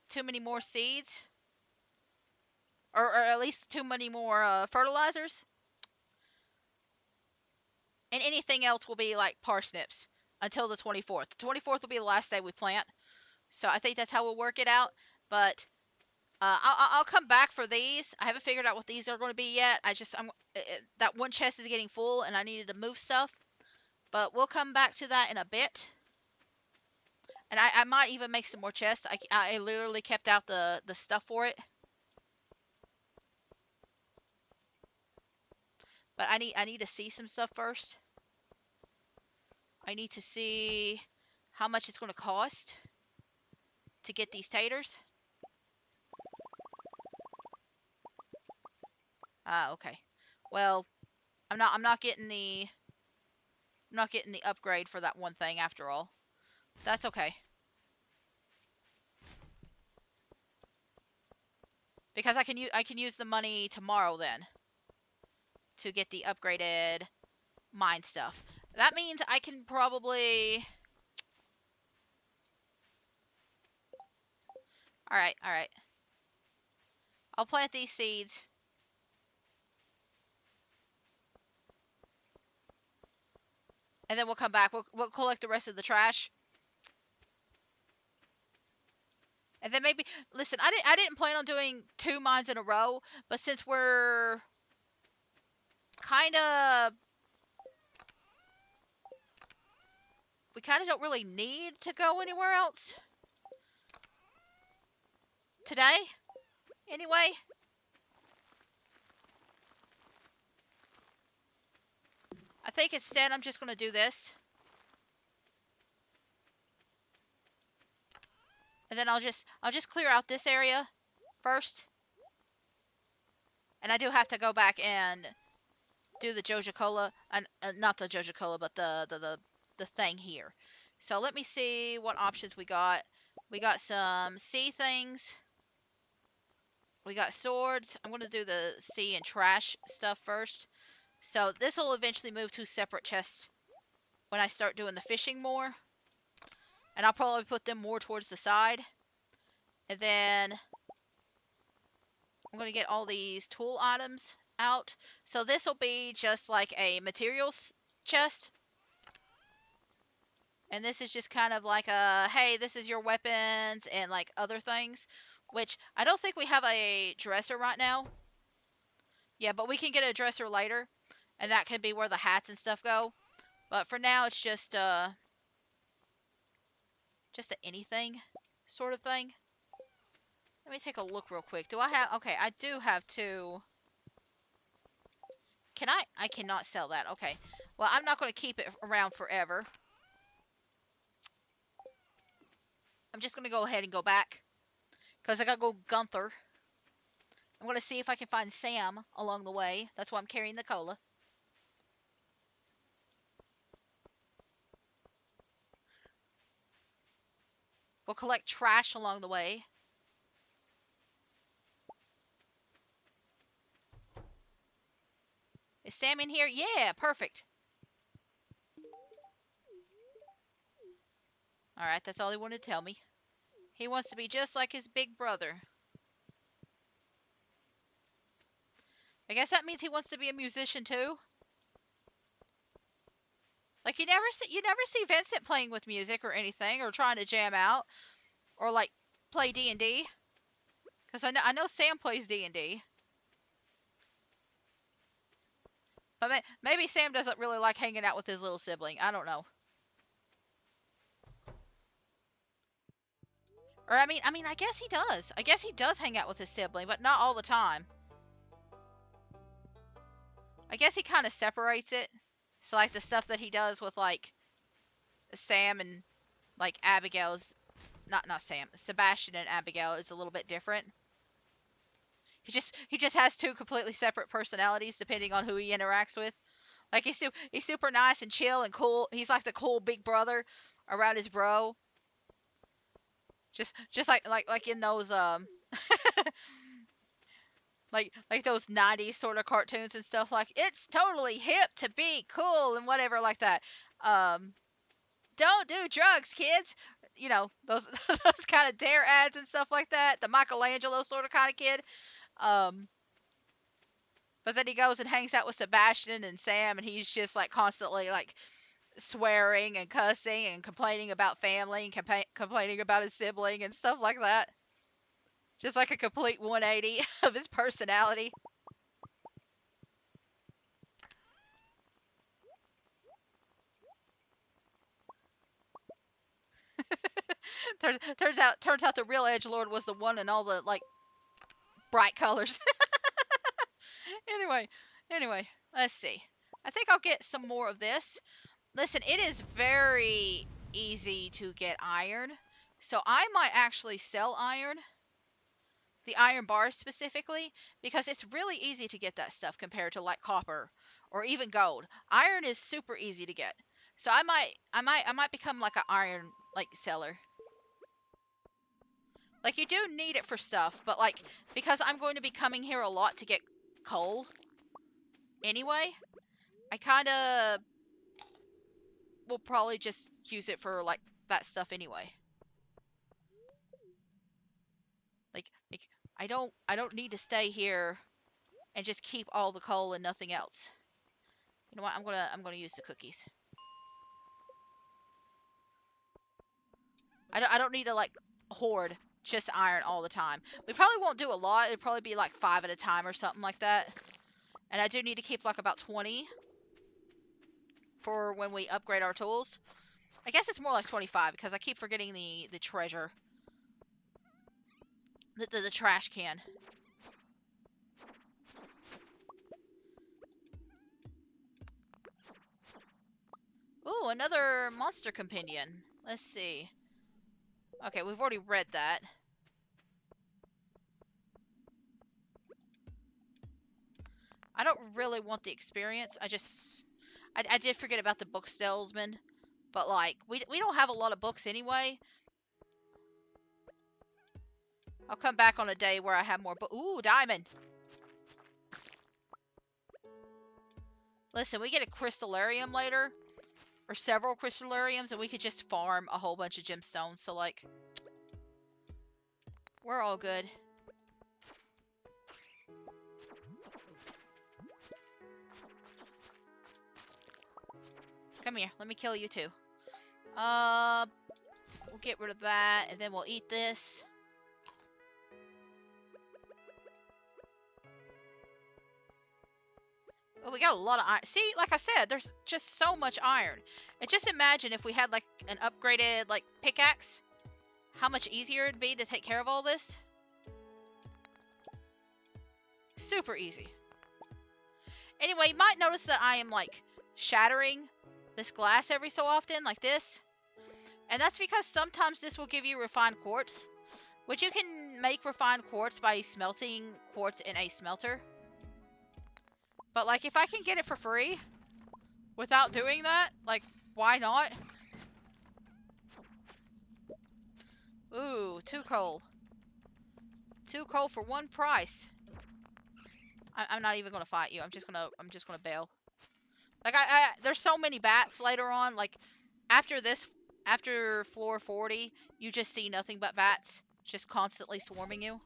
too many more seeds. Or at least too many more fertilizers. And anything else will be like parsnips until the 24th. The 24th will be the last day we plant. So I think that's how we'll work it out. But I'll come back for these. I haven't figured out what these are going to be yet. That one chest is getting full and I needed to move stuff. But we'll come back to that in a bit. And I might even make some more chests. I literally kept out the stuff for it. But I need to see some stuff first. I need to see how much it's going to cost to get these taters. Okay. Well, I'm not getting the upgrade for that one thing after all. That's okay. Because I can use the money tomorrow then to get the upgraded mine stuff. That means I can probably All right. I'll plant these seeds. And then we'll come back. We'll collect the rest of the trash. And then maybe listen, I didn't plan on doing 2 mines in a row, but since we're kind of we kind of don't really need to go anywhere else today anyway. I think instead I'm just going to do this. And then I'll just clear out this area first. And I do have to go back and do the Joja Cola, and not the Joja Cola, but the thing here. So let me see what options we got. We got some sea things. We got swords. I'm going to do the sea and trash stuff first. So this will eventually move to separate chests when I start doing the fishing more. And I'll probably put them more towards the side. And then I'm going to get all these tool items out. So this will be just like a materials chest. And this is just kind of like a, hey, this is your weapons and like other things. Which I don't think we have a dresser right now. Yeah, but we can get a dresser later. And that can be where the hats and stuff go. But for now, it's just a anything sort of thing. Let me take a look real quick. Do I have... Okay, I do have 2. Can I? I cannot sell that. Okay. Well, I'm not going to keep it around forever. I'm just going to go ahead and go back. Because I got to go Gunther. I'm going to see if I can find Sam along the way. That's why I'm carrying the cola. We'll collect trash along the way. Is Sam in here? Yeah, perfect. Alright, that's all he wanted to tell me. He wants to be just like his big brother. I guess that means he wants to be a musician too. Like you never see Vincent playing with music or anything, or trying to jam out, or like play D&D. Because I know Sam plays D&D. But maybe Sam doesn't really like hanging out with his little sibling. I don't know. Or I mean, I guess he does. I guess he does hang out with his sibling, but not all the time. I guess he kind of separates it. So like the stuff that he does with like Sam and Like Abigail's, not Sam, Sebastian and Abigail is a little bit different. He just has two completely separate personalities depending on who he interacts with. Like he's super nice and chill and cool. He's like the cool big brother around his bro. Just like in those like those 90s sort of cartoons and stuff, like it's totally hip to be cool and whatever like that. Um don't do drugs, kids. You know, those those kind of dare ads and stuff like that. The Michelangelo sort of kind of kid. Um but then he goes and hangs out with Sebastian and Sam, and he's just like constantly like swearing and cussing and complaining about family and complaining about his sibling and stuff like that. Just like a complete 180 of his personality. Turns out the real edge lord was the one in all the like bright colors. anyway, anyway, let's see. I think I'll get some more of this. Listen, it is very easy to get iron. So I might actually sell iron, the iron bars specifically, because it's really easy to get that stuff compared to like copper or even gold. Iron is super easy to get. So I might become like an iron like seller. Like you do need it for stuff, but like because I'm going to be coming here a lot to get coal anyway, I kind of will probably just use it for like that stuff anyway. Like I don't need to stay here and just keep all the coal and nothing else. You know what? I'm gonna use the cookies. I don't need to like hoard just iron all the time. We probably won't do a lot. It'd probably be like 5 at a time or something like that. And I do need to keep like about 20 for when we upgrade our tools. I guess it's more like 25 because I keep forgetting the treasure. The trash can. Ooh, another monster companion. Let's see. Okay, we've already read that. I don't really want the experience. I did forget about the book salesman, but like we don't have a lot of books anyway. I'll come back on a day where I have more. But ooh, diamond. Listen, we get a crystallarium later, or several crystallariums, and we could just farm a whole bunch of gemstones. So like, we're all good. Come here, let me kill you too. We'll get rid of that, and then we'll eat this. Well, we got a lot of iron. See, like I said, there's just so much iron. And just imagine if we had like an upgraded like pickaxe, how much easier it'd be to take care of all this. Super easy. Anyway, you might notice that I am like shattering this glass every so often, like this. And that's because sometimes this will give you refined quartz, which you can make refined quartz by smelting quartz in a smelter. But like if I can get it for free without doing that, like why not? Ooh, 2 coal. 2 coal for 1 price. I'm not even gonna fight you. I'm just gonna bail. Like there's so many bats later on. Like after this, after floor 40, you just see nothing but bats just constantly swarming you.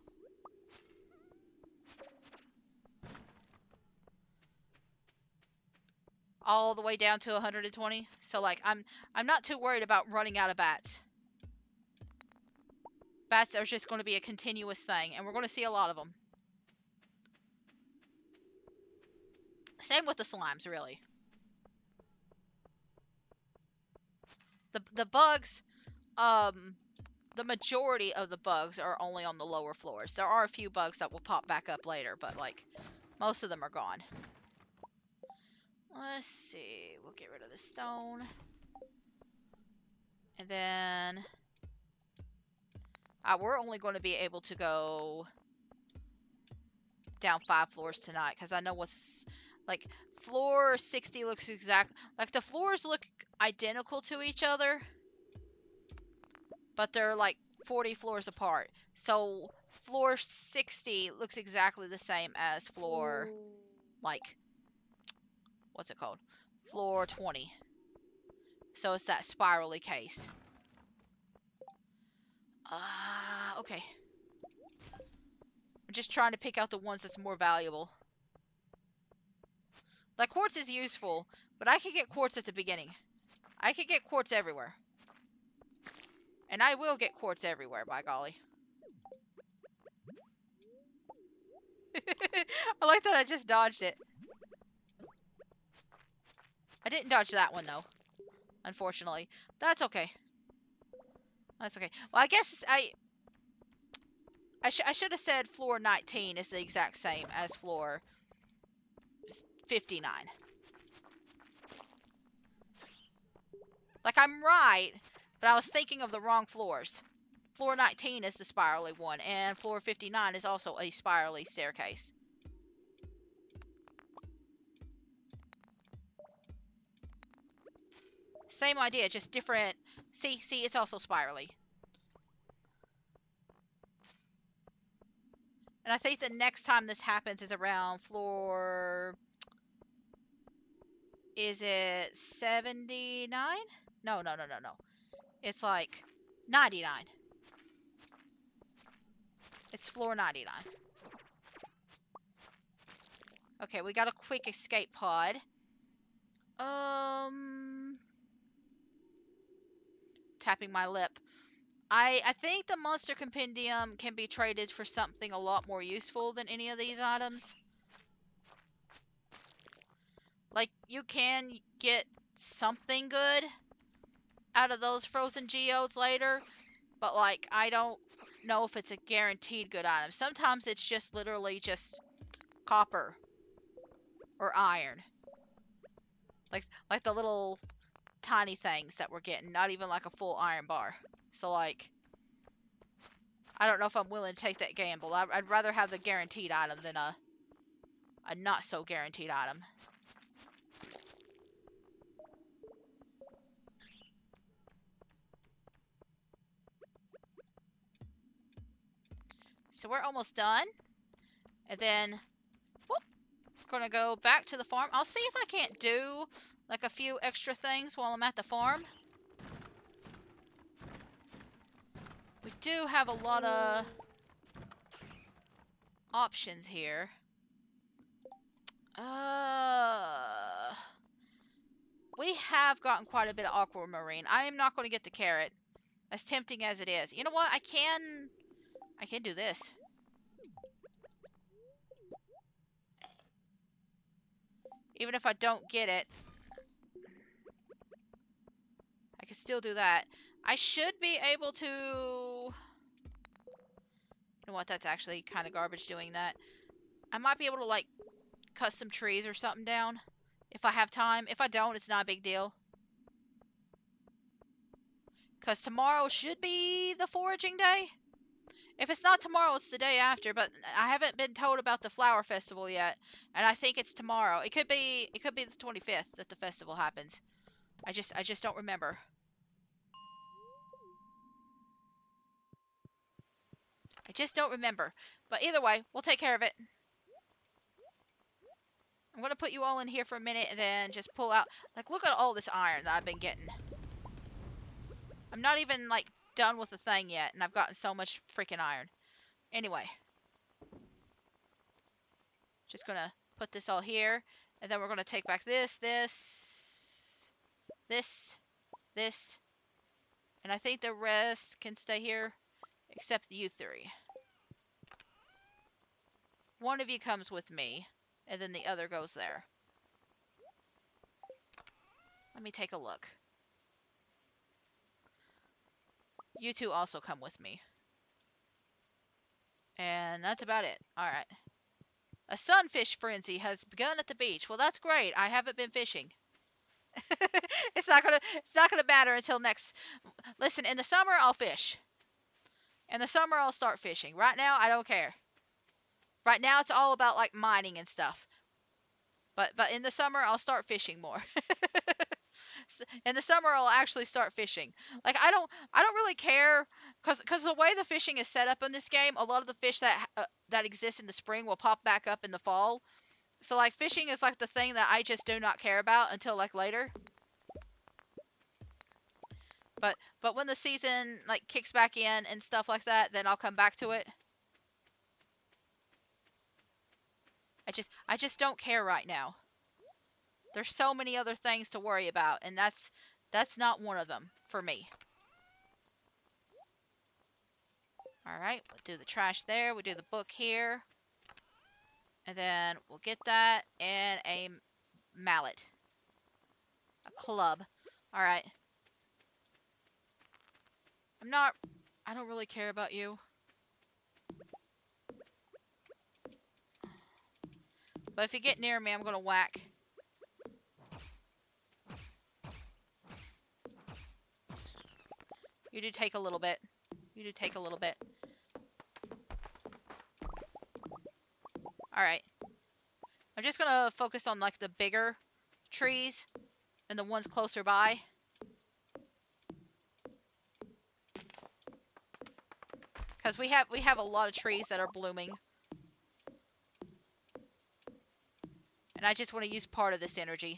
All the way down to 120. So like I'm not too worried about running out of bats. Bats are just going to be a continuous thing, and we're going to see a lot of them. Same with the slimes, really. The bugs, the majority of the bugs are only on the lower floors. There are a few bugs that will pop back up later, but like most of them are gone. Let's see. We'll get rid of the stone. And then we're only going to be able to go down 5 floors tonight because I know what's like floor 60 looks exact like the floors look identical to each other, but they're like 40 floors apart. So floor 60 looks exactly the same as floor like what's it called? Floor 20. So it's that spirally case. Okay. I'm just trying to pick out the ones that's more valuable. Like quartz is useful, but I can get quartz at the beginning. I can get quartz everywhere. And I will get quartz everywhere, by golly. I like that I just dodged it. I didn't dodge that one, though. Unfortunately. That's okay. That's okay. Well, I guess I should have said floor 19 is the exact same as floor 59. Like, I'm right, but I was thinking of the wrong floors. Floor 19 is the spirally one, and floor 59 is also a spirally staircase. Same idea, just different. See, it's also spirally. And I think the next time this happens is around floor... Is it 79? No. It's like 99. It's floor 99. Okay, we got a quick escape pod. Tapping my lip. I think the monster compendium can be traded for something a lot more useful than any of these items. Like, you can get something good out of those frozen geodes later, but like, I don't know if it's a guaranteed good item. Sometimes it's just literally just copper or iron. Like the little tiny things that we're getting, not even like a full iron bar. So like, I don't know if I'm willing to take that gamble. I'd rather have the guaranteed item than a not so guaranteed item. So we're almost done. And then, whoop, gonna go back to the farm. I'll see if I can't do like a few extra things while I'm at the farm. We do have a lot of options here. We have gotten quite a bit of aquamarine. I am not going to get the carrot, as tempting as it is. You know what? I can do this. Even if I don't get it, I can still do that. I should be able to... You know what? That's actually kind of garbage doing that. I might be able to, like, cut some trees or something down if I have time. If I don't, it's not a big deal. Because tomorrow should be the foraging day. If it's not tomorrow, it's the day after. But I haven't been told about the flower festival yet, and I think it's tomorrow. It could be the 25th that the festival happens. I just don't remember. I just don't remember. But either way, we'll take care of it. I'm going to put you all in here for a minute and then just pull out. Like, look at all this iron that I've been getting. I'm not even, like, done with the thing yet, and I've gotten so much freaking iron. Anyway. Just going to put this all here. And then we're going to take back this. And I think the rest can stay here, except you three. One of you comes with me, and then the other goes there. Let me take a look. You two also come with me. And that's about it. Alright. A sunfish frenzy has begun at the beach. Well, that's great. I haven't been fishing. It's not gonna matter until next Listen, in the summer, I'll fish. In the summer, I'll start fishing. Right now, I don't care. Right now, it's all about, like, mining and stuff. But in the summer, I'll start fishing more. In the summer, I'll actually start fishing. Like, I don't really care, cause the way the fishing is set up in this game, a lot of the fish that exist in the spring will pop back up in the fall. So, like, fishing is, like, the thing that I just do not care about until, like, later. But when the season, like, kicks back in and stuff like that, then I'll come back to it. I just don't care right now. There's so many other things to worry about, and that's not one of them for me. All right, we'll do the trash there. We'll do the book here. And then we'll get that and a mallet. A club. All right. I don't really care about you. But if you get near me, I'm going to whack. You do take a little bit. You do take a little bit. Alright. I'm just going to focus on, like, the bigger trees and the ones closer by. Because we have a lot of trees that are blooming. And I just want to use part of this energy.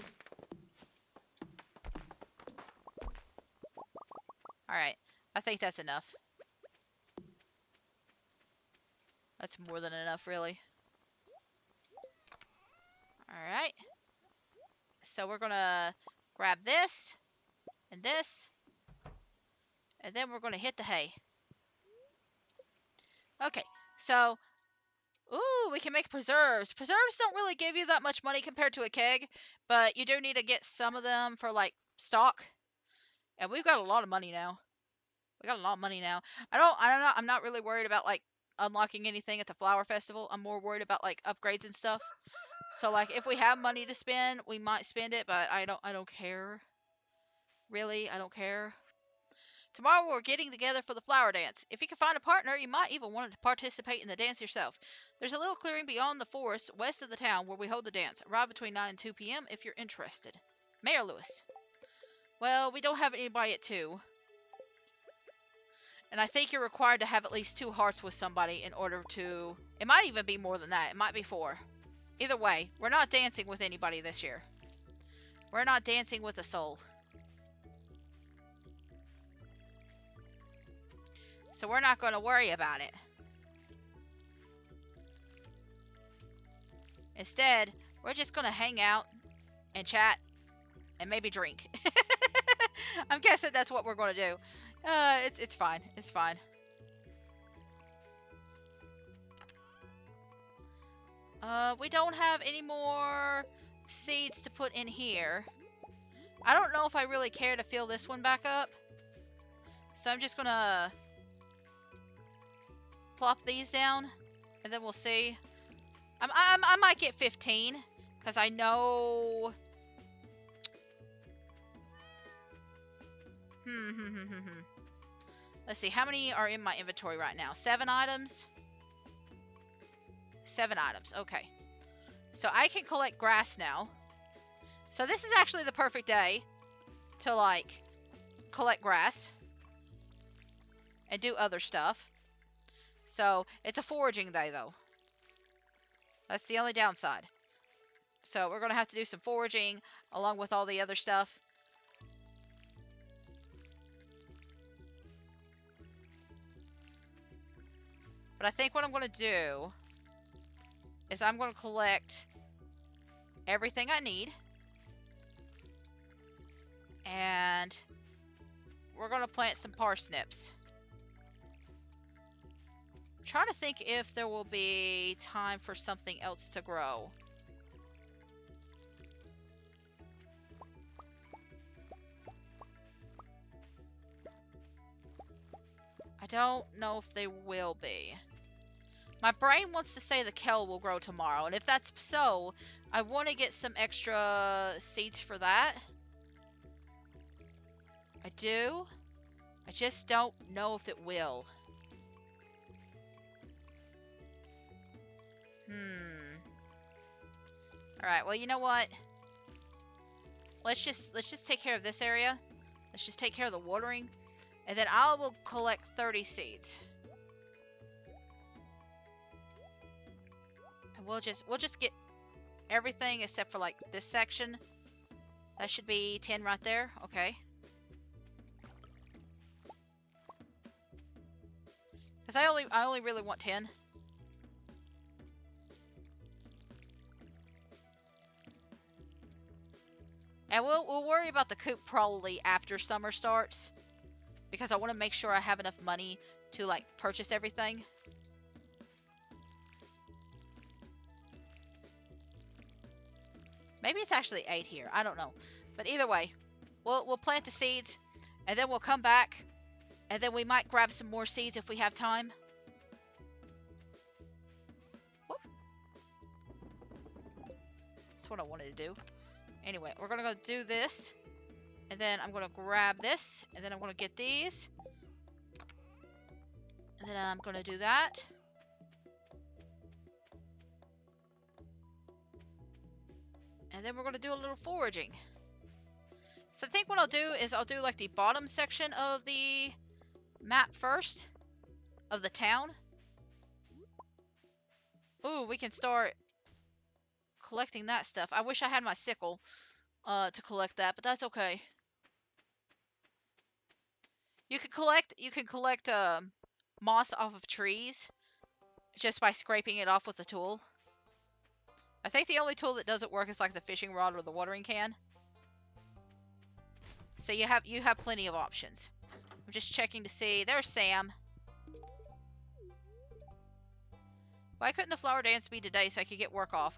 Alright. I think that's enough. That's more than enough, really. Alright. So we're going to grab this. And this. And then we're going to hit the hay. Okay. So... Ooh, we can make preserves. Preserves don't really give you that much money compared to a keg, but you do need to get some of them for, like, stock. And we've got a lot of money now. We got a lot of money now. I don't know. I'm not really worried about, like, unlocking anything at the flower festival. I'm more worried about, like, upgrades and stuff. So, like, if we have money to spend, we might spend it, but I don't care. Really, I don't care. Tomorrow we're getting together for the flower dance. If you can find a partner, you might even want to participate in the dance yourself. There's a little clearing beyond the forest, west of the town, where we hold the dance. Arrive between 9 and 2 p.m. if you're interested. Mayor Lewis. Well, we don't have anybody at 2. And I think you're required to have at least 2 hearts with somebody in order to... It might even be more than that. It might be 4. Either way, we're not dancing with anybody this year. We're not dancing with a soul. So we're not going to worry about it. Instead, we're just going to hang out and chat and maybe drink. I'm guessing that's what we're going to do. It's fine. It's fine. We don't have any more seeds to put in here. I don't know if I really care to fill this one back up. So I'm just going to plop these down, and then we'll see. I might get 15, because I know... Let's see, how many are in my inventory right now? 7 items? 7 items, okay. So I can collect grass now. So this is actually the perfect day to, like, collect grass and do other stuff. So, it's a foraging day, though. That's the only downside. So, we're going to have to do some foraging along with all the other stuff. But I think what I'm going to do is I'm going to collect everything I need. And we're going to plant some parsnips. Trying to think if there will be time for something else to grow. I don't know if they will be. My brain wants to say the kale will grow tomorrow, and if that's so, I want to get some extra seeds for that. I do. I just don't know if it will. Alright, well, you know what? Let's just take care of this area. Let's just take care of the watering. And then I will collect 30 seeds. And we'll just get everything except for like this section. That should be 10 right there. Okay. Because I only really want 10. And we'll worry about the coop probably after summer starts. Because I want to make sure I have enough money to like purchase everything. Maybe it's actually 8 here. I don't know. But either way, we'll plant the seeds, and then we'll come back, and then we might grab some more seeds if we have time. Whoop. That's what I wanted to do. Anyway, we're going to go do this, and then I'm going to grab this, and then I'm going to get these. And then I'm going to do that. And then we're going to do a little foraging. So I think what I'll do is I'll do like the bottom section of the map first. Of the town. Ooh, we can start collecting that stuff. I wish I had my sickle to collect that, but that's okay. You can collect moss off of trees just by scraping it off with a tool. I think the only tool that doesn't work is like the fishing rod or the watering can. So you have plenty of options. I'm just checking to see. There's Sam. Why couldn't the flower dance be today so I could get work off?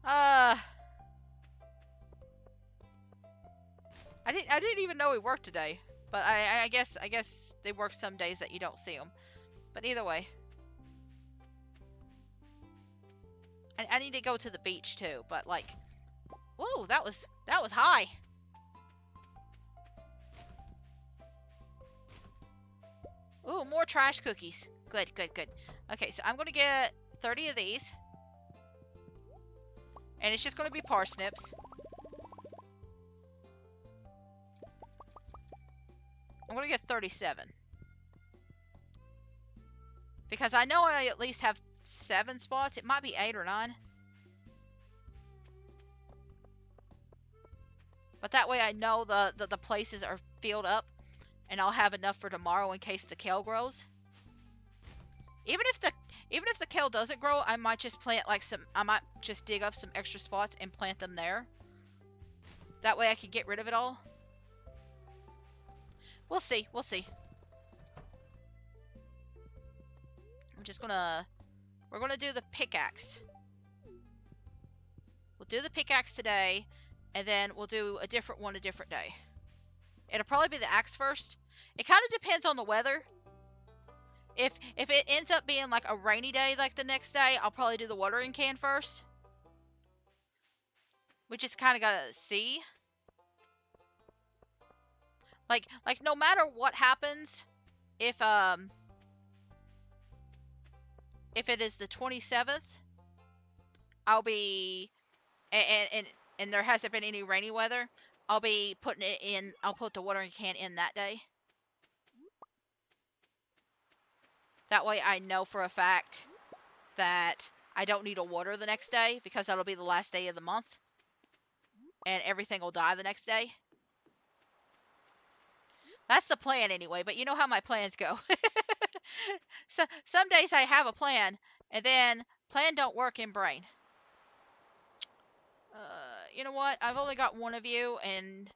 I didn't even know he worked today. But I guess they work some days that you don't see them. But either way. I need to go to the beach too, but like, whoa, that was high. Ooh, more trash cookies. Good, good, good. Okay, so I'm gonna get 30 of these. And it's just gonna be parsnips. I'm gonna get 37. Because I know I at least have 7 spots. It might be 8 or 9. But that way I know the places are filled up. And I'll have enough for tomorrow in case the kale grows. Even if the kale doesn't grow, I might just plant like I might just dig up some extra spots and plant them there. That way I can get rid of it all. We'll see. We'll see. We're gonna do the pickaxe. We'll do the pickaxe today, and then we'll do a different one a different day. It'll probably be the axe first. It kind of depends on the weather. If it ends up being like a rainy day like the next day, I'll probably do the watering can first. We just kind of gotta see. Like no matter what happens, if it is the 27th, I'll be and there hasn't been any rainy weather, I'll be putting it in. I'll put the watering can in that day. That way I know for a fact that I don't need to water the next day because that'll be the last day of the month. And everything will die the next day. That's the plan anyway, but you know how my plans go. So some days I have a plan, and then plan don't work in brain. You know what? I've only got one of you, and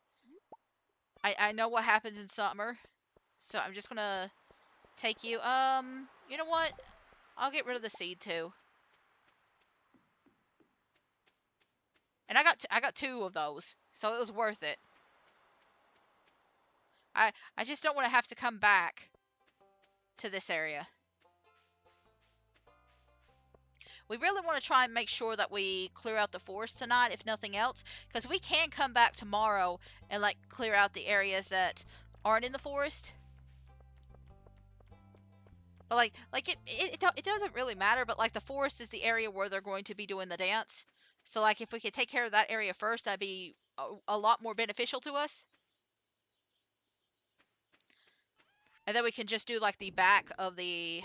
I know what happens in summer. So I'm just gonna take you. You know what? I'll get rid of the seed too. And I got 2 of those, so it was worth it. I just don't want to have to come back to this area. We really want to try and make sure that we clear out the forest tonight, if nothing else, because we can come back tomorrow and like clear out the areas that aren't in the forest. But it doesn't really matter. But like the forest is the area where they're going to be doing the dance. So like if we could take care of that area first, that'd be a lot more beneficial to us. And then we can just do like the back of the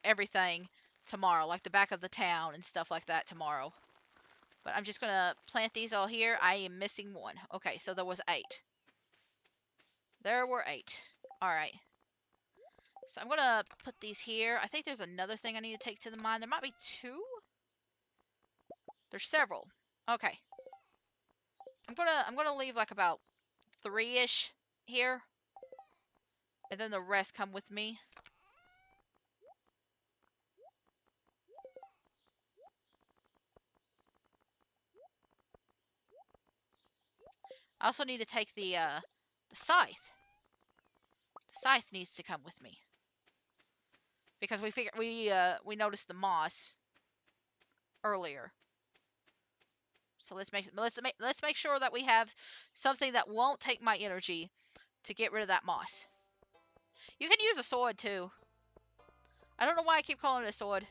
everything tomorrow, like the back of the town and stuff like that tomorrow. But I'm just gonna plant these all here. I am missing one. Okay, so there was 8. There were 8. All right. So I'm gonna put these here. I think there's another thing I need to take to the mine. There might be 2. There's several. Okay. I'm gonna leave like about 3-ish here, and then the rest come with me. I also need to take the scythe. The scythe needs to come with me because we noticed the moss earlier. So let's make sure that we have something that won't take my energy to get rid of that moss. You can use a sword too. I don't know why I keep calling it a sword.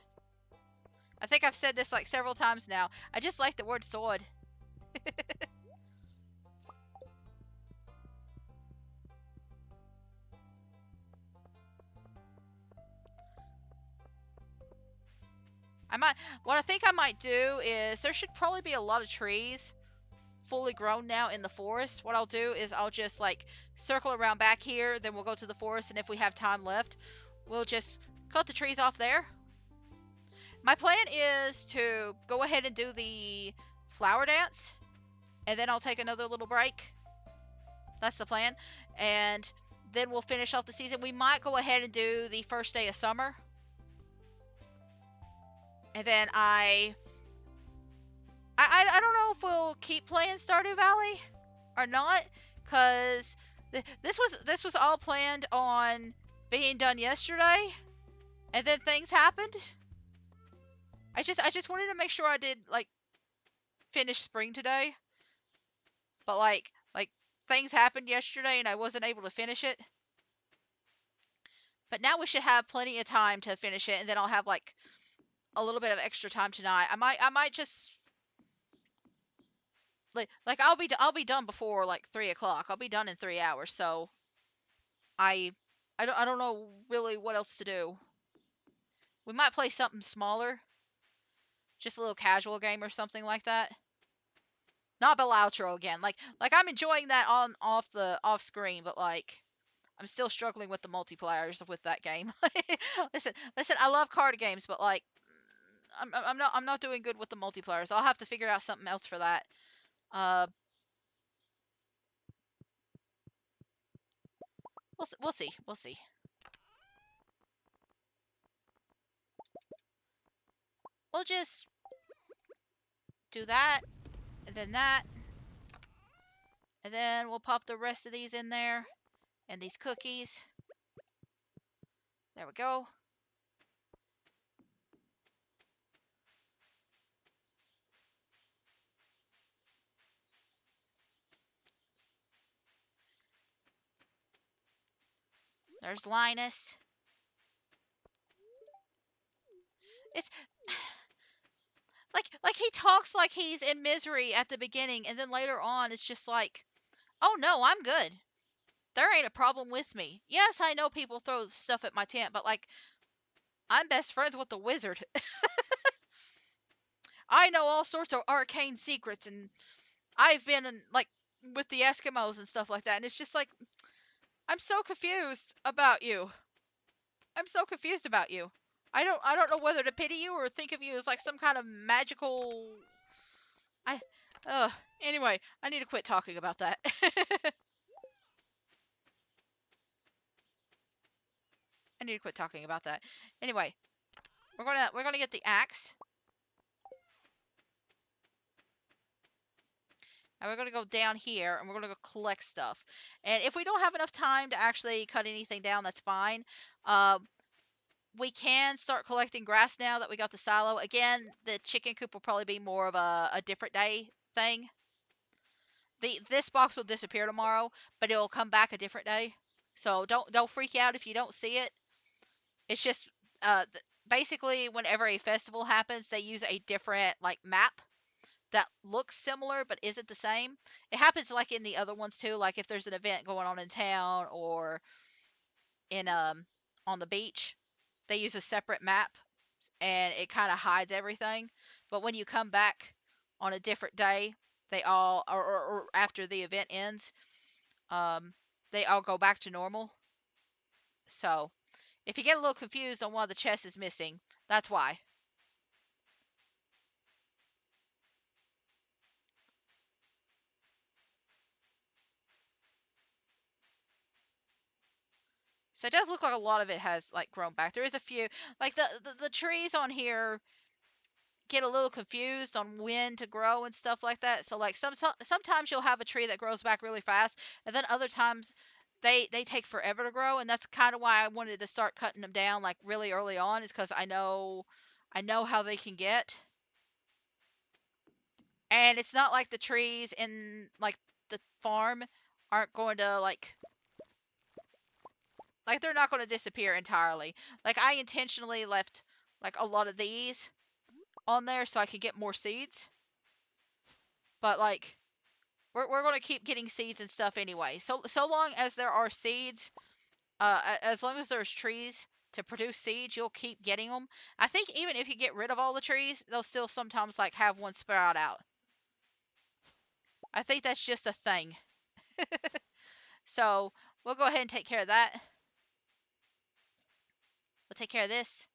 I think I've said this like several times now. I just like the word sword. What I think I might do is there should probably be a lot of trees fully grown now in the forest. What I'll do is I'll just like circle around back here, then we'll go to the forest, and if we have time left, we'll just cut the trees off there. My plan is to go ahead and do the flower dance, and then I'll take another little break. That's the plan. And then we'll finish off the season. We might go ahead and do the first day of summer. And then I don't know if we'll keep playing Stardew Valley or not, cause this was all planned on being done yesterday, and then things happened. I just wanted to make sure I did like finish spring today, but like things happened yesterday and I wasn't able to finish it. But now we should have plenty of time to finish it, and then I'll have like a little bit of extra time tonight. I might just I'll be done before like 3 o'clock. I'll be done in 3 hours. So I I don't know really what else to do. We might play something smaller, just a little casual game or something like that. Not Beloutro again. Like I'm enjoying that on off screen, but like I'm still struggling with the multipliers with that game. Listen. I love card games, but like I'm not doing good with the multipliers. I'll have to figure out something else for that. Uh, we'll see. We'll see. We'll just do that, and then that, and then we'll pop the rest of these in there, and these cookies. There we go. There's Linus. It's like he talks like he's in misery at the beginning, and then later on it's just like, oh no, I'm good. There ain't a problem with me. Yes, I know people throw stuff at my tent, but like I'm best friends with the wizard. I know all sorts of arcane secrets, and I've been in, like with the Eskimos and stuff like that, and it's just like I'm so confused about you. I'm so confused about you. I don't know whether to pity you or think of you as like some kind of magical. I anyway, I need to quit talking about that. I need to quit talking about that. Anyway, we're gonna get the axe. And we're going to go down here and we're going to go collect stuff. And if we don't have enough time to actually cut anything down, that's fine. Uh, we can start collecting grass now that we got the silo. Again, the chicken coop will probably be more of a different day thing. This box will disappear tomorrow, but it'll come back a different day. So don't freak out if you don't see it. It's just basically whenever a festival happens, they use a different like map that looks similar but isn't the same. It happens like in the other ones too, like if there's an event going on in town or in on the beach, they use a separate map and it kind of hides everything. But when you come back on a different day, they all or after the event ends, um, they all go back to normal. So if you get a little confused on why the chest is missing, that's why. So it does look like a lot of it has like grown back. There is a few like the trees on here get a little confused on when to grow and stuff like that. So like sometimes you'll have a tree that grows back really fast, and then other times they take forever to grow, and that's kind of why I wanted to start cutting them down like really early on, is because I know how they can get, and it's not like the trees in like the farm aren't going to like they're not going to disappear entirely. Like I intentionally left like a lot of these on there so I could get more seeds, but like we're going to keep getting seeds and stuff anyway. So long as there are seeds, as long as there's trees to produce seeds, you'll keep getting them. I think even if you get rid of all the trees, they'll still sometimes like have one sprout out. I think that's just a thing. So we'll go ahead and take care of that. We'll take care of this.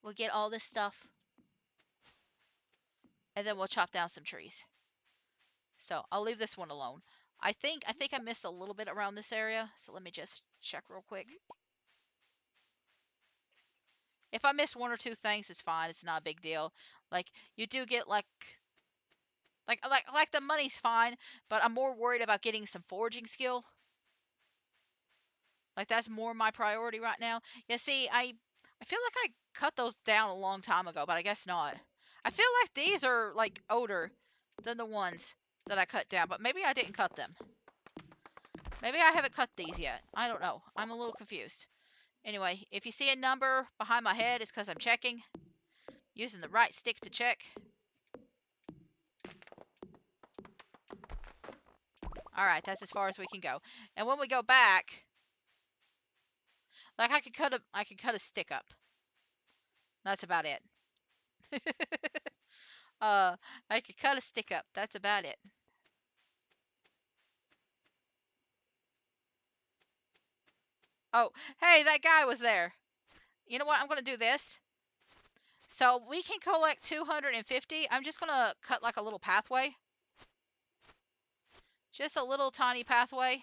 We'll get all this stuff, and then we'll chop down some trees. So I'll leave this one alone. I think I missed a little bit around this area, so let me just check real quick. If I miss one or two things, it's fine. It's not a big deal. Like you do get like the money's fine, but I'm more worried about getting some foraging skill. Like that's more my priority right now. Yeah, see, I feel like I cut those down a long time ago, but I guess not. I feel like these are like older than the ones that I cut down, but maybe I didn't cut them. Maybe I haven't cut these yet. I don't know. I'm a little confused. Anyway, if you see a number behind my head, it's because I'm checking. Using the right stick to check. Alright, that's as far as we can go. And when we go back, like I could cut a stick up. That's about it. uh, I could cut a stick up. That's about it. Oh, hey, that guy was there. You know what? I'm gonna do this. So we can collect 250. I'm just gonna cut like a little pathway. Just a little tiny pathway.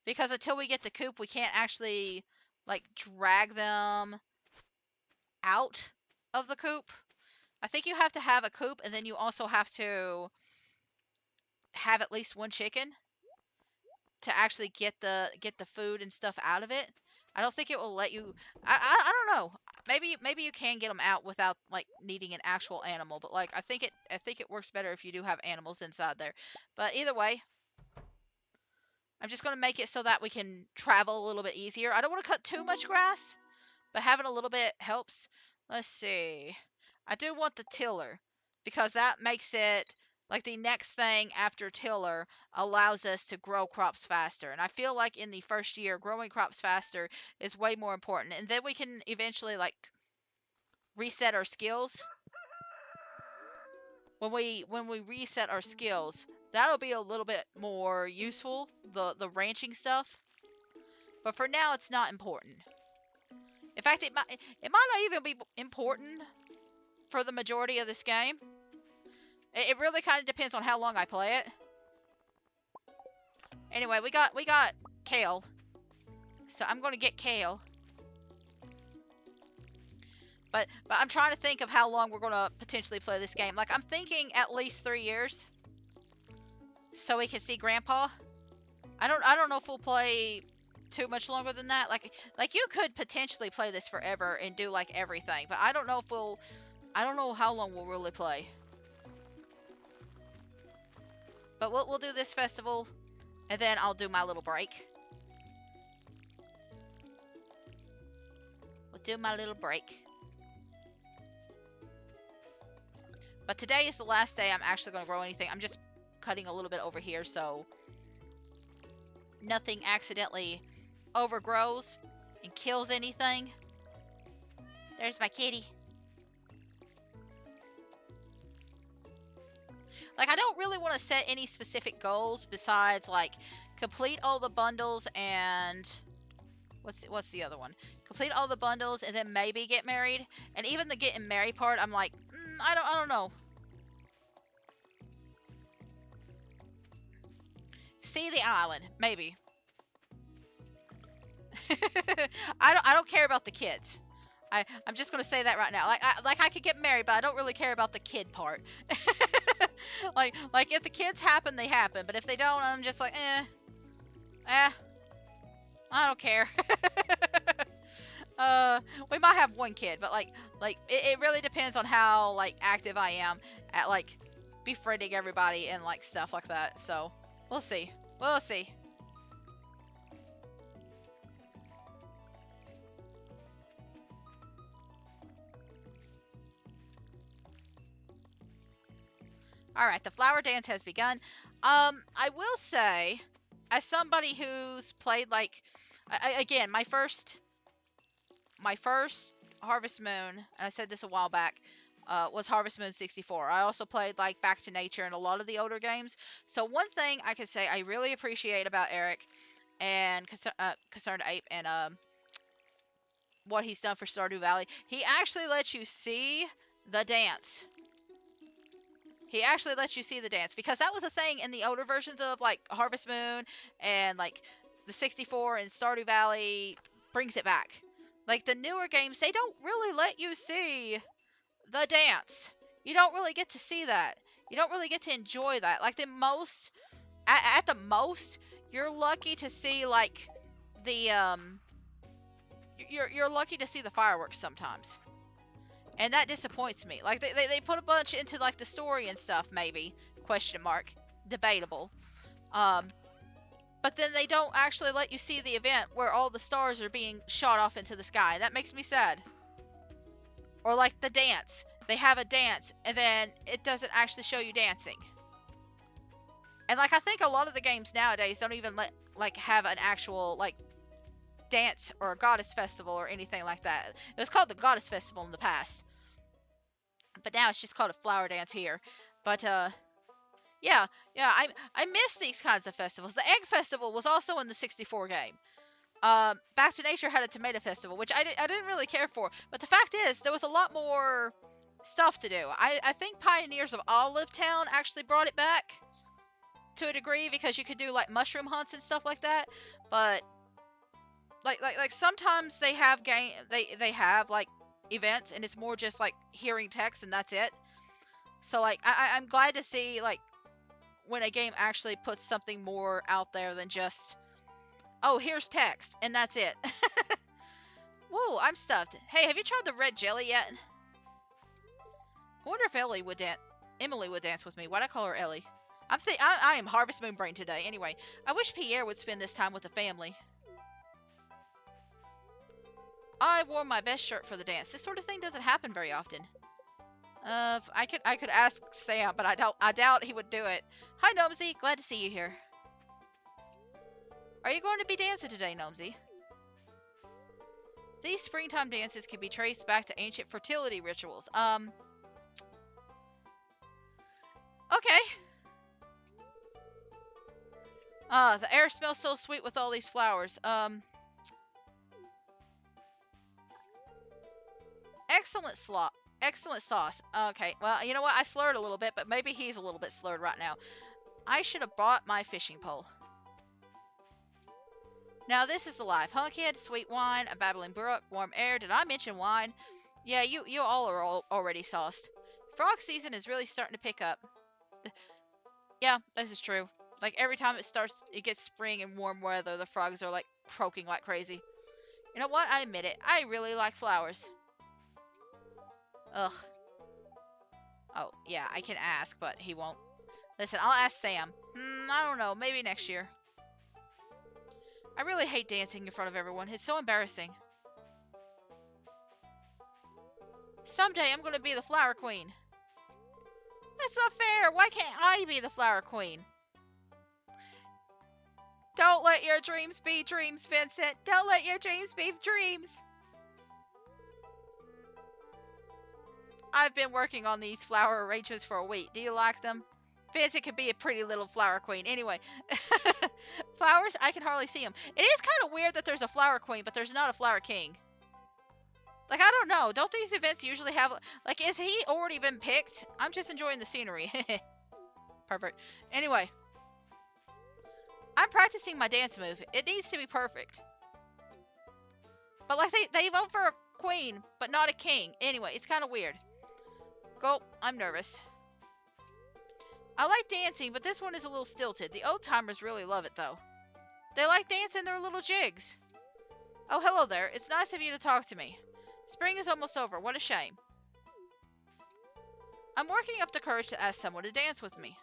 Because until we get the coop, we can't actually like drag them out of the coop. I think you have to have a coop, and then you also have to have at least one chicken to actually get the food and stuff out of it. I don't think it will let you. I don't know. Maybe you can get them out without like needing an actual animal, but like I think it works better if you do have animals inside there. But either way, I'm just gonna make it so that we can travel a little bit easier. I don't want to cut too much grass, but having a little bit helps. Let's see. I do want the tiller because that makes it like the next thing after tiller allows us to grow crops faster. And I feel like in the first year, growing crops faster is way more important. And then we can eventually like reset our skills. When we reset our skills, that'll be a little bit more useful, the ranching stuff. But for now, it's not important. In fact, it might not even be important for the majority of this game. It really kind of depends on how long I play it. Anyway, we got kale, so I'm gonna get kale. But I'm trying to think of how long we're gonna potentially play this game. Like I'm thinking at least 3 years. so we can see Grandpa. I don't know if we'll play too much longer than that. Like you could potentially play this forever and do like everything, but I don't know if we'll. I don't know how long we'll really play. But we'll do this festival, and then I'll do my little break. We'll do my little break. But today is the last day I'm actually going to grow anything. I'm just cutting a little bit over here so nothing accidentally overgrows and kills anything. There's my kitty. Like, I don't really want to set any specific goals besides, like, complete all the bundles and... What's the other one? Complete all the bundles and then maybe get married. And even the getting married part, I'm like, I don't know. See the island, maybe. I don't care about the kids. I'm just gonna say that right now. Like I could get married, but I don't really care about the kid part. like if the kids happen, they happen. But if they don't, I'm just like, I don't care. We might have one kid, but like it really depends on how like active I am at like befriending everybody and like stuff like that. So we'll see. We'll see. All right, the flower dance has begun. I will say, as somebody who's played like, again, my first Harvest Moon, and I said this a while back, was Harvest Moon 64. I also played like Back to Nature and a lot of the older games. So one thing I could say I really appreciate about Eric and Concerned Ape and what he's done for Stardew Valley, he actually lets you see the dance. He actually lets you see the dance, because that was a thing in the older versions of like Harvest Moon and like the 64 and Stardew Valley brings it back. Like the newer games, they don't really let you see the dance. You don't really get to see that. You don't really get to enjoy that. Like the most, at the most, you're lucky to see like the you're lucky to see the fireworks sometimes. And that disappoints me. Like they put a bunch into like the story and stuff, maybe, question mark, debatable. But then they don't actually let you see the event where all the stars are being shot off into the sky. That makes me sad. Or like the dance. They have a dance and then it doesn't actually show you dancing. And like I think a lot of the games nowadays don't even let like have an actual like dance or a goddess festival or anything like that. It was called the goddess festival in the past. But now it's just called a flower dance here. But yeah, I miss these kinds of festivals. The egg festival was also in the 64 game. Back to Nature had a tomato festival, which I didn't really care for. But the fact is, there was a lot more stuff to do. I think Pioneers of Olive Town actually brought it back to a degree, because you could do like mushroom hunts and stuff like that. But like sometimes they have they have like events and it's more just like hearing text and that's it. So like I'm glad to see like when a game actually puts something more out there than just, oh, here's text and that's it. Whoa, I'm stuffed. Hey, have you tried the red jelly yet? I wonder if Emily would dance with me. Why'd I call her Ellie? I am Harvest Moon brain today. Anyway, I wish Pierre would spend this time with the family. I wore my best shirt for the dance. This sort of thing doesn't happen very often. I could ask Sam, but I doubt he would do it. Hi, Gnomesy. Glad to see you here. Are you going to be dancing today, Gnomesy? These springtime dances can be traced back to ancient fertility rituals. Okay. The air smells so sweet with all these flowers. Excellent sauce. Okay, well, you know what? I slurred a little bit, but maybe he's a little bit slurred right now. I should have brought my fishing pole. Now this is alive. Hunkhead, sweet wine, a babbling brook, warm air. Did I mention wine? Yeah, you all are already sauced. Frog season is really starting to pick up. Yeah, this is true. Like every time it gets spring and warm weather, the frogs are like croaking like crazy. You know what? I admit it. I really like flowers. Ugh. Oh, yeah, I can ask, but he won't. Listen, I'll ask Sam. I don't know. Maybe next year. I really hate dancing in front of everyone. It's so embarrassing. Someday I'm gonna be the flower queen. That's not fair. Why can't I be the flower queen? Don't let your dreams be dreams, Vincent. Don't let your dreams be dreams. I've been working on these flower arrangements for a week. Do you like them? Vincent could be a pretty little flower queen. Anyway, flowers, I can hardly see them. It is kind of weird that there's a flower queen, but there's not a flower king. Like, I don't know. Don't these events usually have... Like, is he already been picked? I'm just enjoying the scenery. Perfect. Anyway. I'm practicing my dance move. It needs to be perfect. But, like, they vote for a queen, but not a king. Anyway, it's kind of weird. Go. I'm nervous. I like dancing, but this one is a little stilted. The old-timers really love it, though. They like dancing their little jigs. Oh, hello there. It's nice of you to talk to me. Spring is almost over. What a shame. I'm working up the courage to ask someone to dance with me.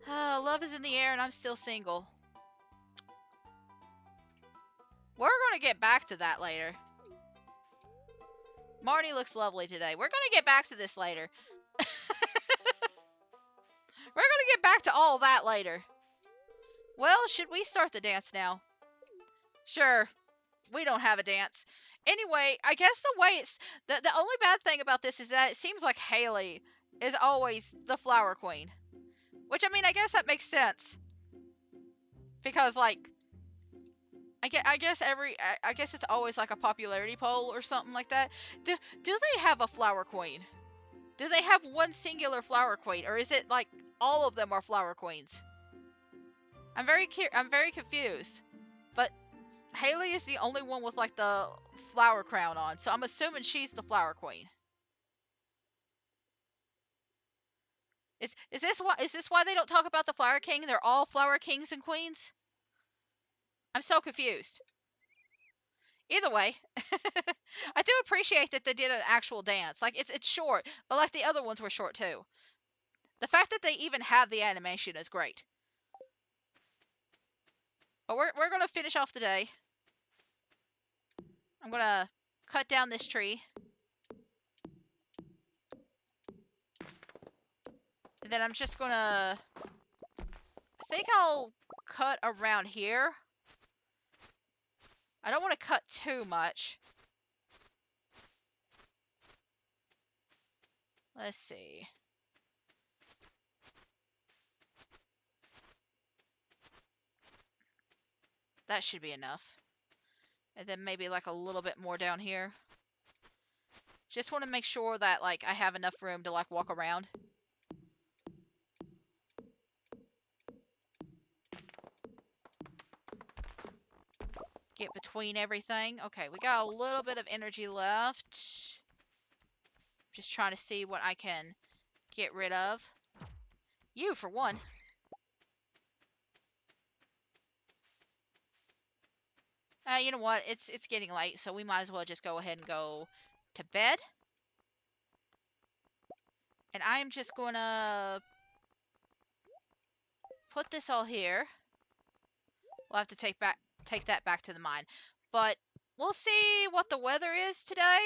Love is in the air and I'm still single. We're going to get back to that later. Marnie looks lovely today. We're going to get back to this later. We're going to get back to all that later. Well, should we start the dance now? Sure. We don't have a dance. Anyway, I guess the way it's... The only bad thing about this is that it seems like Haley is always the flower queen. Which, I mean, I guess that makes sense. Because, like... I guess it's always like a popularity poll or something like that. Do they have a flower queen? Do they have one singular flower queen, or is it like all of them are flower queens? I'm very confused. But Haley is the only one with like the flower crown on, so I'm assuming she's the flower queen. Is this why they don't talk about the flower king? They're all flower kings and queens? I'm so confused. Either way, I do appreciate that they did an actual dance. Like, it's short, but like the other ones were short too. The fact that they even have the animation is great. But we're gonna finish off the day. I'm gonna cut down this tree. And then I'm just gonna... I think I'll cut around here. I don't want to cut too much. Let's see. That should be enough. And then maybe like a little bit more down here. Just want to make sure that like I have enough room to like walk around. Get between everything. Okay, we got a little bit of energy left. Just trying to see what I can get rid of. You, for one. You know what? It's getting late, so we might as well just go ahead and go to bed. And I am just gonna put this all here. We'll have to take that back to the mine. But we'll see what the weather is today.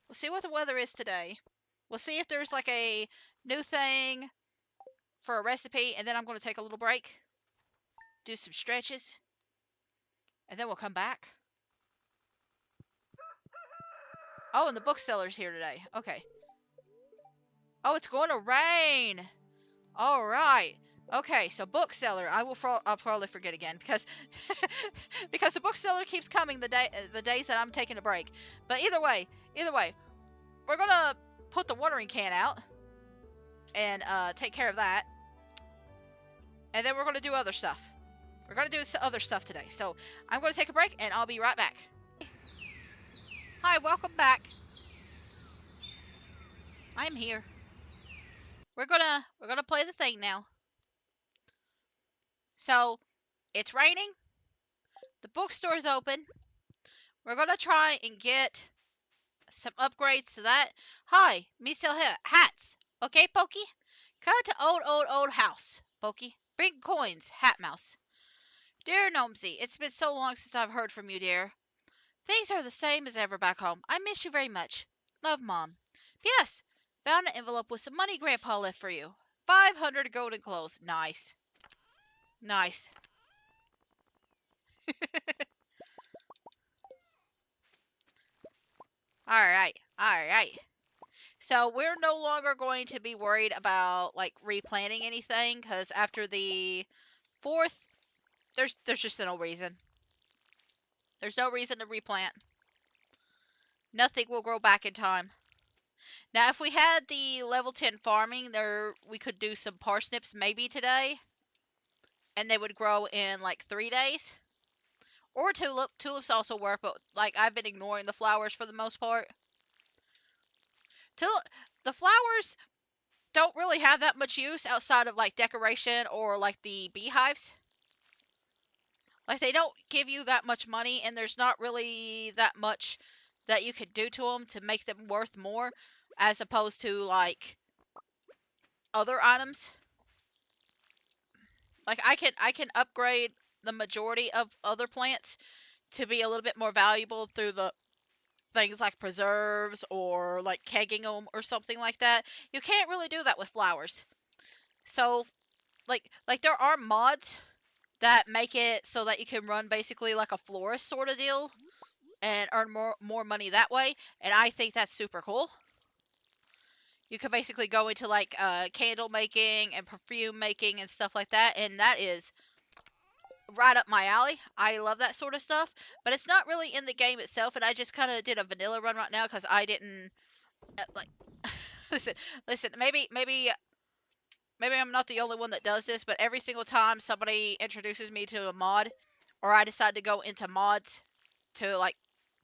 We'll see what the weather is today. We'll see if there's like a new thing for a recipe, and then I'm going to take a little break, do some stretches, and then we'll come back. Oh, and the bookseller's here today. Okay. Oh, it's going to rain. All right. Okay, so bookseller, I'll probably forget again because because the bookseller keeps coming the days that I'm taking a break. But either way, we're gonna put the watering can out and take care of that, and then we're gonna do other stuff. We're gonna do other stuff today. So I'm gonna take a break, and I'll be right back. Hi, welcome back. I'm here. we're gonna play the thing now. So it's raining. The bookstore's open. We're gonna try and get some upgrades to that. Hi, me sell hats. Okay, Pokey? Come to old house, Pokey. Bring coins, Hat Mouse. Dear Gnomesy, it's been so long since I've heard from you, dear. Things are the same as ever back home. I miss you very much. Love, Mom. P.S. Found an envelope with some money Grandpa left for you. 500 golden clothes. Nice. Nice. Alright. Alright. So we're no longer going to be worried about like replanting anything because after the fourth, there's just no reason. There's no reason to replant. Nothing will grow back in time. Now, if we had the level 10 farming, there we could do some parsnips maybe today, and they would grow in like 3 days. Or tulips also work, but like I've been ignoring the flowers for the most part. The flowers don't really have that much use outside of like decoration or like the beehives. Like they don't give you that much money, and there's not really that much that you could do to them to make them worth more, as opposed to like other items. Like I can upgrade the majority of other plants to be a little bit more valuable through the things like preserves or like kegging them or something like that. You can't really do that with flowers. So like there are mods that make it so that you can run basically like a florist sort of deal and earn more money that way, and I think that's super cool. You could basically go into like candle making and perfume making and stuff like that, and that is right up my alley. I love that sort of stuff, but it's not really in the game itself, and I just kind of did a vanilla run right now because I didn't like listen, listen, maybe I'm not the only one that does this, but every single time somebody introduces me to a mod or I decide to go into mods to like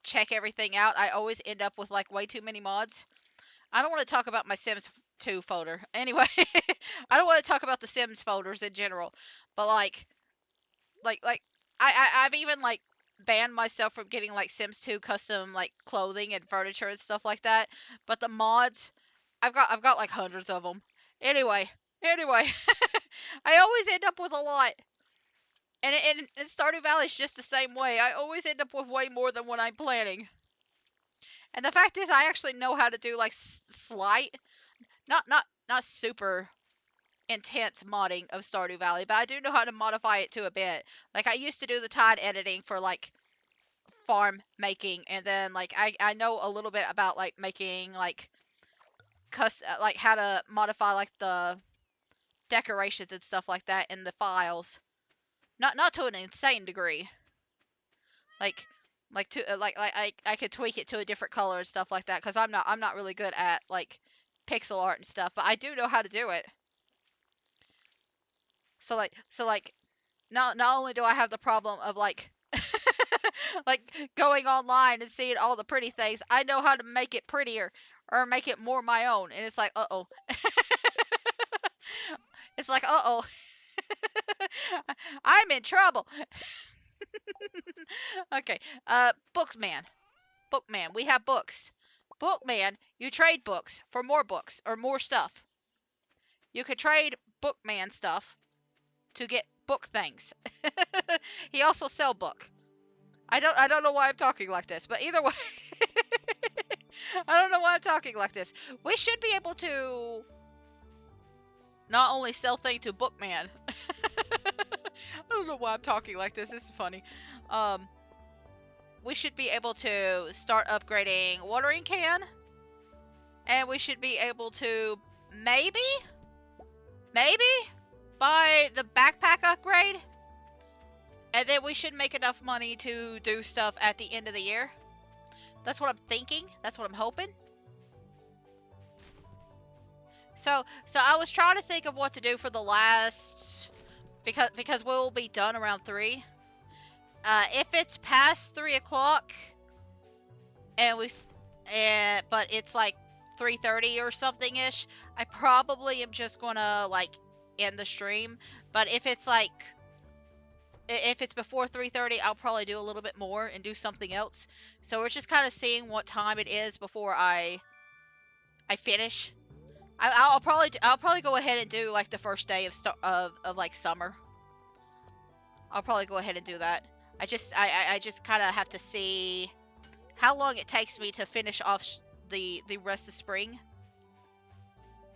check everything out, I always end up with like way too many mods. I don't want to talk about my Sims 2 folder. Anyway, I don't want to talk about the Sims folders in general, but like I've even like banned myself from getting like Sims 2 custom like clothing and furniture and stuff like that. But the mods, I've got like hundreds of them. Anyway, I always end up with a lot. And Stardew Valley is just the same way. I always end up with way more than what I'm planning. And the fact is, I actually know how to do like slight, not super intense modding of Stardew Valley, but I do know how to modify it to a bit. Like I used to do the tide editing for like farm making, and then like I know a little bit about like making like like how to modify like the decorations and stuff like that in the files. Not to an insane degree. Like to like I could tweak it to a different color and stuff like that, cuz I'm not really good at like pixel art and stuff, but I do know how to do it. So like not only do I have the problem of like like going online and seeing all the pretty things, I know how to make it prettier or make it more my own. And it's like, uh-oh. It's like, uh-oh. I'm in trouble. Okay. Booksman. Bookman, we have books. Bookman, you trade books for more books or more stuff. You could trade Bookman stuff to get book things. He also sell book. I don't know why I'm talking like this, but either way, I don't know why I'm talking like this. We should be able to not only sell thing to Bookman. I don't know why I'm talking like this. This is funny. Um, we should be able to start upgrading watering can, and we should be able to maybe buy the backpack upgrade, and then we should make enough money to do stuff at the end of the year. That's what I'm thinking. That's what I'm hoping. So I was trying to think of what to do for the last, because we'll be done around 3. If it's past 3 o'clock and but it's like 3:30 or something ish, I probably am just gonna like end the stream. But if it's like if it's before 3:30, I'll probably do a little bit more and do something else. So we're just kind of seeing what time it is before I finish. I'll probably go ahead and do like the first day of like summer. I'll probably go ahead and do that. I just kind of have to see how long it takes me to finish off the rest of spring,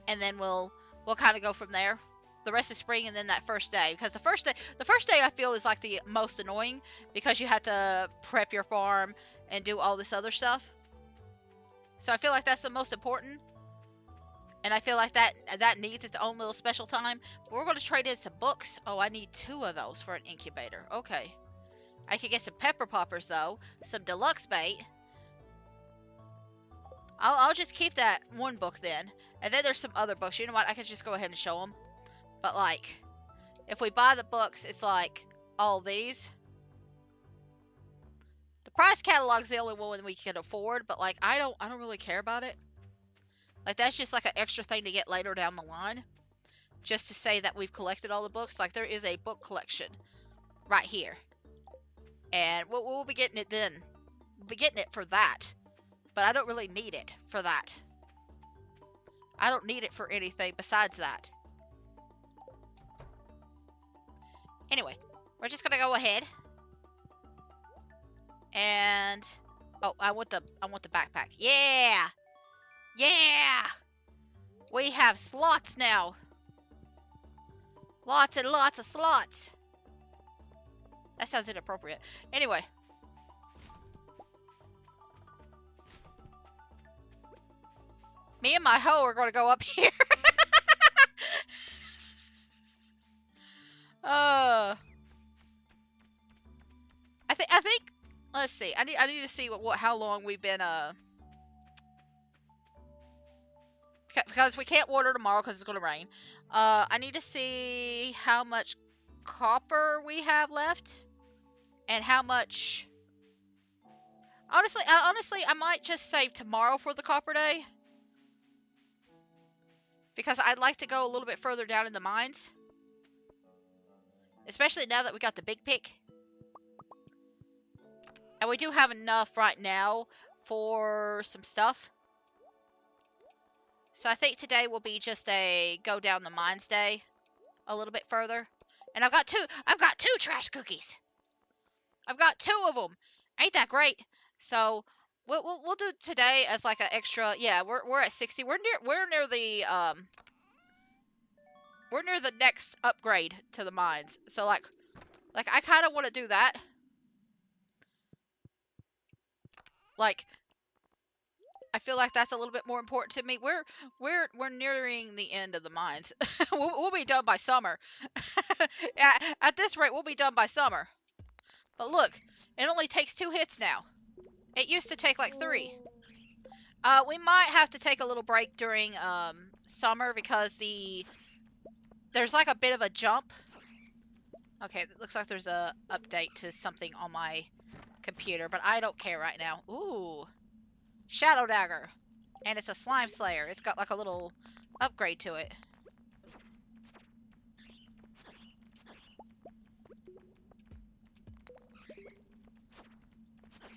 and then we'll kind of go from there. The rest of spring and then that first day, because the first day I feel is like the most annoying because you have to prep your farm and do all this other stuff. So I feel like that's the most important, and I feel like that needs its own little special time. But we're going to trade in some books. Oh, I need 2 of those for an incubator. Okay. I could get some pepper poppers though, some deluxe bait. I'll just keep that one book then, and then there's some other books. You know what? I could just go ahead and show them. But like, if we buy the books, it's like all these. The price catalog's the only one we can afford, but like I don't really care about it. Like that's just like an extra thing to get later down the line, just to say that we've collected all the books. Like there is a book collection right here, and we'll be getting it then. We'll be getting it for that, but I don't really need it for that. I don't need it for anything besides that. Anyway, we're just gonna go ahead and I want the backpack. Yeah, yeah. We have slots now. Lots and lots of slots. That sounds inappropriate. Anyway. Me and my hoe are going to go up here. I think let's see. I need to see how long we've been because we can't water tomorrow because it's going to rain. I need to see how much copper we have left and how much. Honestly, I might just save tomorrow for the copper day because I'd like to go a little bit further down in the mines, especially now that we got the big pick. And we do have enough right now for some stuff. So I think today will be just a go down the mines day a little bit further. And I've got two trash cookies. I've got 2 of them. Ain't that great? So we'll do today as like an extra. Yeah, we're at 60. We're near the next upgrade to the mines. So like I kind of want to do that. Like I feel like that's a little bit more important to me. We're nearing the end of the mines. we'll be done by summer. At this rate, we'll be done by summer. But look, it only takes 2 hits now. It used to take like 3. We might have to take a little break during summer because there's like a bit of a jump. Okay, it looks like there's a update to something on my computer, but I don't care right now. Ooh. Shadow Dagger. And it's a slime slayer. It's got like a little upgrade to it.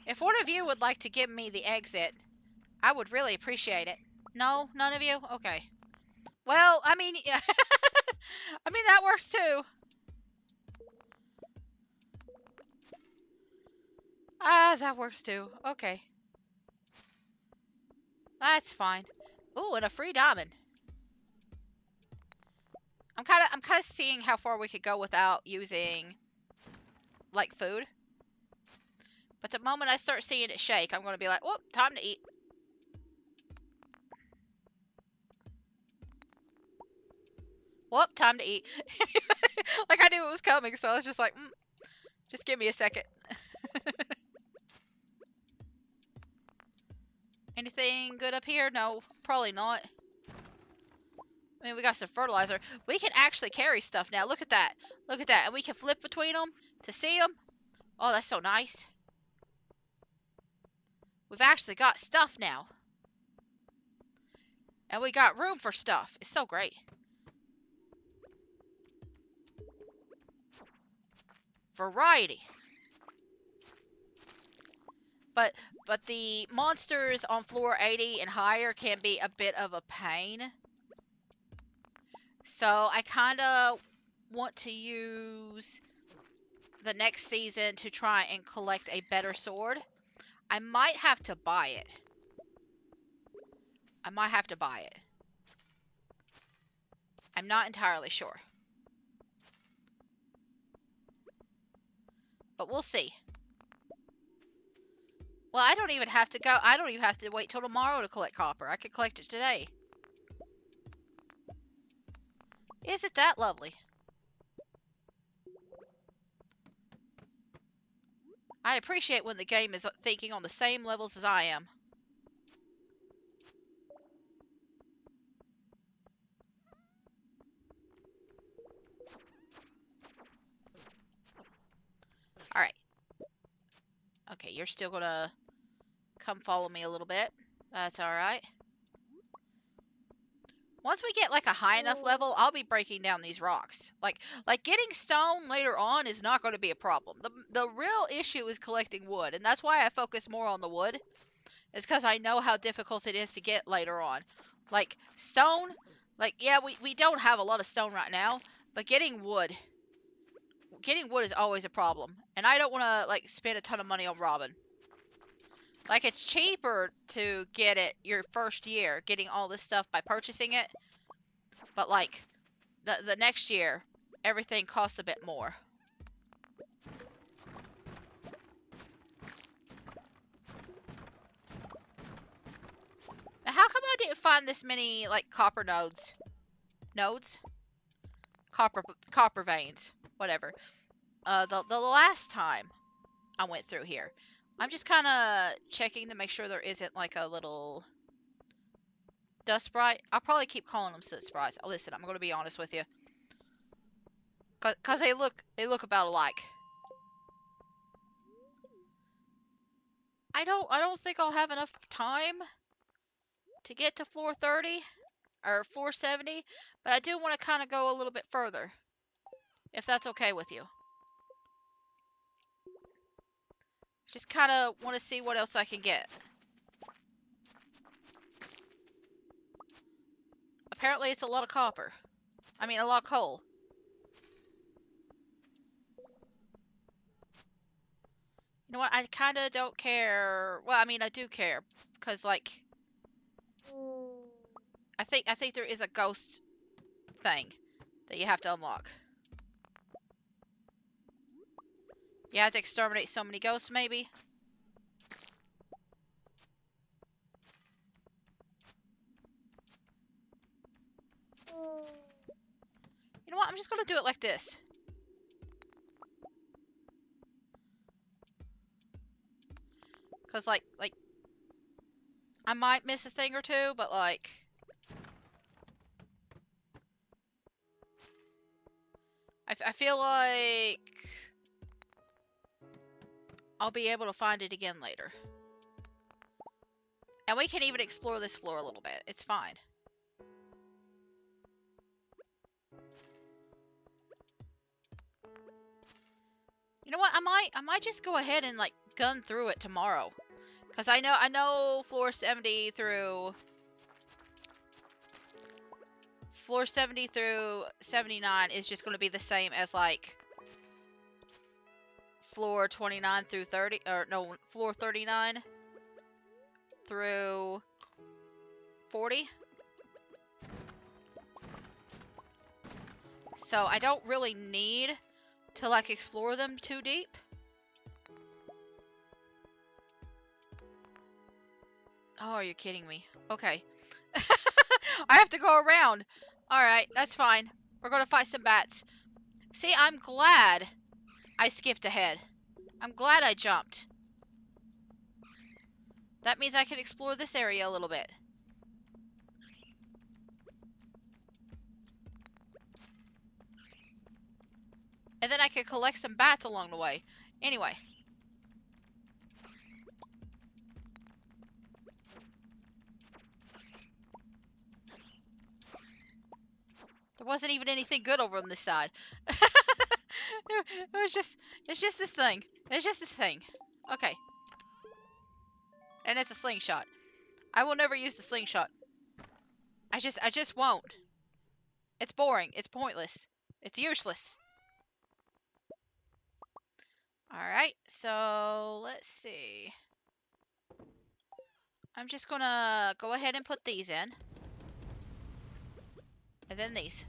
If one of you would like to give me the exit, I would really appreciate it. No? None of you? Okay. Well, I mean, yeah. I mean, that works too. Ah, that works too. Okay. That's fine. Ooh, and a free diamond. I'm kind of seeing how far we could go without using like food. But the moment I start seeing it shake, I'm going to be like, whoop, time to eat. Whoop, time to eat. Like I knew it was coming, so I was just like, just give me a second. Anything good up here? No, probably not. I mean, we got some fertilizer. We can actually carry stuff now. Look at that. Look at that. And we can flip between them to see them. Oh, that's so nice. We've actually got stuff now. And we got room for stuff. It's so great. Variety. But the monsters on floor 80 and higher can be a bit of a pain. So I kind of want to use the next season to try and collect a better sword. I might have to buy it. I might have to buy it. I'm not entirely sure. But we'll see. Well, I don't even have to go. I don't even have to wait till tomorrow to collect copper. I could collect it today. Is it that lovely? I appreciate when the game is thinking on the same levels as I am. Alright. Okay, you're still gonna come follow me a little bit. That's alright. Once we get like a high enough level, I'll be breaking down these rocks. Like getting stone later on is not going to be a problem. The real issue is collecting wood, and that's why I focus more on the wood. Is because I know how difficult it is to get later on. Like stone, like yeah, we don't have a lot of stone right now, but getting wood is always a problem. And I don't want to like spend a ton of money on robbing. Like it's cheaper to get it your first year, getting all this stuff by purchasing it. But like the next year, everything costs a bit more. Now, how come I didn't find this many like copper nodes? Nodes? Copper veins. Whatever. The last time I went through here, I'm just kind of checking to make sure there isn't like a little dust sprite. I'll probably keep calling them soot sprites. Listen, I'm going to be honest with you. Cause they look about alike. I don't think I'll have enough time to get to floor 30 or floor 70, but I do want to kind of go a little bit further, if that's okay with you. Just kind of want to see what else I can get. Apparently it's a lot of copper. I mean, a lot of coal. You know what? I kind of don't care. Well, I mean, I do care because, like, I think there is a ghost thing that you have to unlock. You have to exterminate so many ghosts, maybe. You know what? I'm just gonna do it like this. Cause like I might miss a thing or two, but like I feel like I'll be able to find it again later. And we can even explore this floor a little bit. It's fine. You know what? I might just go ahead and like gun through it tomorrow. Cause I know floor 70 through 79 is just going to be the same as like floor 29 through 30, or no, floor 39 through 40. So I don't really need to like explore them too deep. Oh, are you kidding me? Okay. I have to go around. Alright, that's fine. We're gonna fight some bats. See, I'm glad I skipped ahead. I'm glad I jumped. That means I can explore this area a little bit. And then I can collect some bats along the way. Anyway. wasn't even anything good over on this side. It was just, it's just this thing. It's just this thing. Okay. And it's a slingshot. I will never use the slingshot. I just won't. It's boring. It's pointless. It's useless. Alright, so let's see. I'm just gonna go ahead and put these in. And then these.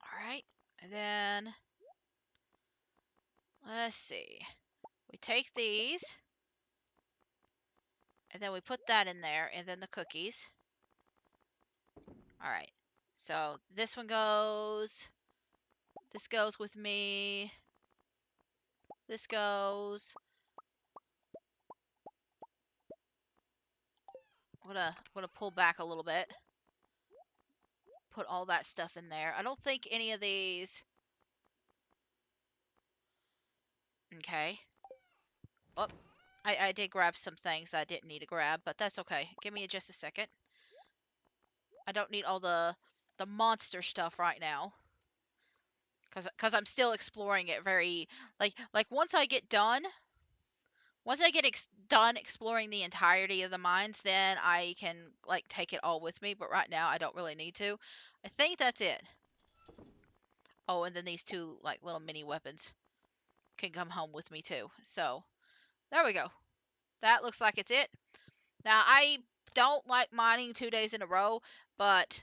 Alright, and then let's see. We take these. And then we put that in there, and then the cookies. Alright, so this one goes. This goes with me. This goes. I'm gonna pull back a little bit. Put all that stuff in there. I don't think any of these. Okay. Oh, I did grab some things I didn't need to grab, but that's okay. Give me just a second. I don't need all the monster stuff right now. Cause I'm still exploring it very like once I get done exploring the entirety of the mines, then I can like take it all with me, but right now I don't really need to. I think that's it. Oh, and then these two like little mini weapons can come home with me too. So, there we go. That looks like it's it. Now, I don't like mining 2 days in a row, but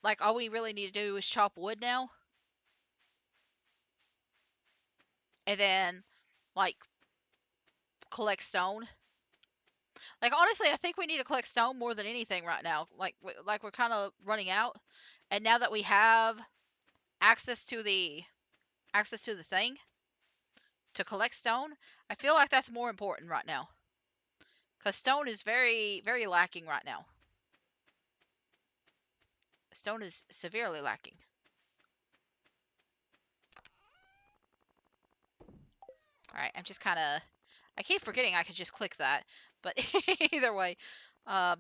like all we really need to do is chop wood now. And then like collect stone. Like honestly, I think we need to collect stone more than anything right now. Like we're kind of running out. And now that we have access to the thing to collect stone, I feel like that's more important right now. Cuz stone is very very lacking right now. Stone is severely lacking. All right, I'm just kind of I keep forgetting I could just click that. But either way, uh,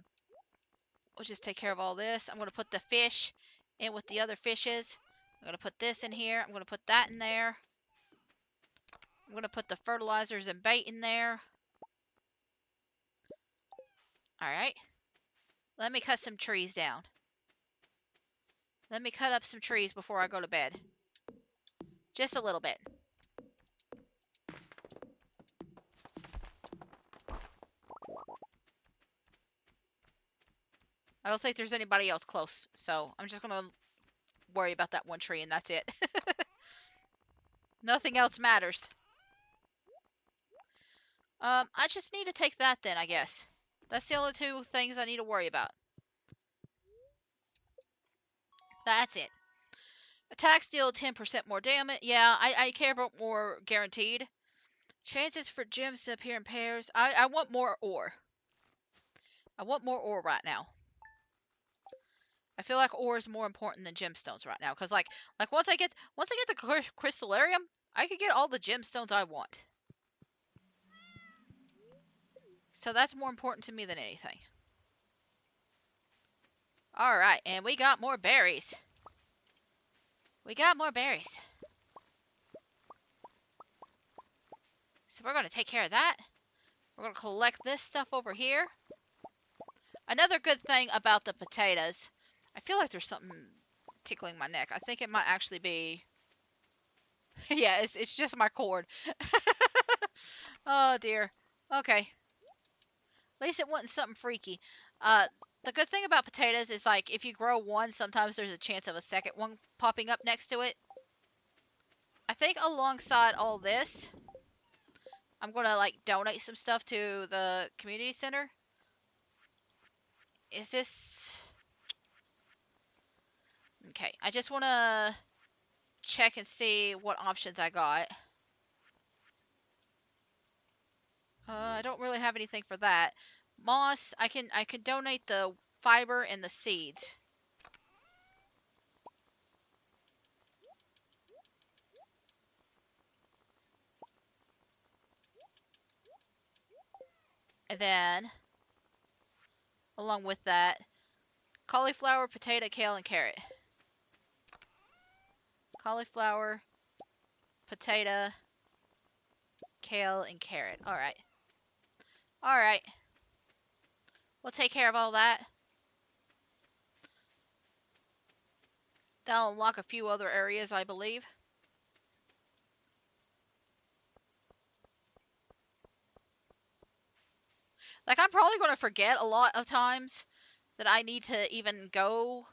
we'll just take care of all this. I'm going to put the fish in with the other fishes. I'm going to put this in here. I'm going to put that in there. I'm going to put the fertilizers and bait in there. Alright. Let me cut some trees down. Let me cut up some trees before I go to bed. Just a little bit. I don't think there's anybody else close, so I'm just going to worry about that one tree and that's it. Nothing else matters. I just need to take that then, I guess. That's the only two things I need to worry about. That's it. Attacks deal 10% more damage. Yeah, I care about more guaranteed. Chances for gems to appear in pairs. I want more ore. I want more ore right now. I feel like ore is more important than gemstones right now. Cause like once I get the crystallarium, I can get all the gemstones I want. So that's more important to me than anything. Alright, and we got more berries. We got more berries. So we're going to take care of that. We're going to collect this stuff over here. Another good thing about the potatoes, I feel like there's something tickling my neck. I think it might actually be... yeah, it's just my cord. Oh, dear. Okay. At least it wasn't something freaky. Uh, the good thing about potatoes is, like, if you grow one, sometimes there's a chance of a second one popping up next to it. I think alongside all this, I'm going to, like, donate some stuff to the community center. Is this... Okay, I just want to check and see what options I got. I don't really have anything for that. Moss, I can donate the fiber and the seeds. And then along with that. Cauliflower, potato, kale, and carrot. Cauliflower, potato, kale, and carrot. Alright. Alright. We'll take care of all that. That'll unlock a few other areas, I believe. Like, I'm probably going to forget a lot of times that I need to even go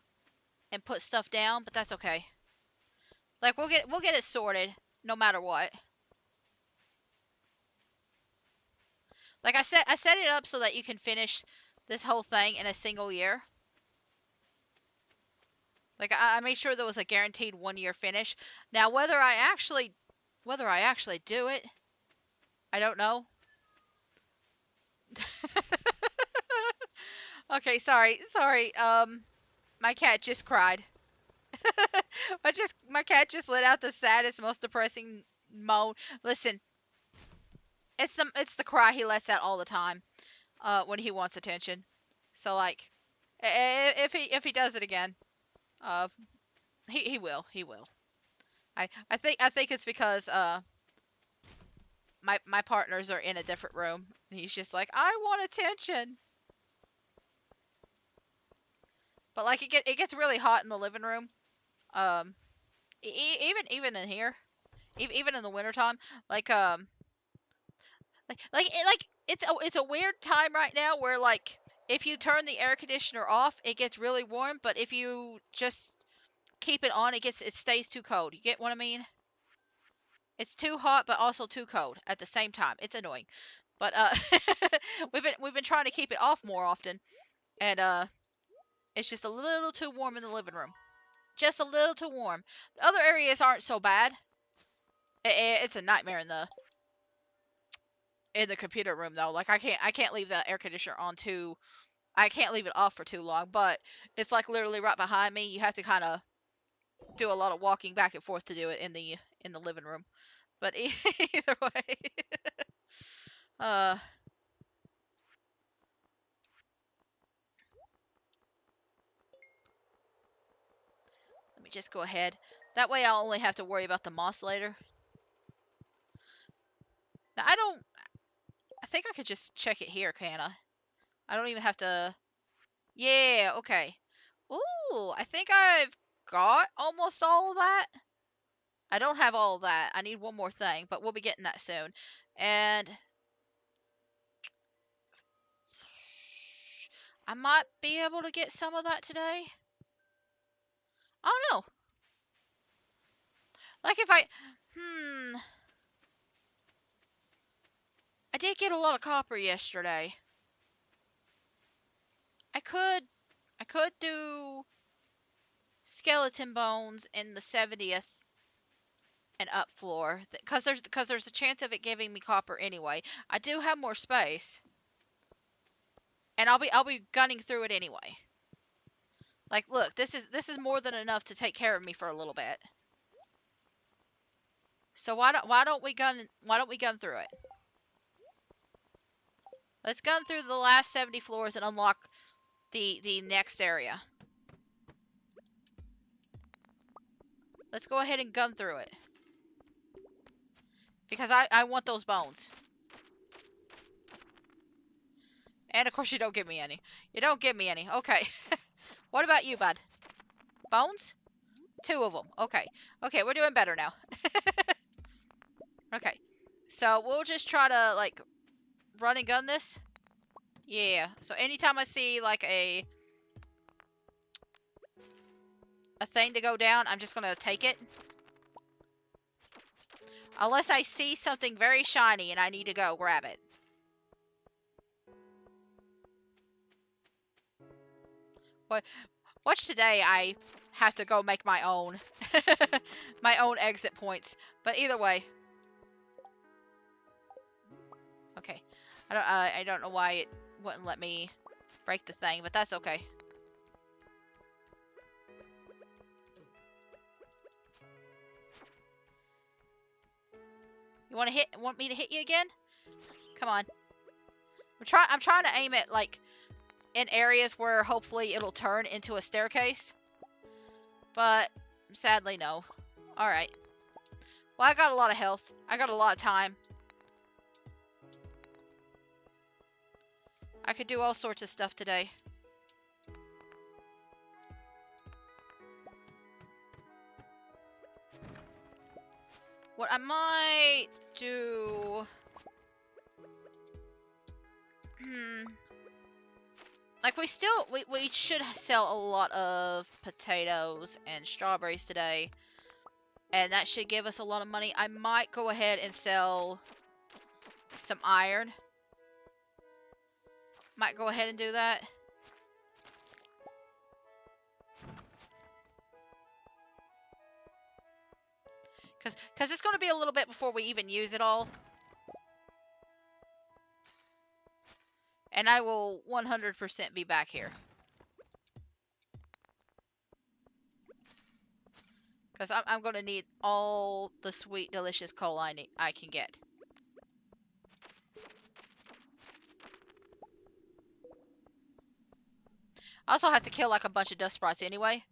and put stuff down, but that's okay. Like, we'll get it sorted no matter what. Like I set it up so that you can finish this whole thing in a single year. Like I made sure there was a guaranteed 1 year finish. Now whether I actually do it, I don't know. Okay, sorry. My cat just cried. My cat just let out the saddest, most depressing moan. Listen, it's the cry he lets out all the time. When he wants attention. So like, if he does it again, uh, he will. I think it's because my partners are in a different room. And he's just like, I want attention. But like it gets really hot in the living room. Um, even in here, even in the wintertime, like it's a weird time right now where like if you turn the air conditioner off, it gets really warm, but if you just keep it on, it stays too cold. You get what I mean? It's too hot but also too cold at the same time. It's annoying. But we've been trying to keep it off more often, and it's just a little too warm in the living room. Just a little too warm. The other areas aren't so bad. It's a nightmare in the computer room though. Like I can't leave the air conditioner on too. I can't leave it off for too long, but it's like literally right behind me. You have to kind of do a lot of walking back and forth to do it in the living room. But either way, uh, let me just go ahead. That way, I'll only have to worry about the moss later. Now, I don't. I think I could just check it here, can I? I don't even have to. Yeah. Okay. Ooh, I think I've got almost all of that. I don't have all of that. I need one more thing, but we'll be getting that soon. And I might be able to get some of that today. I don't know. Like if I did get a lot of copper yesterday. I could, I could do skeleton bones in the 70th and up floor, because there's a chance of it giving me copper anyway. I do have more space, and I'll be gunning through it anyway. Like, look, this is more than enough to take care of me for a little bit. So why don't we gun through it? Let's gun through the last 70 floors and unlock the next area. Let's go ahead and gun through it. Because I want those bones. And of course you don't give me any. You don't give me any. Okay. What about you, bud? Bones? 2 of them. Okay. Okay, we're doing better now. Okay. So we'll just try to, like, run and gun this. Yeah. So anytime I see, like, a thing to go down, I'm just gonna take it. Unless I see something very shiny and I need to go grab it. Watch today, I have to go make my own my own exit points. But either way. Okay. I don't know why it wouldn't let me break the thing, but that's okay. You want me to hit you again? Come on. I'm trying to aim it like in areas where hopefully it'll turn into a staircase. But sadly, no. Alright. Well, I got a lot of health. I got a lot of time. I could do all sorts of stuff today. What I might do... Like, we should sell a lot of potatoes and strawberries today. And that should give us a lot of money. I might go ahead and sell some iron. Might go ahead and do that. Because it's going to be a little bit before we even use it all. And I will 100% be back here. Because I'm going to need all the sweet, delicious coal I can get. I also have to kill like a bunch of dust sprots anyway.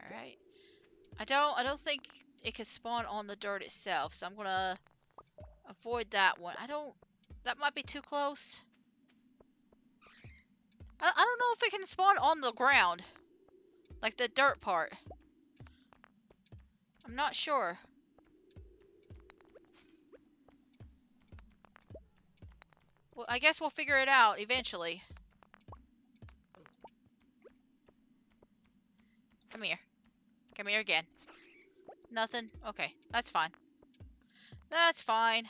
Alright. I don't think it can spawn on the dirt itself, so I'm gonna avoid that one. That might be too close. I don't know if it can spawn on the ground. Like the dirt part. I'm not sure. Well, I guess we'll figure it out eventually. Come here. Come here again. Nothing? Okay, that's fine. That's fine.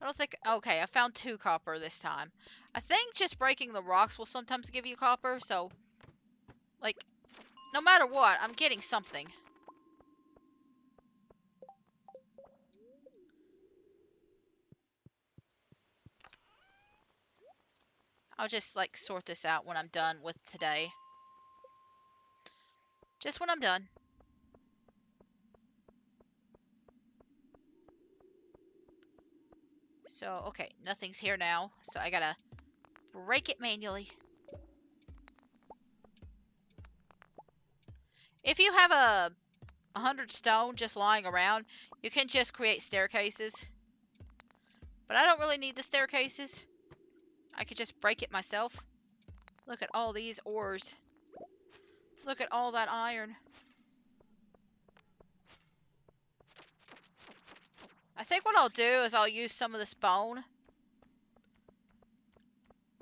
I don't think... Okay, I found 2 copper this time. I think just breaking the rocks will sometimes give you copper, so... Like, no matter what, I'm getting something. I'll just, like, sort this out when I'm done with today. Just when I'm done. So, okay, nothing's here now, so I gotta break it manually. If you have a 100 stone just lying around, you can just create staircases. But I don't really need the staircases. I could just break it myself. Look at all these ores. Look at all that iron. I think what I'll do is I'll use some of this bone.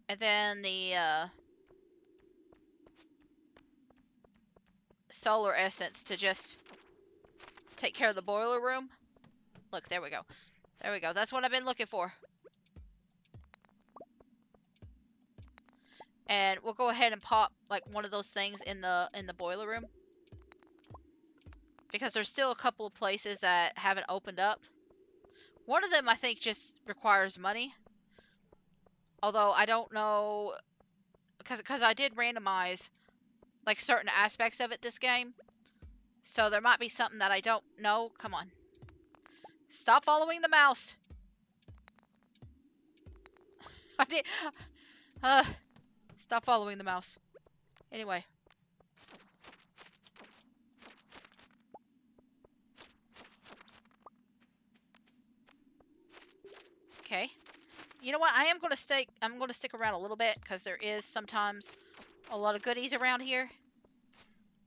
And then the solar essence to just take care of the boiler room. Look, there we go. There we go. That's what I've been looking for. And we'll go ahead and pop like one of those things in the boiler room. Because there's still a couple of places that haven't opened up. One of them I think just requires money. Although I don't know, because I did randomize like certain aspects of it this game. So there might be something that I don't know. Come on. Stop following the mouse. I did. Stop following the mouse. Anyway. Okay. You know what? I'm going to stick around a little bit because there is sometimes a lot of goodies around here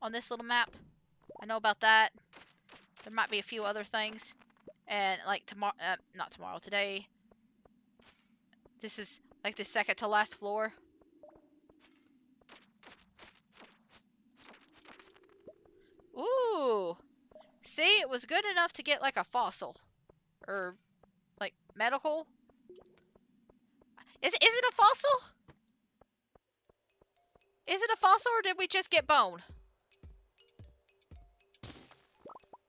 on this little map. I know about that. There might be a few other things. And like tomorrow, not tomorrow, today. This is like the second to last floor. Ooh. See, it was good enough to get like a fossil. Or like medical. Is it a fossil? Is it a fossil or did we just get bone?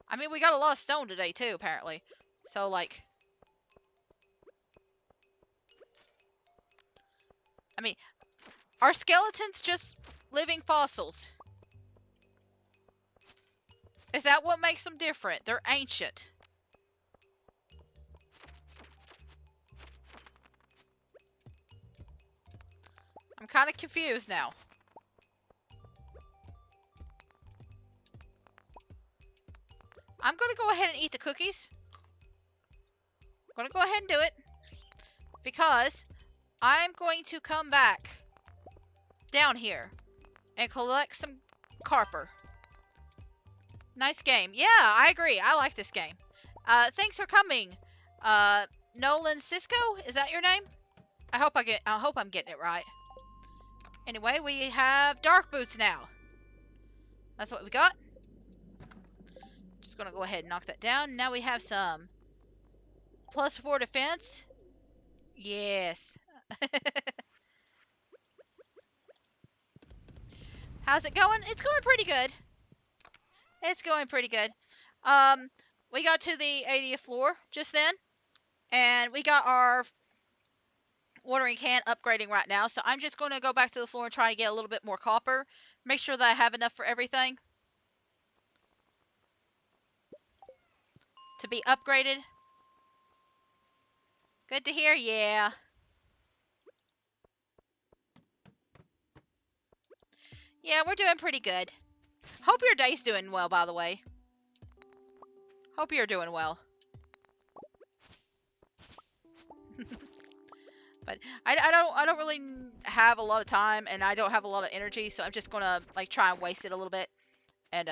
I mean, we got a lot of stone today too, apparently. So like... mean, are skeletons just living fossils? Is that what makes them different? They're ancient. I'm kind of confused now. I'm gonna go ahead and eat the cookies. I'm gonna go ahead and do it. Because I'm going to come back down here and collect some carper. Nice game. Yeah, I agree. I like this game. Thanks for coming. Nolan Cisco, is that your name? I hope I'm getting it right. Anyway, we have dark boots now. That's what we got. Just gonna go ahead and knock that down. Now we have some +4 defense. Yes. How's it going? It's going pretty good. It's going pretty good. Um, we got to the 80th floor just then, and we got our watering can upgrading right now. So I'm just going to go back to the floor and try to get a little bit more copper. Make sure that I have enough for everything to be upgraded. Good to hear. Yeah. Yeah, we're doing pretty good. Hope your day's doing well, by the way. Hope you're doing well. But I don't really have a lot of time, and I don't have a lot of energy, so I'm just gonna like try and waste it a little bit and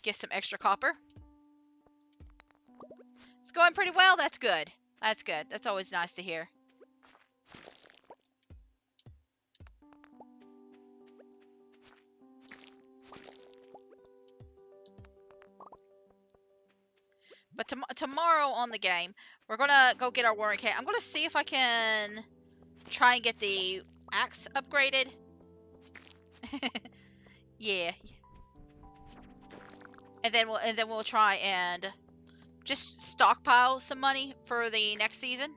get some extra copper. It's going pretty well. That's good. That's good. That's always nice to hear. But tomorrow on the game, we're gonna go get our watering can. I'm gonna see if I can try and get the axe upgraded. Yeah. And then we'll try and just stockpile some money for the next season.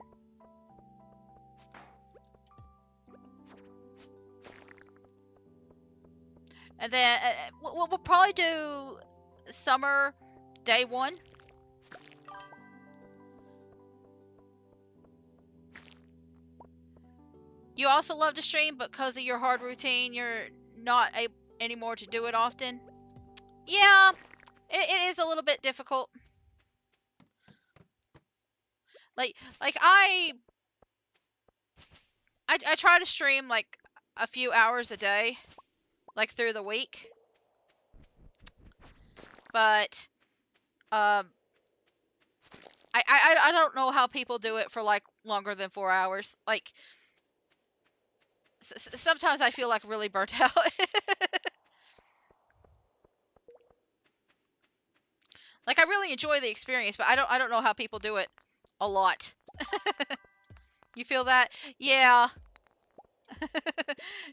And then we'll probably do summer day 1. You also love to stream, but because of your hard routine, you're not able anymore to do it often. Yeah, it is a little bit difficult. Like I try to stream like a few hours a day, like through the week. But I don't know how people do it for like longer than 4 hours. Like sometimes I feel like really burnt out. Like I really enjoy the experience, but I don't know how people do it a lot. You feel that? Yeah.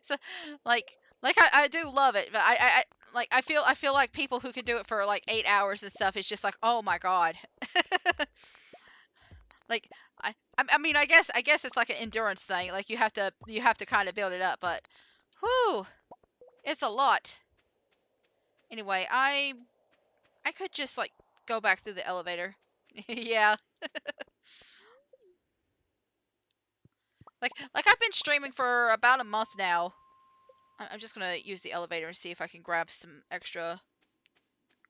So like I do love it, but I like I feel like people who can do it for like 8 hours and stuff is just like, "Oh my god." Like I mean I guess it's like an endurance thing. Like you have to kind of build it up, but whew, it's a lot. Anyway, I could just like go back through the elevator. Yeah. Like I've been streaming for about a month now. I'm just gonna use the elevator and see if I can grab some extra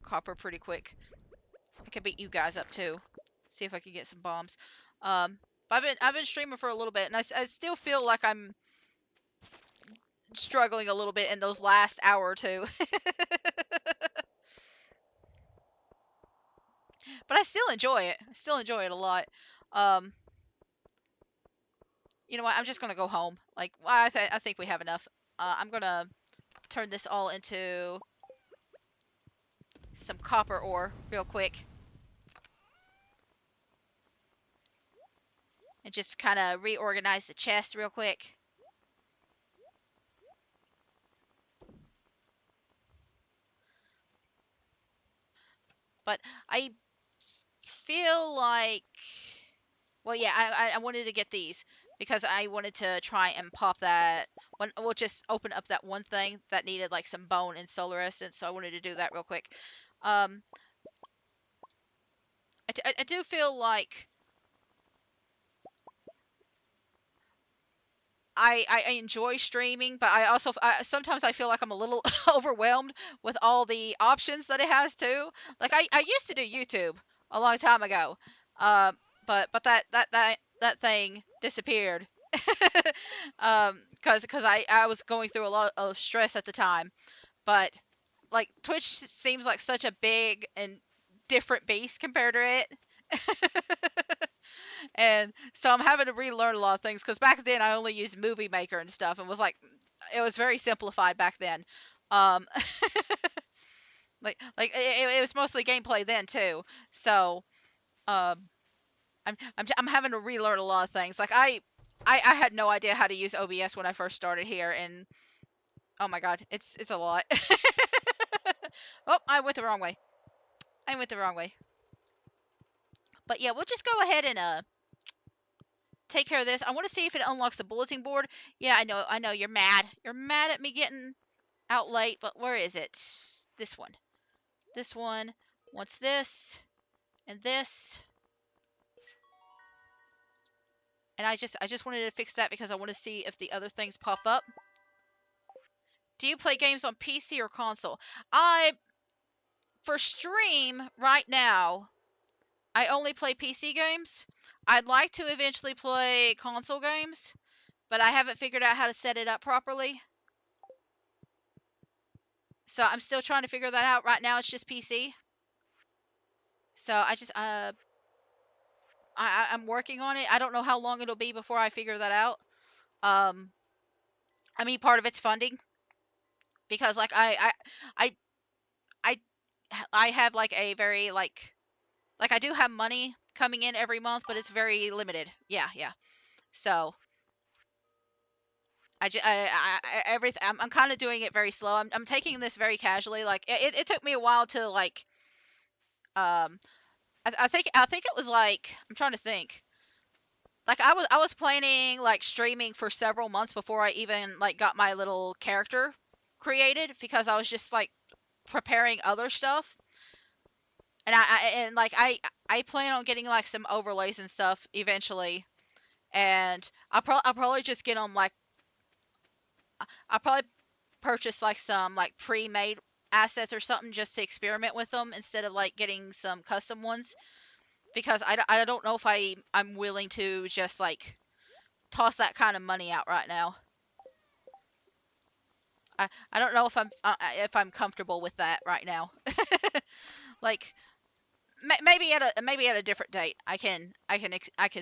copper pretty quick. I can beat you guys up too. See if I can get some bombs. But I've been streaming for a little bit, and I still feel like I'm struggling a little bit in those last hour or two. But I still enjoy it. I still enjoy it a lot. Um, you know what? I'm just gonna go home. Like, well, I think we have enough. I'm gonna turn this all into some copper ore real quick. And just kind of reorganize the chest real quick. But I feel like Well, yeah, I wanted to get these because I wanted to try and pop that one. We'll just open up that one thing that needed like some bone and solar essence, so I wanted to do that real quick. Um, I do feel like I enjoy streaming, but I also sometimes I feel like I'm a little overwhelmed with all the options that it has too. Like I used to do YouTube a long time ago, uh, but that thing disappeared. Cause I was going through a lot of stress at the time. But like Twitch seems like such a big and different beast compared to it. And so I'm having to relearn a lot of things because back then I only used Movie Maker and stuff and was like, it was very simplified back then. Um, it was mostly gameplay then too. So um, I'm having to relearn a lot of things. Like I had no idea how to use OBS when I first started here, and oh my god, it's a lot. Oh, I went the wrong way. I went the wrong way. But yeah, we'll just go ahead and take care of this. I want to see if it unlocks the bulletin board. Yeah, I know you're mad. You're mad at me getting out late, but where is it? This one. This one wants this and this. And I just wanted to fix that because I want to see if the other things pop up. Do you play games on PC or console? For stream right now, I only play PC games. I'd like to eventually play console games, but I haven't figured out how to set it up properly. So I'm still trying to figure that out. Right now it's just PC. So I'm working on it. I don't know how long it'll be before I figure that out. Um I mean part of it's funding because like I I I have like a very like I do have money coming in every month, but it's very limited. Yeah, yeah. So I just everything I'm kind of doing it very slow. I'm taking this very casually. Like it took me a while to like um I think it was like I'm trying to think. Like I was planning like streaming for several months before I even like got my little character created because I was just like preparing other stuff. And I plan on getting like some overlays and stuff eventually. And I'll probably just get them like I'll probably purchase like some like pre-made assets or something just to experiment with them instead of like getting some custom ones because I don't know if I'm willing to just like toss that kind of money out right now. I don't know if I'm comfortable with that right now. Like maybe at a different date I can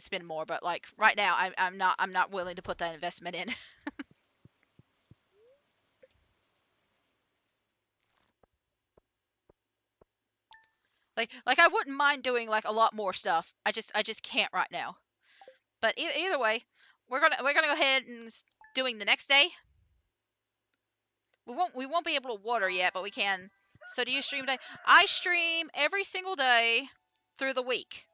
spend more, but like right now I'm not willing to put that investment in. Like I wouldn't mind doing like a lot more stuff. I just can't right now. But either way, we're gonna go ahead and doing the next day. We won't be able to water yet, but we can. So do you stream day? I stream every single day through the week.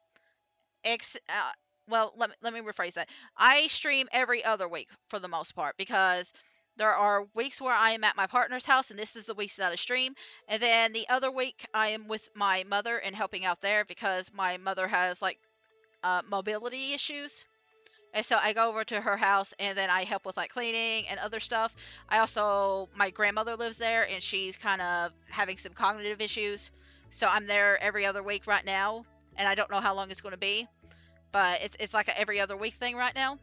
Well, let me rephrase that. I stream every other week for the most part because there are weeks where I am at my partner's house, and this is the weeks that I stream. And then the other week I am with my mother and helping out there because my mother has like mobility issues. And so I go over to her house and then I help with like cleaning and other stuff. I also, my grandmother lives there and she's kind of having some cognitive issues. So I'm there every other week right now. And I don't know how long it's going to be, but it's like a every other week thing right now.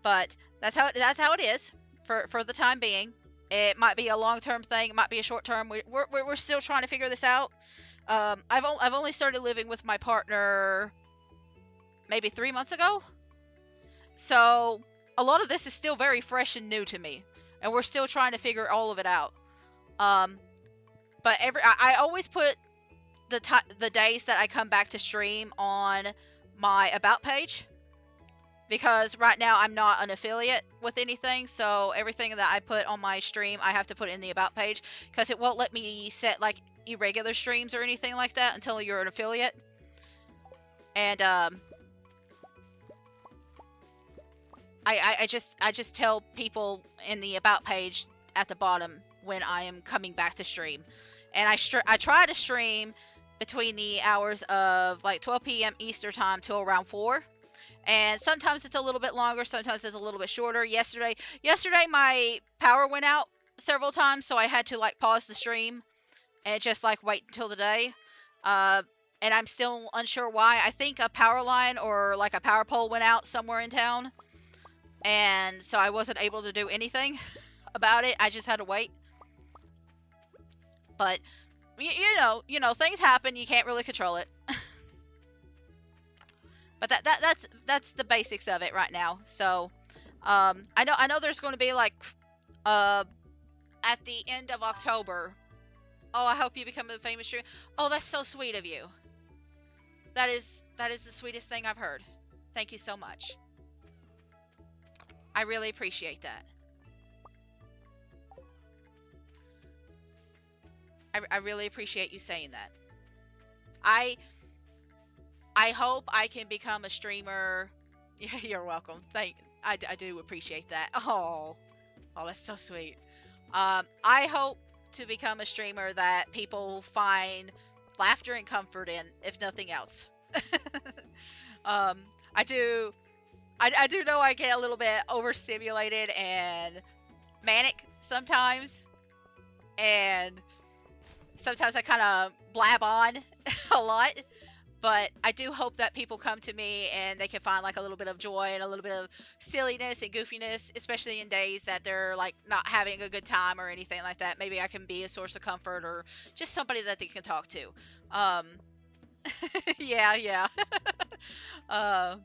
But that's how it is for the time being. It might be a long term thing. It might be a short term. We're still trying to figure this out. I've only started living with my partner maybe 3 months ago. So a lot of this is still very fresh and new to me, and we're still trying to figure all of it out. Um, but I always put the days that I come back to stream on my about page because right now I'm not an affiliate with anything, so everything that I put on my stream I have to put in the about page because it won't let me set like irregular streams or anything like that until you're an affiliate. And I just tell people in the about page at the bottom when I am coming back to stream, and I try to stream between the hours of like 12 p.m. Eastern time till around 4. And sometimes it's a little bit longer, sometimes it's a little bit shorter. Yesterday my power went out several times, so I had to like pause the stream and just like wait until the day. Uh, and I'm still unsure why. I think a power line or like a power pole went out somewhere in town, and so I wasn't able to do anything about it. I just had to wait. But you know, things happen. You can't really control it. But that's the basics of it right now. So, I know there's going to be like, uh, at the end of October. Oh, I hope you become a famous streamer. Oh, that's so sweet of you. That is the sweetest thing I've heard. Thank you so much. I really appreciate that. I really appreciate you saying that. I I hope I can become a streamer. You're welcome. I do appreciate that. Oh, that's so sweet. I hope to become a streamer that people find laughter and comfort in, if nothing else. um, I do. I do know I get a little bit overstimulated and manic sometimes, and sometimes I kind of blab on a lot. But I do hope that people come to me and they can find like a little bit of joy and a little bit of silliness and goofiness, especially in days that they're like not having a good time or anything like that. Maybe I can be a source of comfort or just somebody that they can talk to. Um, yeah, yeah. uh,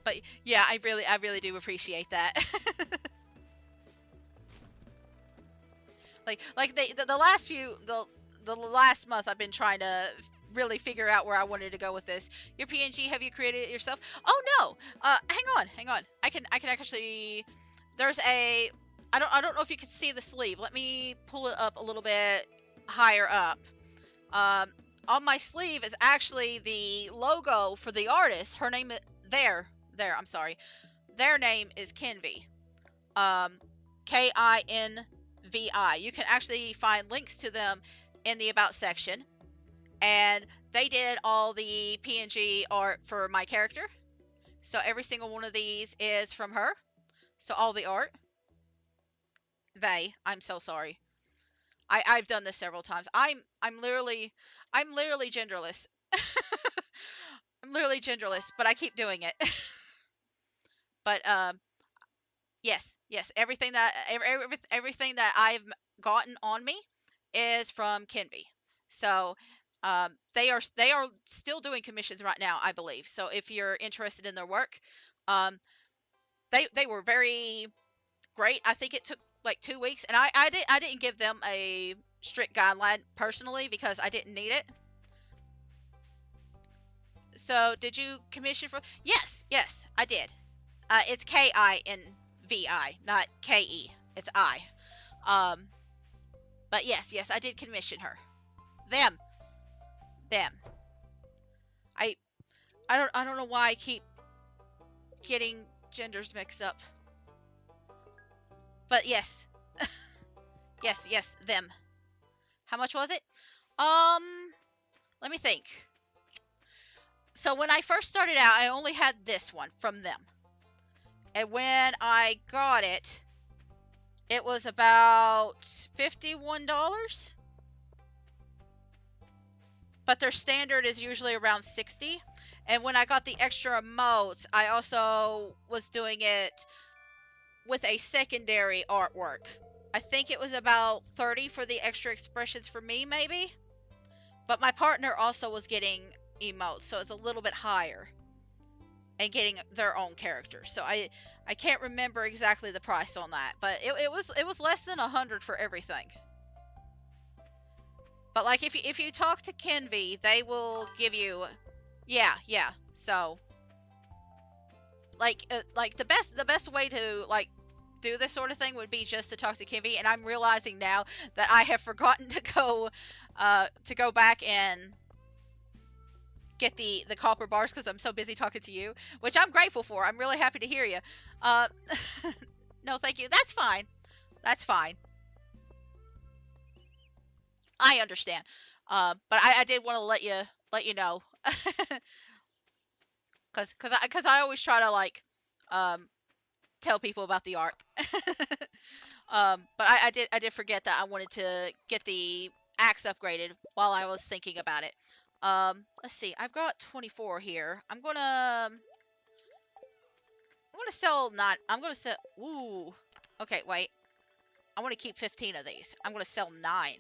but yeah, I really do appreciate that. Like the last few the last month I've been trying to really figure out where I wanted to go with this. Your PNG, have you created it yourself? Oh no. Hang on. I can actually, there's a, I don't know if you can see the sleeve. Let me pull it up a little bit higher up. Um on my sleeve is actually the logo for the artist. Her name is I'm sorry. Their name is Kinvi. Um Kinvi. You can actually find links to them in the about section, and they did all the PNG art for my character. So every single one of these is from her. So all the art, I'm so sorry. I've done this several times. I'm literally genderless. I'm literally genderless, but I keep doing it. But yes, everything that I've gotten on me is from Kinby. So they are still doing commissions right now, I believe. So if you're interested in their work, um, they were very great. I think it took like 2 weeks, and I didn't give them a strict guideline personally because I didn't need it. So did you commission for? Yes, I did. It's Kinvi, not Ke. It's I. Um, but yes, I did commission her. Them, them. I I don't know why I keep getting genders mixed up. But yes, yes, them. How much was it? Let me think. So when I first started out, I only had this one from them. And when I got it, it was about $51. But their standard is usually around 60. And when I got the extra emotes, I also was doing it with a secondary artwork. I think it was about 30 for the extra expressions for me, maybe. But my partner also was getting emotes, so it's a little bit higher. And getting their own character. So I can't remember exactly the price on that, but it was less than 100 for everything. But like if you talk to Kinvi, they will give you, yeah. So like the best way to like do this sort of thing would be just to talk to Kinvi, and I'm realizing now that I have forgotten to go back and get the copper bars because I'm so busy talking to you, which I'm grateful for. I'm really happy to hear you. Uh, no, thank you. That's fine. That's fine. I understand. But I did want to let you know, cause I always try to like um tell people about the art. But I did forget that I wanted to get the axe upgraded while I was thinking about it. Let's see. I've got 24 here. I'm gonna sell not. I'm gonna sell. Ooh. Okay, wait. I want to keep 15 of these. I'm gonna sell 9.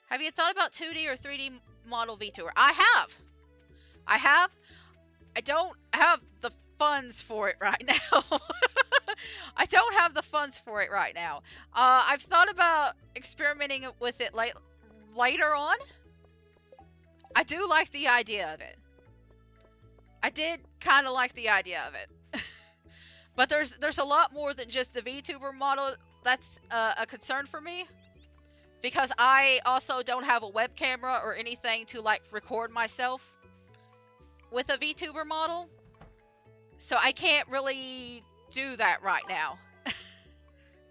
Have you thought about 2D or 3D model VTuber? I have. I have. I don't have the funds for it right now. I don't have the funds for it right now. I've thought about experimenting with it later on. I do like the idea of it. I did kind of like the idea of it. But there's a lot more than just the VTuber model that's a concern for me, because I also don't have a web camera or anything to like record myself with a VTuber model. So I can't really do that right now.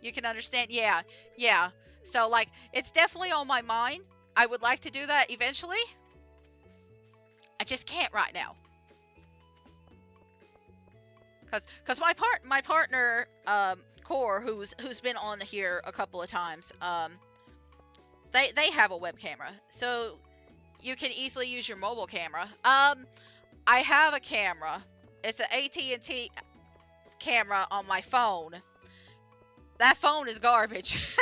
You can understand? Yeah. Yeah. So like it's definitely on my mind. I would like to do that eventually. I just can't right now. Cuz my partner Core, who's been on here a couple of times, they have a web camera. So you can easily use your mobile camera. I have a camera. It's an AT&T camera on my phone. That phone is garbage.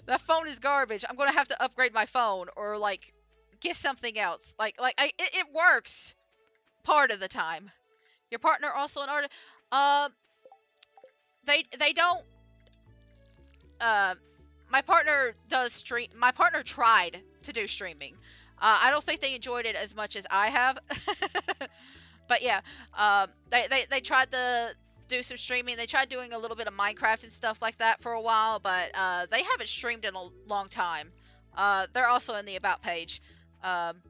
That phone is garbage. I'm gonna have to upgrade my phone or like get something else. It works part of the time. Your partner also an artist. Uh, they don't. Uh, my partner does stream. My partner tried to do streaming. I don't think they enjoyed it as much as I have. But yeah, they tried to do some streaming. They tried doing a little bit of Minecraft and stuff like that for a while, but they haven't streamed in a long time. They're also in the about page, um,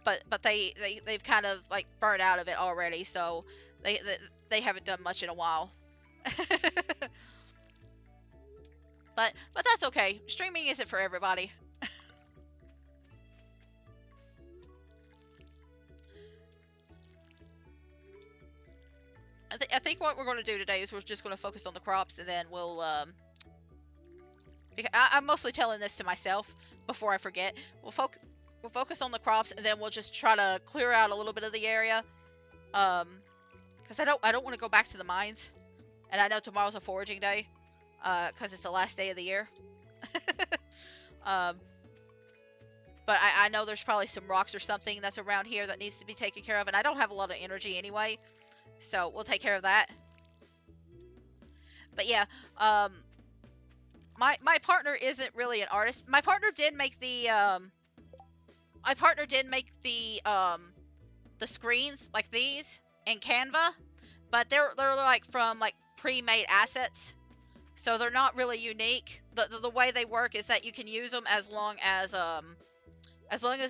but they've kind of like burned out of it already, so they haven't done much in a while. But that's okay. Streaming isn't for everybody. I think what we're going to do today is we're just going to focus on the crops, and then I'm mostly telling this to myself before I forget. We'll focus on the crops, and then we'll just try to clear out a little bit of the area. Because I don't want to go back to the mines, and I know tomorrow's a foraging day, because it's the last day of the year. um, but I know there's probably some rocks or something that's around here that needs to be taken care of, and I don't have a lot of energy anyway, so we'll take care of that. But yeah, my partner isn't really an artist. My partner did make the screens like these in Canva, but they're like from like pre-made assets, so they're not really unique. The way they work is that you can use them as long as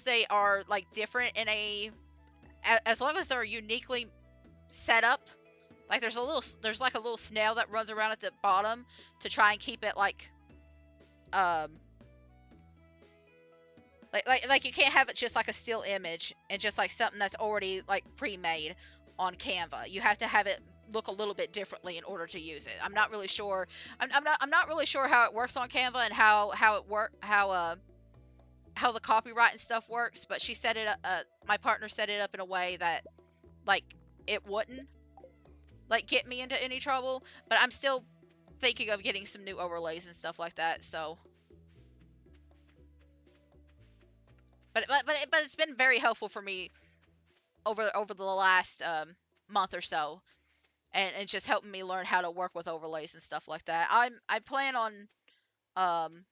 they are like different as long as they're uniquely set up. Like there's like a little snail that runs around at the bottom to try and keep it um like you can't have it just like a still image and just like something that's already like pre-made on Canva. You have to have it look a little bit differently in order to use it. I'm not really sure. I'm not really sure how it works on Canva and how the copyright and stuff works. But she set it up. My partner set it up in a way that like it wouldn't like get me into any trouble. But I'm still thinking of getting some new overlays and stuff like that. So but it's been very helpful for me over the last month or so, and just helping me learn how to work with overlays and stuff like that. I plan on um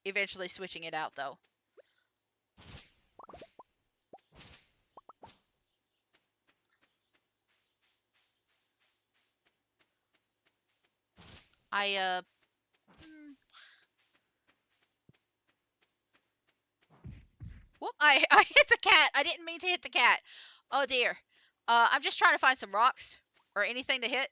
eventually switching it out though. I Whoop, I hit the cat. I didn't mean to hit the cat. Oh dear. I'm just trying to find some rocks or anything to hit.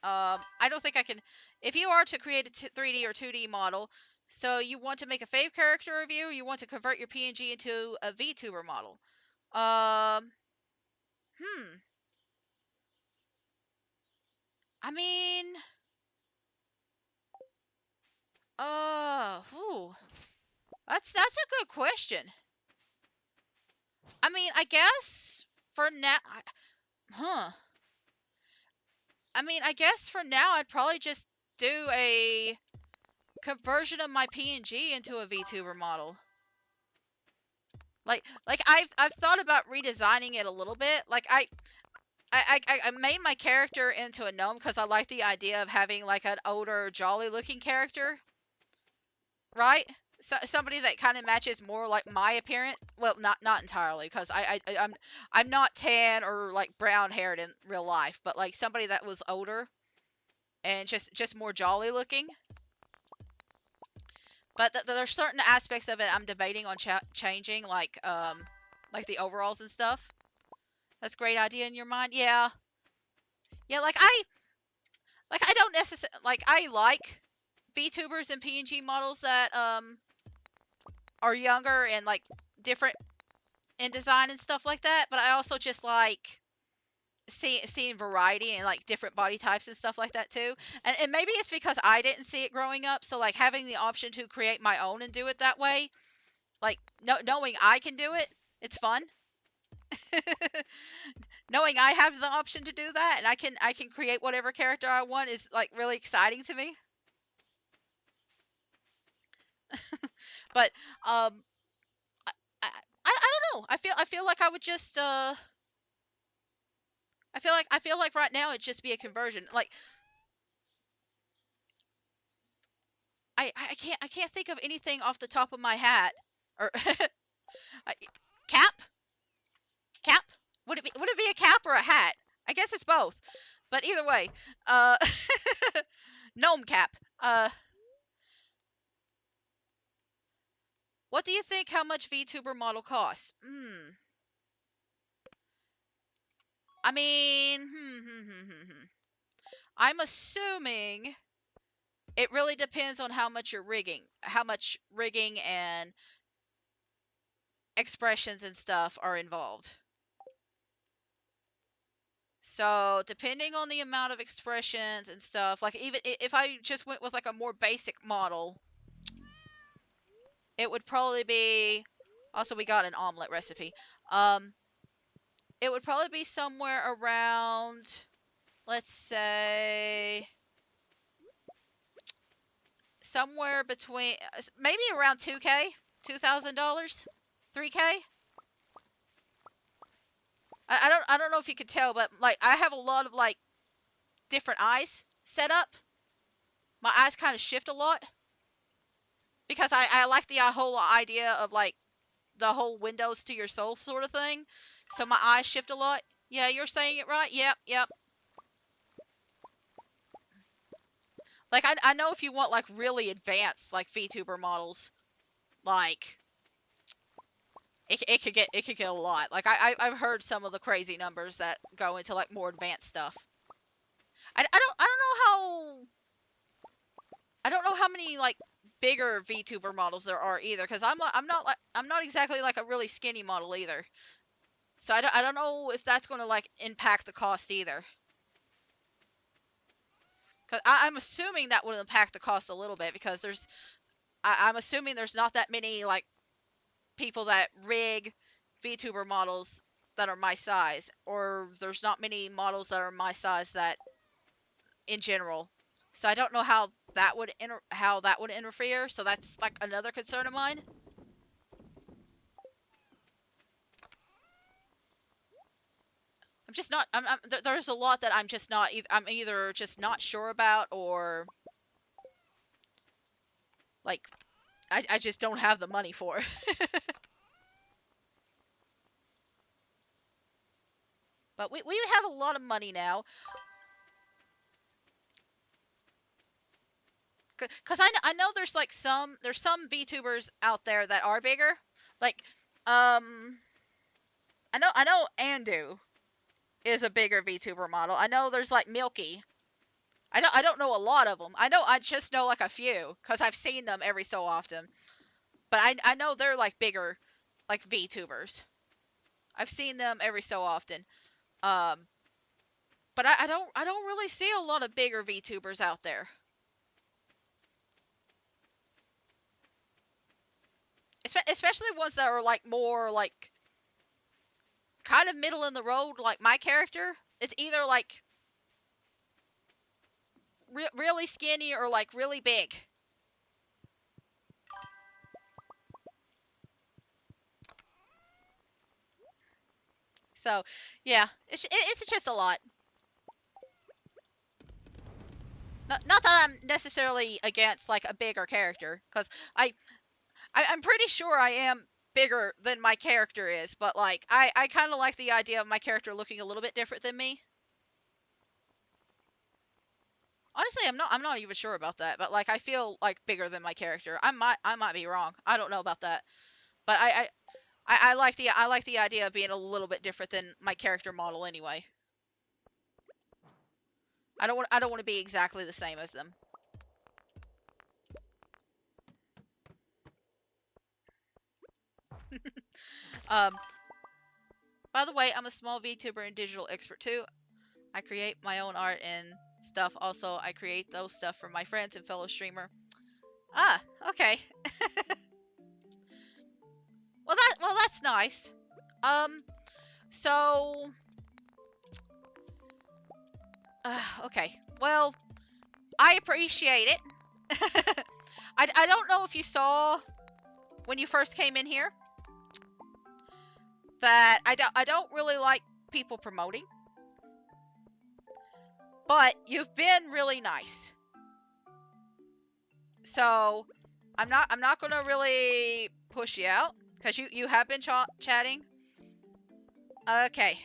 I don't think I can. If you are to create a 3D or 2D model, so you want to make a fave character of you want to convert your PNG into a VTuber model. Um, hmm. I mean, ooh, that's a good question. I mean, I guess for now, huh? I mean, I guess for now, I'd probably just do a conversion of my PNG into a VTuber model. Like I've thought about redesigning it a little bit. Like I made my character into a gnome because I like the idea of having like an older, jolly looking character, right? So, somebody that kind of matches more like my appearance. Well, not entirely, because I'm not tan or like brown haired in real life, but like somebody that was older and just more jolly looking. But there's certain aspects of it I'm debating on changing, like the overalls and stuff. That's a great idea in your mind. Yeah, yeah. Like I don't necessarily like I like VTubers and PNG models that are younger and like different in design and stuff like that. But I also just like seeing variety and like different body types and stuff like that too. And maybe it's because I didn't see it growing up, so like having the option to create my own and do it that way, like knowing I can do it, it's fun. Knowing I have the option to do that and I can create whatever character I want is like really exciting to me. But um I don't know. I feel like I would just I feel like right now it'd just be a conversion. Like I can't think of anything off the top of my hat. Or cap? Cap? Would it be a cap or a hat? I guess it's both. But either way, uh gnome cap. What do you think how much VTuber model costs? I mean, I'm assuming it really depends on how much rigging and expressions and stuff are involved. So, depending on the amount of expressions and stuff, like even if I just went with like a more basic model, it would probably be. Also, we got an omelet recipe. Um, it would probably be somewhere around, let's say, somewhere between maybe around 2K, $2,000, 3K. I don't know if you could tell, but like I have a lot of like different eyes set up. My eyes kind of shift a lot because I like the whole idea of like the whole windows to your soul sort of thing. So my eyes shift a lot. Yeah, you're saying it right. Yep, yep. Like I know if you want like really advanced like VTuber models, like it could get a lot. Like I've heard some of the crazy numbers that go into like more advanced stuff. I don't know how many like bigger VTuber models there are either, because I'm not exactly like a really skinny model either. So I don't know if that's going to like impact the cost either. Cause I'm assuming that would impact the cost a little bit, because I'm assuming there's not that many like people that rig VTuber models that are my size, or there's not many models that are my size that in general. So I don't know how that would interfere. So that's like another concern of mine. I'm just not. There's a lot that I'm just not. I'm either just not sure about, or like I just don't have the money for it. But we have a lot of money now. Cause I know there's some VTubers out there that are bigger. Like I know Andu is a bigger VTuber model. I know there's like Milky. I don't know a lot of them. I just know like a few because I've seen them every so often. But I know they're like bigger, like VTubers. I've seen them every so often. Um, but I don't really see a lot of bigger VTubers out there. Especially ones that are like more like kind of middle in the road, like my character. It's either like really skinny or like really big. So yeah, it's just a lot. Not that I'm necessarily against like a bigger character, because I'm pretty sure I am bigger than my character is, but like I kind of like the idea of my character looking a little bit different than me. Honestly, I'm not even sure about that, but like I feel like bigger than my character. I might be wrong. I don't know about that, but I like the idea of being a little bit different than my character model anyway. I don't want to be exactly the same as them. Um, by the way, I'm a small VTuber and digital expert too. I create my own art and stuff. Also, I create those stuff for my friends and fellow streamer. Ah, okay. Well, that's nice. Um, so okay. Well, I appreciate it. I don't know if you saw when you first came in here that I don't really like people promoting, but you've been really nice. So I'm not gonna really push you out because you have been chatting. Okay.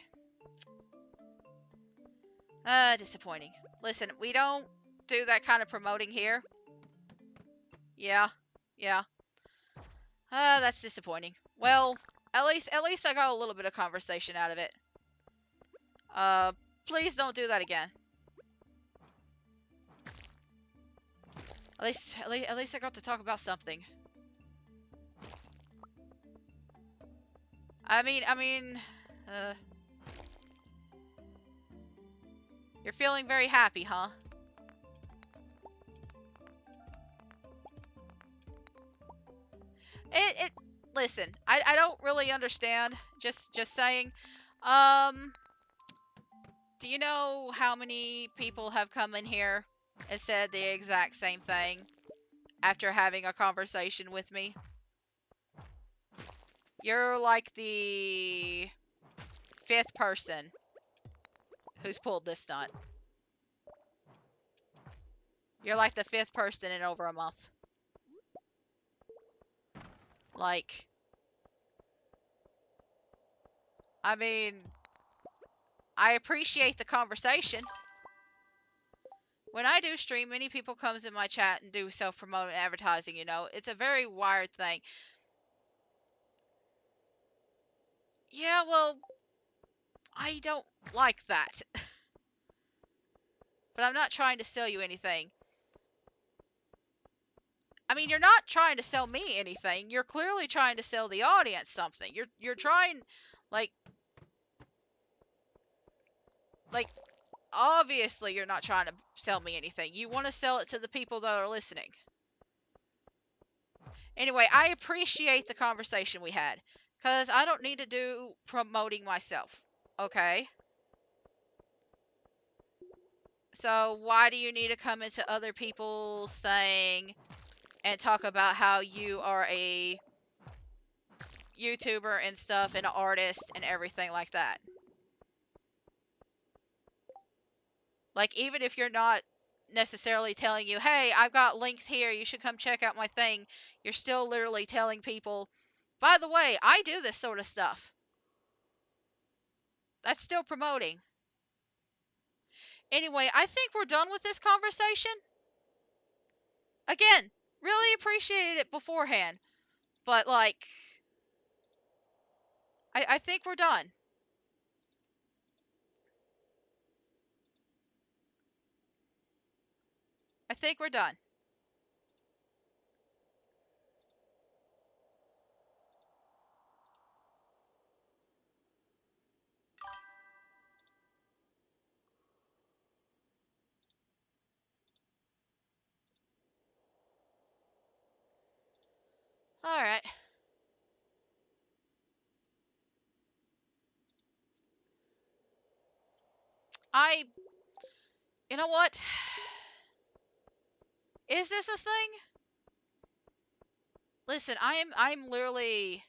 Disappointing. Listen, we don't do that kind of promoting here. Yeah, yeah. That's disappointing. Well, at least I got a little bit of conversation out of it. Uh, please don't do that again. At least I got to talk about something. I mean, uh, you're feeling very happy, huh? It listen, I don't really understand. Just saying. Um, do you know how many people have come in here and said the exact same thing after having a conversation with me? You're like the fifth person who's pulled this stunt. You're like the fifth person in over a month. Like, I mean, I appreciate the conversation. When I do stream, many people comes in my chat and do self-promoting advertising, It's a very wired thing. Yeah, well, I don't like that. But I'm not trying to sell you anything. I mean, you're not trying to sell me anything. You're clearly trying to sell the audience something. You're trying like like obviously you're not trying to sell me anything. You want to sell it to the people that are listening. Anyway, I appreciate the conversation we had cuz I don't need to do promoting myself. Okay? So why do you need to come into other people's thing and talk about how you are a YouTuber and stuff and an artist and everything like that? Like, even if you're not necessarily telling you, hey, I've got links here, you should come check out my thing, you're still literally telling people, by the way, I do this sort of stuff. That's still promoting. Anyway, I think we're done with this conversation. Again, really appreciated it beforehand, but like, I think we're done. I think we're done. All right. I, you know what? Is this a thing? Listen, I'm literally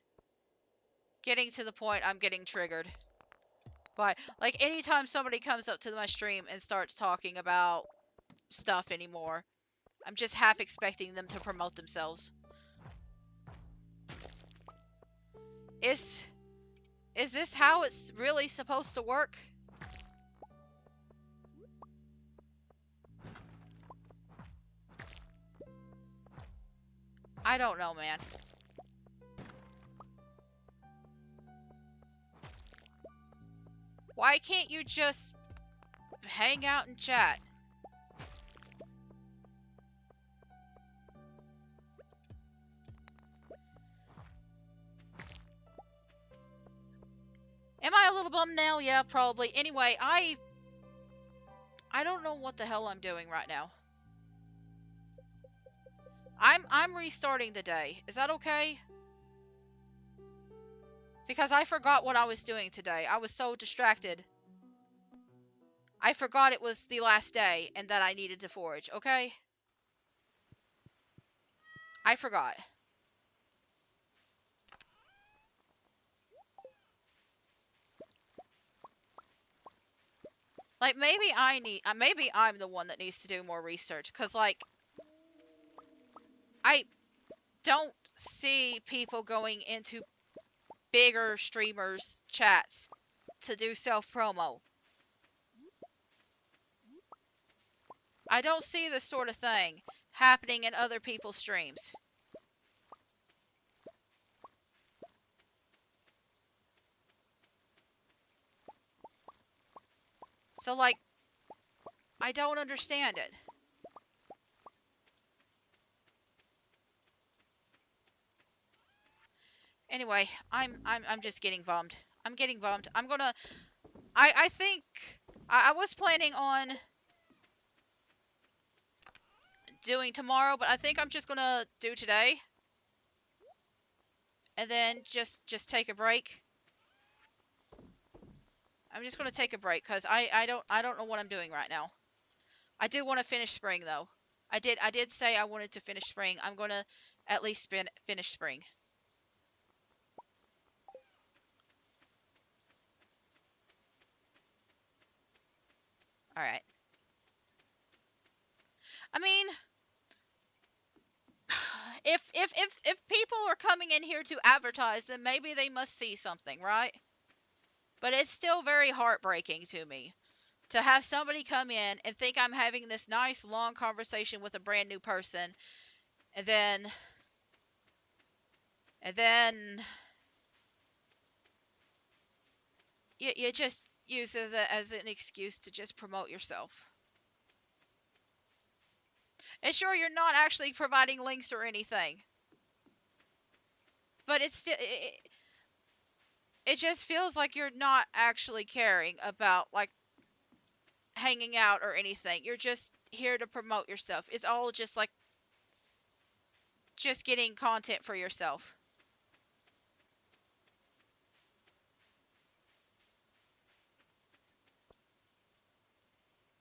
getting to the point I'm getting triggered. But like anytime somebody comes up to my stream and starts talking about stuff anymore, I'm just half expecting them to promote themselves. Is is this how it's really supposed to work? I don't know, man. Why can't you just hang out and chat? Am I a little bummed now? Yeah, probably. Anyway, I don't know what the hell I'm doing right now. I'm restarting the day. Is that okay? Because I forgot what I was doing today. I was so distracted. I forgot it was the last day and that I needed to forage, okay? I forgot. Like maybe I'm the one that needs to do more research cuz like I don't see people going into bigger streamers chats to do self promo. I don't see this sort of thing happening in other people's streams. So like I don't understand it. Anyway, I'm just getting bummed. I'm getting bummed. I think I was planning on doing tomorrow, but I think I'm just gonna do today. And then just take a break. I'm just gonna take a break because I don't know what I'm doing right now. I do want to finish spring though. I did say I wanted to finish spring. I'm gonna at least finish spring. All right. I mean, if people are coming in here to advertise, then maybe they must see something, right? But it's still very heartbreaking to me to have somebody come in and think I'm having this nice long conversation with a brand new person, and then you just use it as an excuse to just promote yourself. And sure, you're not actually providing links or anything, but it just feels like you're not actually caring about like hanging out or anything. You're just here to promote yourself. It's all just like just getting content for yourself.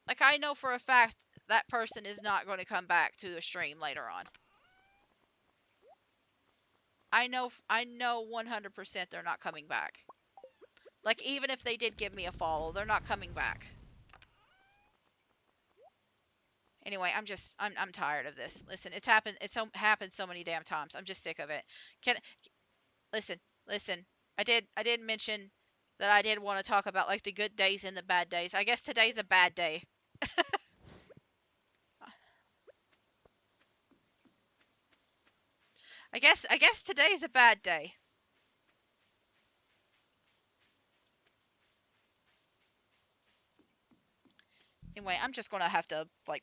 Like I know for a fact that person is not going to come back to the stream later on. I know 100% they're not coming back. Like even if they did give me a follow, they're not coming back. Anyway, I'm tired of this. Listen, happened so many damn times. I'm just sick of it. Can listen, listen. I did mention that I did want to talk about like the good days and the bad days. I guess today's a bad day. I guess today's a bad day. Anyway, I'm just gonna have to like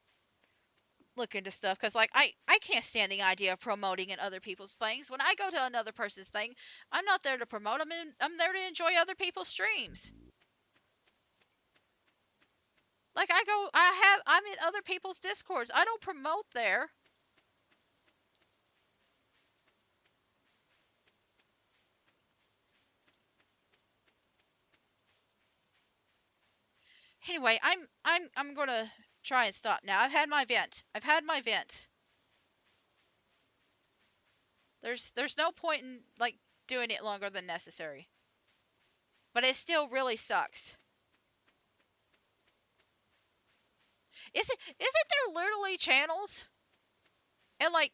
look into stuff because like I can't stand the idea of promoting in other people's things. When I go to another person's thing, I'm not there to promote them. I'm there to enjoy other people's streams. Like I'm in other people's discords. I don't promote there. Anyway, I'm gonna try and stop now. I've had my vent. I've had my vent. There's no point in like doing it longer than necessary. But it still really sucks. Isn't there literally channels and like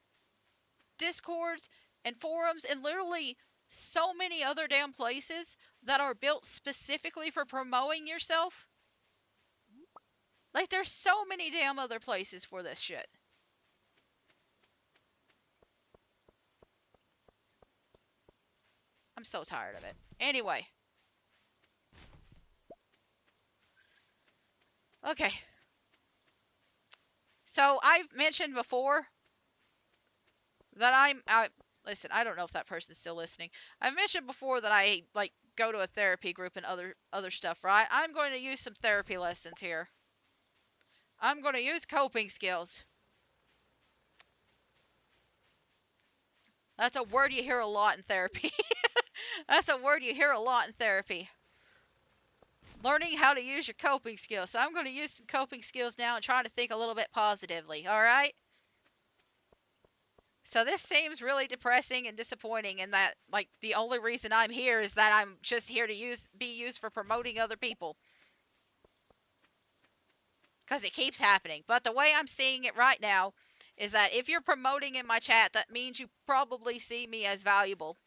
discords and forums and literally so many other damn places that are built specifically for promoting yourself? Like there's so many damn other places for this shit. I'm so tired of it. Anyway. Okay. So I've mentioned before that listen, I don't know if that person's still listening. I've mentioned before that I like go to a therapy group and other stuff, right? I'm going to use some therapy lessons here. I'm going to use coping skills. That's a word you hear a lot in therapy. That's a word you hear a lot in therapy. Learning how to use your coping skills. So I'm going to use some coping skills now and try to think a little bit positively, all right? So this seems really depressing and disappointing in that like the only reason I'm here is that I'm just here to be used for promoting other people. Cuz it keeps happening. But the way I'm seeing it right now is that if you're promoting in my chat, that means you probably see me as valuable.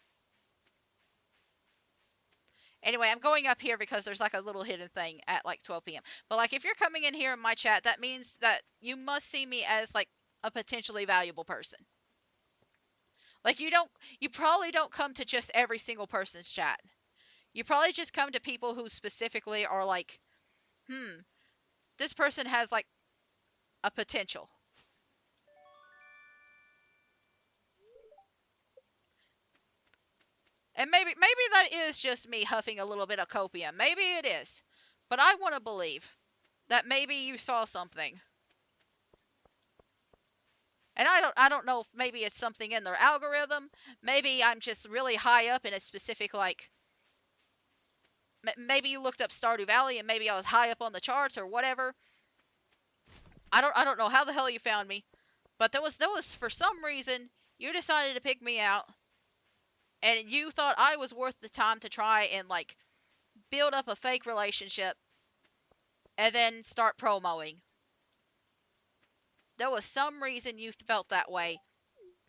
Anyway, I'm going up here because there's like a little hidden thing at like 12 p.m. But like if you're coming in here in my chat, that means that you must see me as like a potentially valuable person. Like you probably don't come to just every single person's chat. You probably just come to people who specifically are like, this person has like a potential. And maybe that is just me huffing a little bit of copium. Maybe it is. But I want to believe that maybe you saw something. And I don't know if maybe it's something in their algorithm. Maybe I'm just really high up in a specific like maybe you looked up Stardew Valley and maybe I was high up on the charts or whatever. I don't know how the hell you found me, but there was for some reason you decided to pick me out and you thought I was worth the time to try and like build up a fake relationship and then start promoing. There was some reason you felt that way.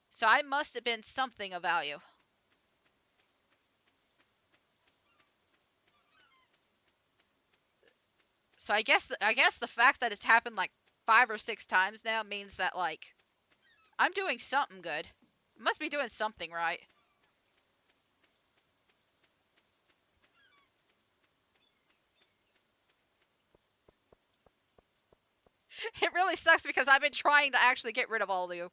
So I must have been something of value. So I guess the fact that it's happened like 5 or 6 times now means that like I'm doing something good. I must be doing something right. It really sucks because I've been trying to actually get rid of all of you.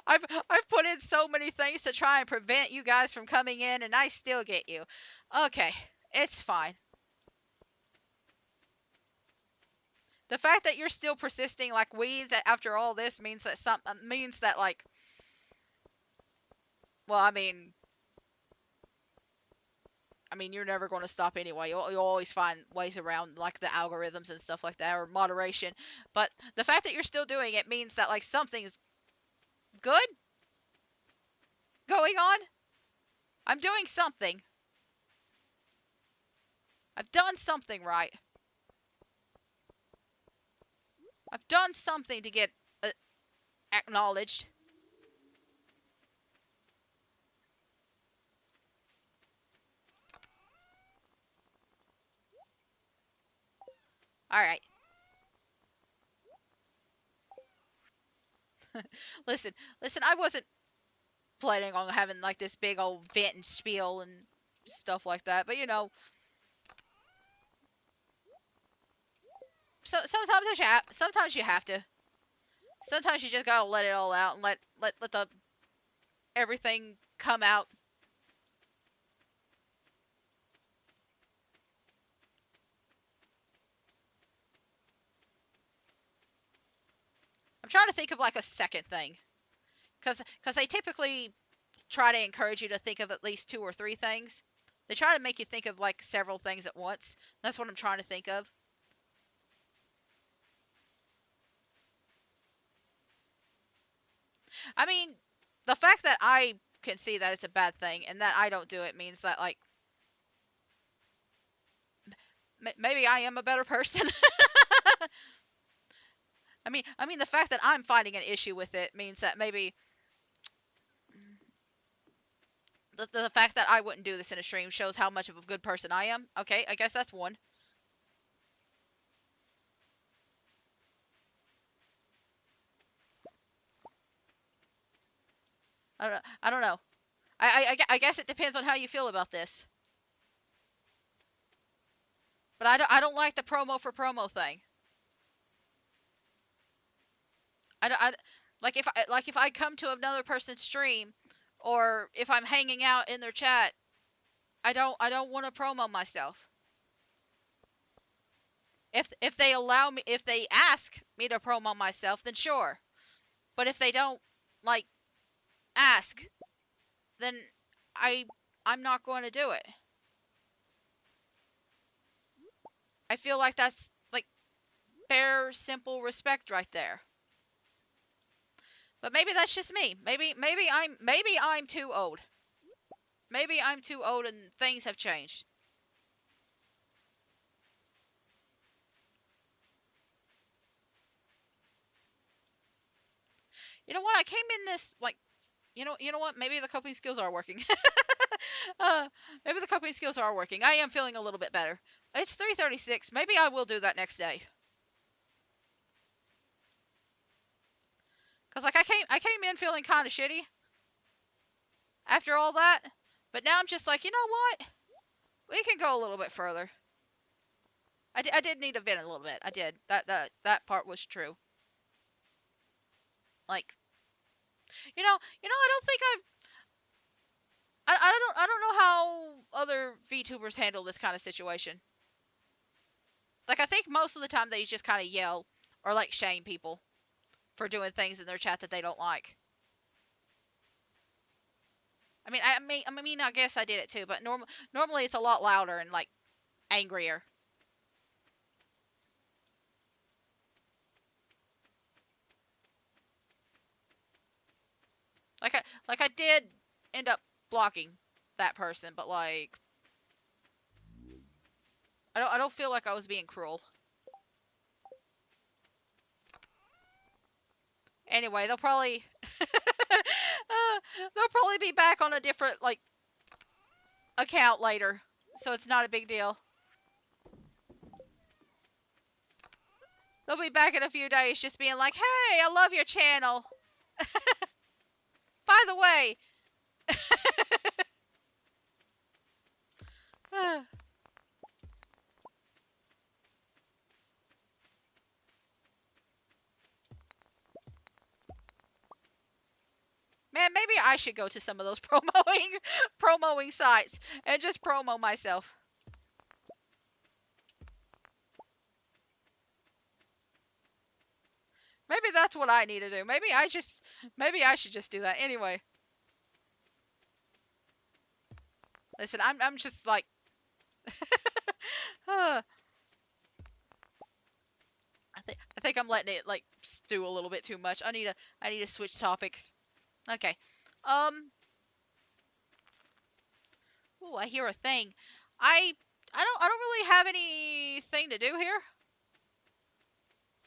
I've put in so many things to try and prevent you guys from coming in and I still get you. Okay, it's fine. The fact that you're still persisting like weeds after all this means that like well, I mean, you're never going to stop anyway. You'll always find ways around like the algorithms and stuff like that or moderation. But the fact that you're still doing it means that like something's good going on. I'm doing something. I've done something right. I've done something to get acknowledged. All right. listen, listen. I wasn't planning on having like this big old vent and spiel and stuff like that, but sometimes you have to. Sometimes you just gotta let it all out and let the everything come out. I'm trying to think of like a second thing, because they typically try to encourage you to think of at least two or three things. They try to make you think of like several things at once. That's what I'm trying to think of. I mean, the fact that I can see that it's a bad thing and that I don't do it means that like maybe I am a better person. I mean the fact that I'm finding an issue with it means that maybe the fact that I wouldn't do this in a stream shows how much of a good person I am. Okay, I guess that's one. I don't know. I guess it depends on how you feel about this. But I don't like the promo for promo thing. Like if I come to another person's stream, or if I'm hanging out in their chat, I don't want to promo myself. If they allow me, if they ask me to promo myself, then sure. But if they don't like ask, then I I'm not going to do it. I feel like that's like fair, simple respect right there. But maybe that's just me. Maybe I'm too old. Maybe I'm too old and things have changed. You know what? I came in this like you know what? Maybe the coping skills are working. uh, maybe the coping skills are working. I am feeling a little bit better. It's 3:36. Maybe I will do that next day. Cause like I came in feeling kind of shitty after all that, but now I'm just like, you know what? We can go a little bit further. I did need to vent a little bit. I did. That part was true. Like, I don't think I don't know how other VTubers handle this kind of situation. Like, I think most of the time they just kind of yell or like shame people for doing things in their chat that they don't like. I guess I did it too, but normally it's a lot louder and like angrier. Like I did end up blocking that person, but like I don't feel like I was being cruel. Anyway, they'll probably they'll probably be back on a different like account later, so it's not a big deal. They'll be back in a few days just being like, "Hey, I love your channel. By the way." Man, maybe I should go to some of those promoing sites and just promo myself. Maybe that's what I need to do. Maybe I should just do that. Anyway, listen, I'm just like I think I'm letting it like stew a little bit too much. I need to switch topics. Okay. Um Ooh, I hear a thing. I I don't really have anything to do here.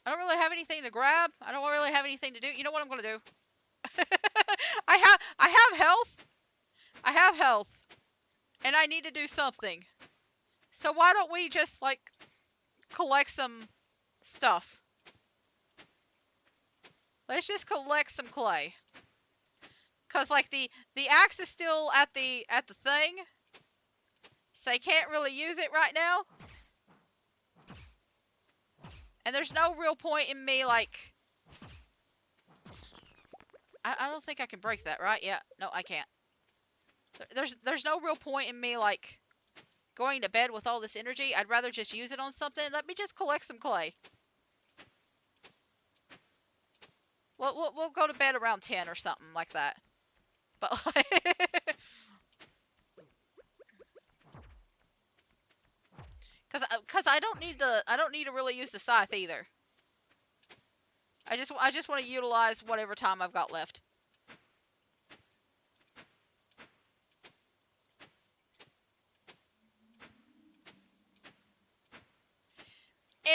I don't really have anything to grab. I don't really have anything to do. You know what I'm gonna do? I have health. I have health. And I need to do something. So why don't we just like collect some stuff? Let's just collect some clay. Cause like the axe is still at the thing. So I can't really use it right now. And there's no real point in me, like... I don't think I can break that, right? Yeah. No, I can't. There's no real point in me, like, going to bed with all this energy. I'd rather just use it on something. Let me just collect some clay. We'll go to bed around 10 or something like that. But, like... Cause I don't need to really use the scythe either. I just want to utilize whatever time I've got left.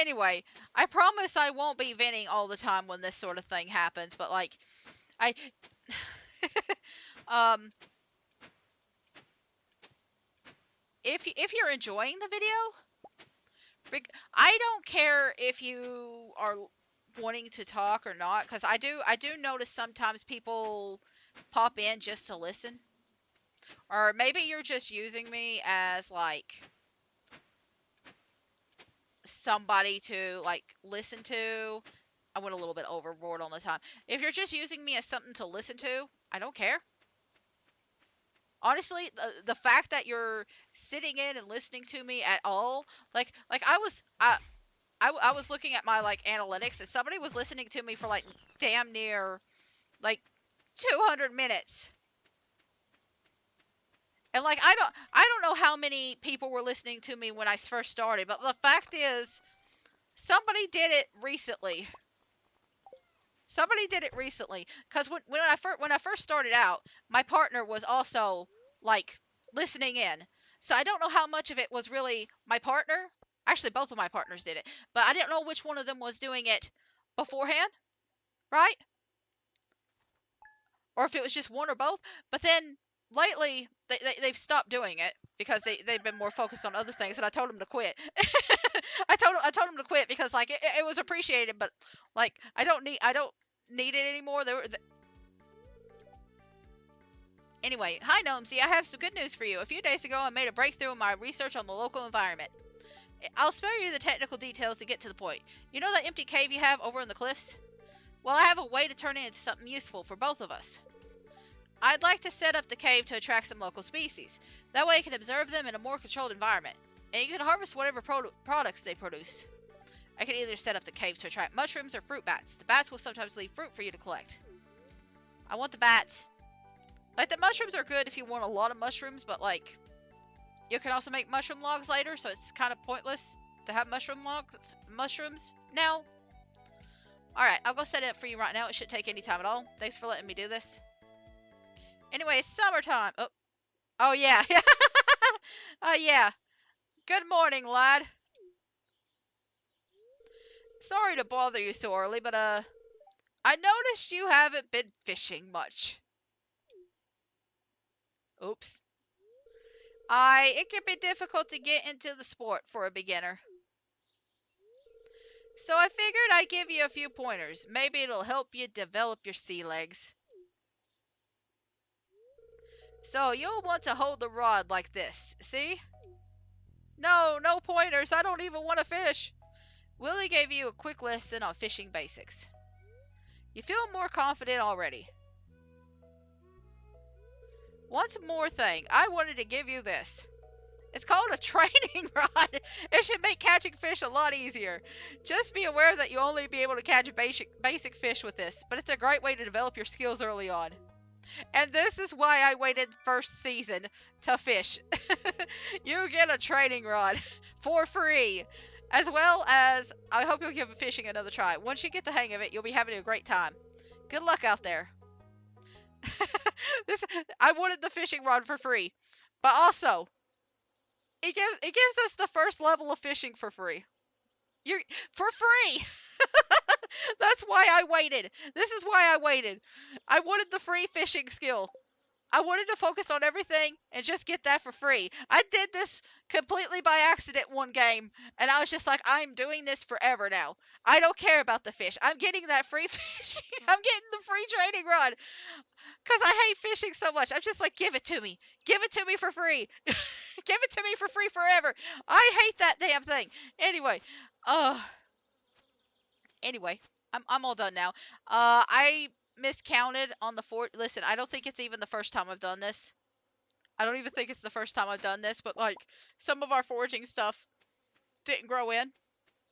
Anyway, I promise I won't be venting all the time when this sort of thing happens, but like I um if you're enjoying the video, I don't care if you are wanting to talk or not, cuz I do notice sometimes people pop in just to listen. Or maybe you're just using me as like somebody to like listen to. I went a little bit overboard on the time. If you're just using me as something to listen to, I don't care. Honestly, the fact that you're sitting in and listening to me at all, like I was looking at my like analytics, and somebody was listening to me for like damn near like 200 minutes. And like I don't know how many people were listening to me when I first started, but the fact is somebody did it recently. Somebody did it recently, because when I first started out, my partner was also like listening in. So I don't know how much of it was really my partner. Actually, both of my partners did it, but I didn't know which one of them was doing it beforehand, right? Or if it was just one or both. But then lately they've stopped doing it because they've been more focused on other things, and I told them to quit. I told them to quit because like it was appreciated, but like I don't need it anymore. Anyway, hi Gnomesy, I have some good news for you. A few days ago I made a breakthrough in my research on the local environment. I'll spare you the technical details to get to the point. You know that empty cave you have over in the cliffs? Well, I have a way to turn it into something useful for both of us. I'd like to set up the cave to attract some local species. That way you can observe them in a more controlled environment, and you can harvest whatever products they produce. I can either set up the cave to attract mushrooms or fruit bats. The bats will sometimes leave fruit for you to collect. I want the bats. Like, the mushrooms are good if you want a lot of mushrooms, but like, you can also make mushroom logs later, so it's kind of pointless to have mushrooms now. Alright, I'll go set it up for you right now. It shouldn't take any time at all. Thanks for letting me do this. Anyway, it's summertime. Oh yeah. Yeah. Good morning, lad. Sorry to bother you so early, but I noticed you haven't been fishing much. Oops. It can be difficult to get into the sport for a beginner. So I figured I'd give you a few pointers. Maybe it'll help you develop your sea legs. So you'll want to hold the rod like this, see? No, no pointers. I don't even want to fish. Willie gave you a quick lesson on fishing basics. You feel more confident already. Once more thing, I wanted to give you this. It's called a training rod. It should make catching fish a lot easier. Just be aware that you'll only be able to catch basic fish with this, but it's a great way to develop your skills early on. And this is why I waited first season to fish. You get a training rod for free. As well as, I hope you'll give fishing another try. Once you get the hang of it, you'll be having a great time. Good luck out there. I wanted the fishing rod for free. But also, it gives us the first level of fishing for free. For free! That's why I waited. This is why I waited. I wanted the free fishing skill. I wanted to focus on everything and just get that for free. I did this completely by accident one game, and I was just like, I'm doing this forever now. I don't care about the fish. I'm getting that free fishing. I'm getting the free training rod. Because I hate fishing so much. I'm just like, give it to me. Give it to me for free. Give it to me for free forever. I hate that damn thing. Anyway, Anyway, I'm all done now. I miscounted on the fort. Listen, I don't think it's even the first time I've done this. I don't even think it's the first time I've done this, but like some of our foraging stuff didn't grow in.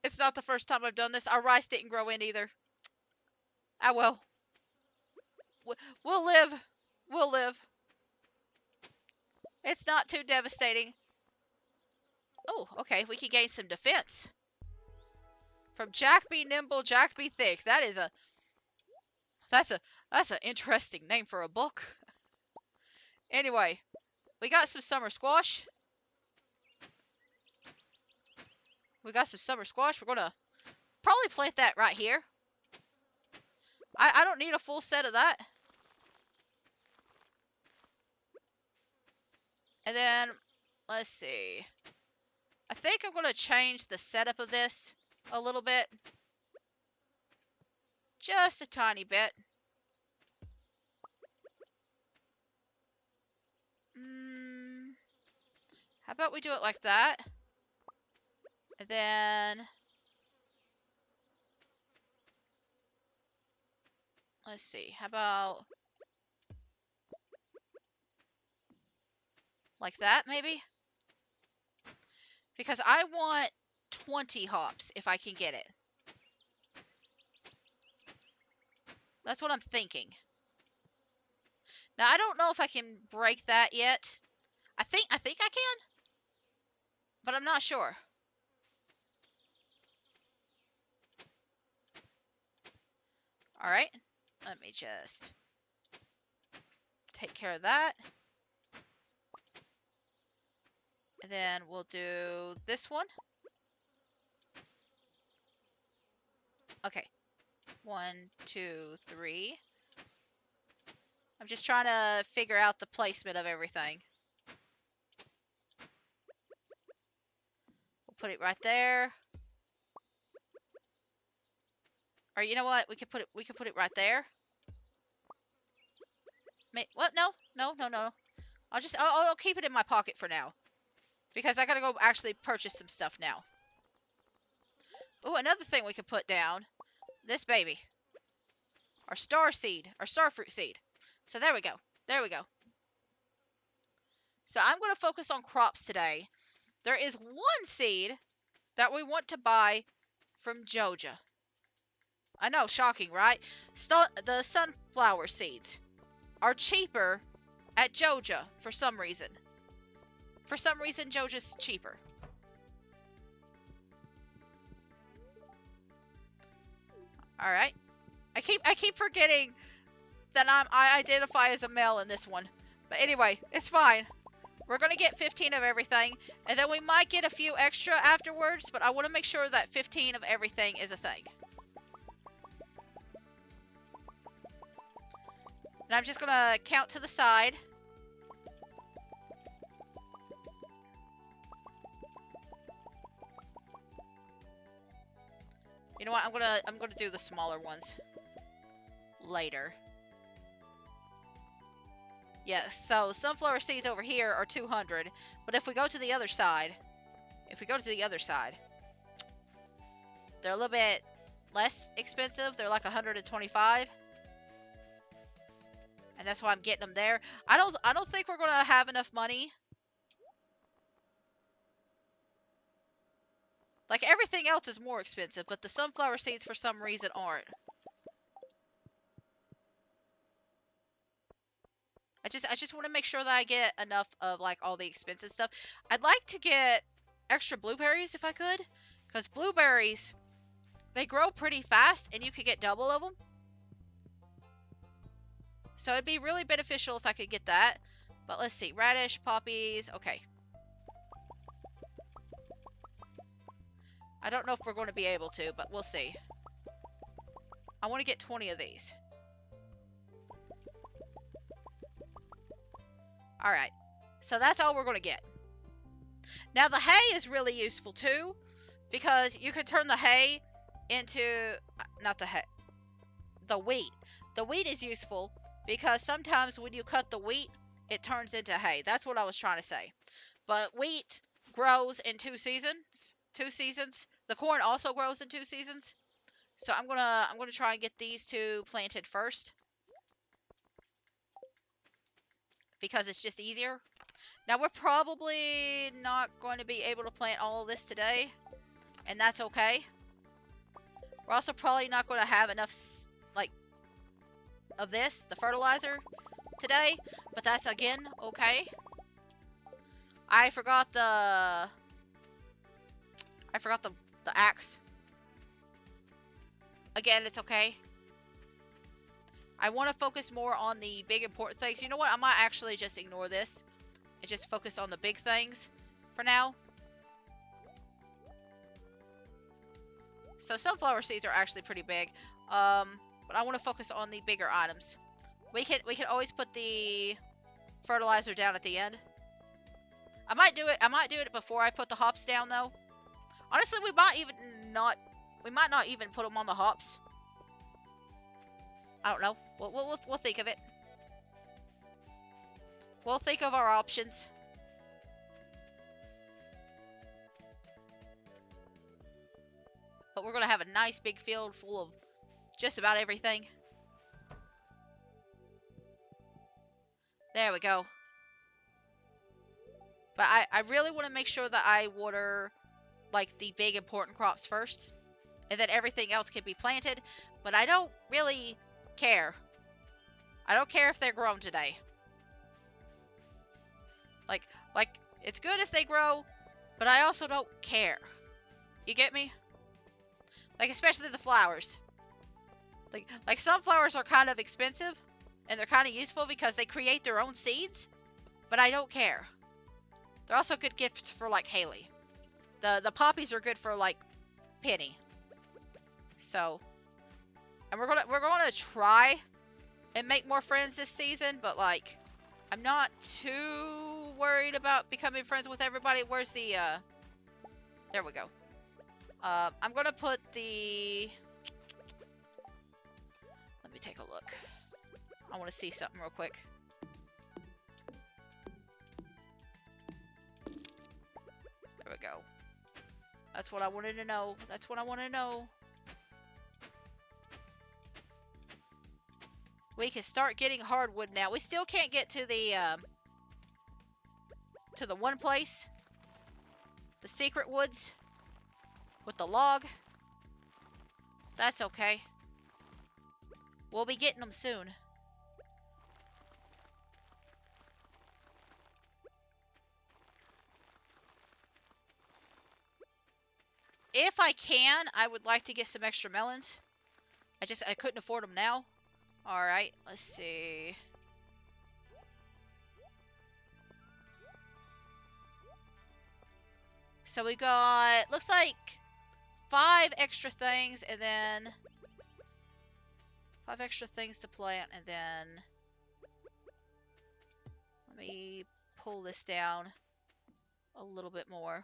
It's not the first time I've done this. Our rice didn't grow in either. Ah well. We'll live. We'll live. It's not too devastating. Oh, okay. We can gain some defense. From Jack Be Nimble, Jack Be Thick. That's a that's an interesting name for a book. Anyway, we got some summer squash. We got some summer squash. We're gonna probably plant that right here. I don't need a full set of that. And then let's see. I think I'm gonna change the setup of this a little bit. Just a tiny bit. How about we do it like that? And then let's see. How about like that maybe? Because I want 20 hops if I can get it. That's what I'm thinking. Now I don't know if I can break that yet. I think I can, but I'm not sure. All right. Let me just take care of that. And then we'll do this one. Okay. 1, 2, 3. I'm just trying to figure out the placement of everything. We'll put it right there. Or you know what? We could put it right there. What? No. I'll keep it in my pocket for now. Because I gotta go actually purchase some stuff now. Oh, another thing we could put down. This baby. Our star seed. Our starfruit seed. So there we go. There we go. So I'm going to focus on crops today. There is one seed that we want to buy from Joja. I know, shocking, right? The sunflower seeds are cheaper at Joja for some reason. For some reason, Joja's cheaper. All right. I keep forgetting that I identify as a male in this one. But anyway, it's fine. We're going to get 15 of everything, and then we might get a few extra afterwards, but I want to make sure that 15 of everything is a thing. And I'm just going to count to the side. You know what? I'm going to do the smaller ones later. Yes, so sunflower seeds over here are 200, but if we go to the other side, they're a little bit less expensive. They're like 125. And that's why I'm getting them there. I don't think we're going to have enough money. Like everything else is more expensive, but the sunflower seeds for some reason aren't. I just want to make sure that I get enough of like all the expensive stuff. I'd like to get extra blueberries if I could, because blueberries, they grow pretty fast and you could get double of them. So it'd be really beneficial if I could get that. But let's see, radish, poppies, okay. I don't know if we're going to be able to, but we'll see. I want to get 20 of these. Alright, so that's all we're going to get. Now the hay is really useful too, because you can turn the hay into, not the hay, the wheat. The wheat is useful because sometimes when you cut the wheat, it turns into hay. That's what I was trying to say. But wheat grows in 2 seasons. The corn also grows in 2 seasons. So I'm gonna try and get these two planted first because it's just easier. Now we're probably not going to be able to plant all of this today, and that's okay. We're also probably not going to have enough like of this, the fertilizer, today, but that's again okay. I forgot the the axe. Again, it's okay. I want to focus more on the big important things. You know what? I might actually just ignore this and just focus on the big things for now. So sunflower seeds are actually pretty big. But I want to focus on the bigger items. We can always put the fertilizer down at the end. I might do it before I put the hops down though. Honestly, we might not even put them on the hops. I don't know. We'll think of it. We'll think of our options. But we're gonna have a nice big field full of just about everything. There we go. But I really want to make sure that I water like the big important crops first, and then everything else can be planted. But I don't really care. I don't care if they're grown today. Like it's good if they grow, but I also don't care. You get me? Like especially the flowers. Like sunflowers are kind of expensive, and they're kind of useful because they create their own seeds. But I don't care. They're also good gifts for like Haley. The poppies are good for like Penny. So, and we're gonna try and make more friends this season, but like I'm not too worried about becoming friends with everybody. Where's the there we go. I'm gonna put the, let me take a look. I want to see something real quick. There we go. That's what I wanted to know. That's what I want to know. We can start getting hardwood now. We still can't get to the one place, the secret woods with the log. That's okay. We'll be getting them soon. If I can, I would like to get some extra melons. I couldn't afford them now. Alright, let's see. So we got, looks like 5 extra things, and then 5 extra things to plant, and then let me pull this down a little bit more.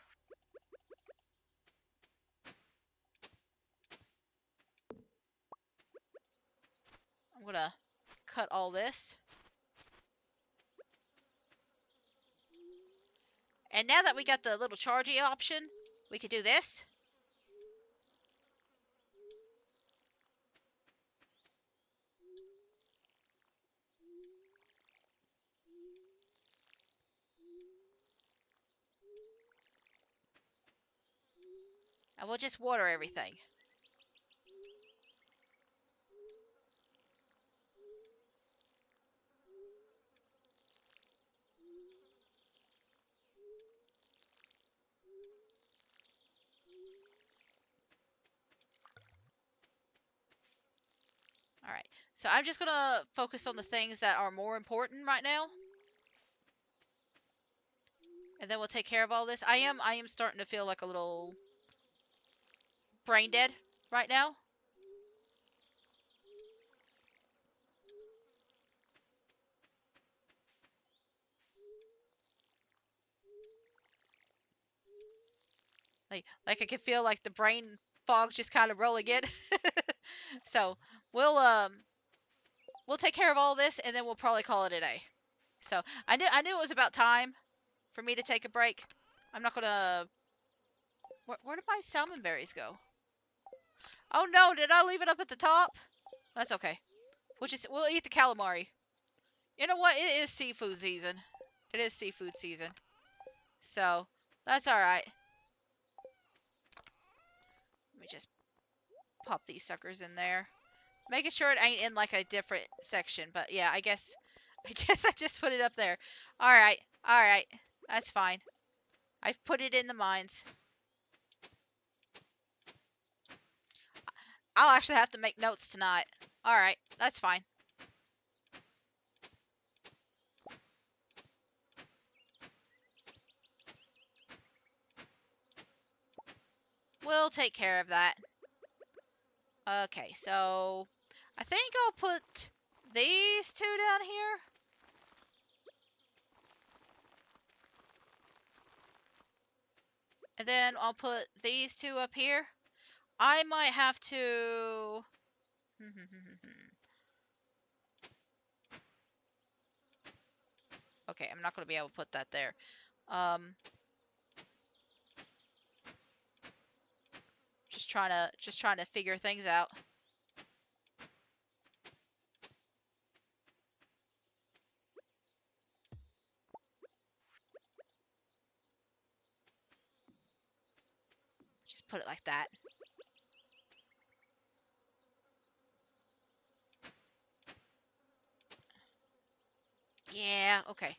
I'm gonna cut all this. And now that we got the little chargey option, we could do this. And we'll just water everything. Alright, so I'm just gonna focus on the things that are more important right now. And then we'll take care of all this. I am starting to feel like a little brain dead right now. Like I can feel like the brain fog's just kind of rolling in. So we'll take care of all this, and then we'll probably call it a day. So I knew it was about time for me to take a break. I'm not gonna. Where did my salmon berries go? Oh no, did I leave it up at the top? That's okay. We'll eat the calamari. You know what? It is seafood season. It is seafood season. So, that's alright. Let me just pop these suckers in there. Making sure it ain't in like a different section, but yeah, I guess I just put it up there. Alright, alright. That's fine. I've put it in the mines. I'll actually have to make notes tonight. Alright, that's fine. We'll take care of that. Okay, so I think I'll put these two down here. And then I'll put these two up here. I might have to... Okay, I'm not going to be able to put that there. Just trying to figure things out. Just put it like that. Yeah, okay.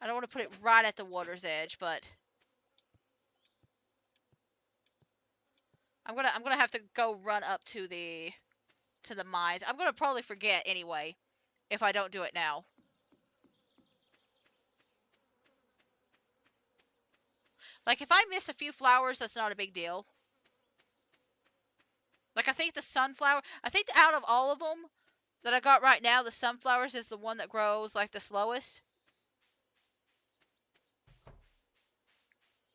I don't want to put it right at the water's edge, but I'm gonna have to go run up to the mines. I'm gonna probably forget anyway if I don't do it now. Like if I miss a few flowers, that's not a big deal. Like I think the sunflower, I think out of all of them that I got right now, the sunflowers is the one that grows like the slowest.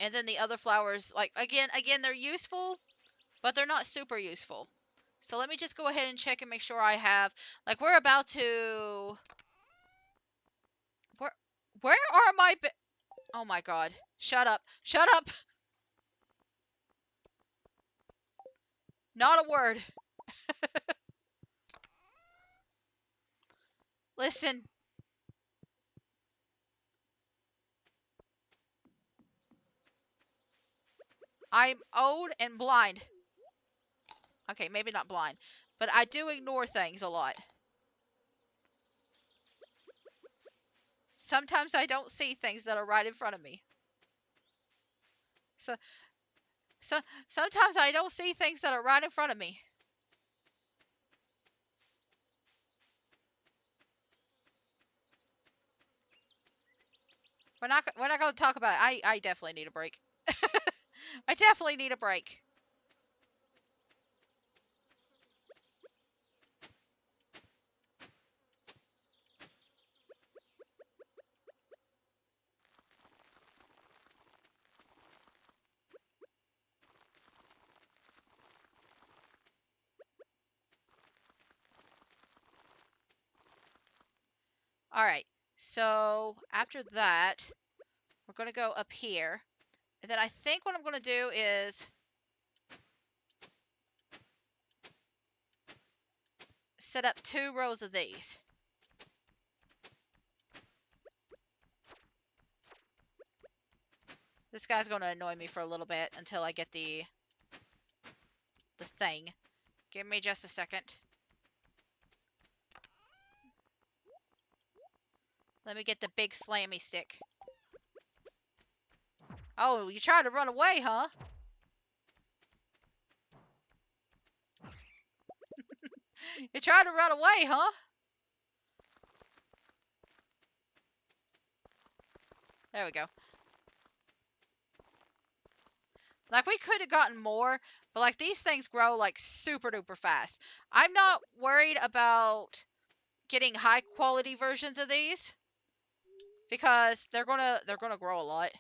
And then the other flowers, like again, they're useful, but they're not super useful. So let me just go ahead and check and make sure I have, like we're about to, where, where are my, oh my god, shut up, shut up, not a word. Listen, I'm old and blind. Okay, maybe not blind, but I do ignore things a lot. Sometimes I don't see things that are right in front of me. So, so sometimes I don't see things that are right in front of me. We're not going to talk about it. I definitely need a break. I definitely need a break. All right. So after that, we're going to go up here. And then I think what I'm going to do is set up 2 rows of these. This guy's going to annoy me for a little bit until I get the thing. Give me just a second. Let me get the big slammy stick. Oh, you tried to run away, huh? You tried to run away, huh? There we go. Like, we could have gotten more, but, like, these things grow, like, super duper fast. I'm not worried about getting high quality versions of these because they're gonna grow a lot.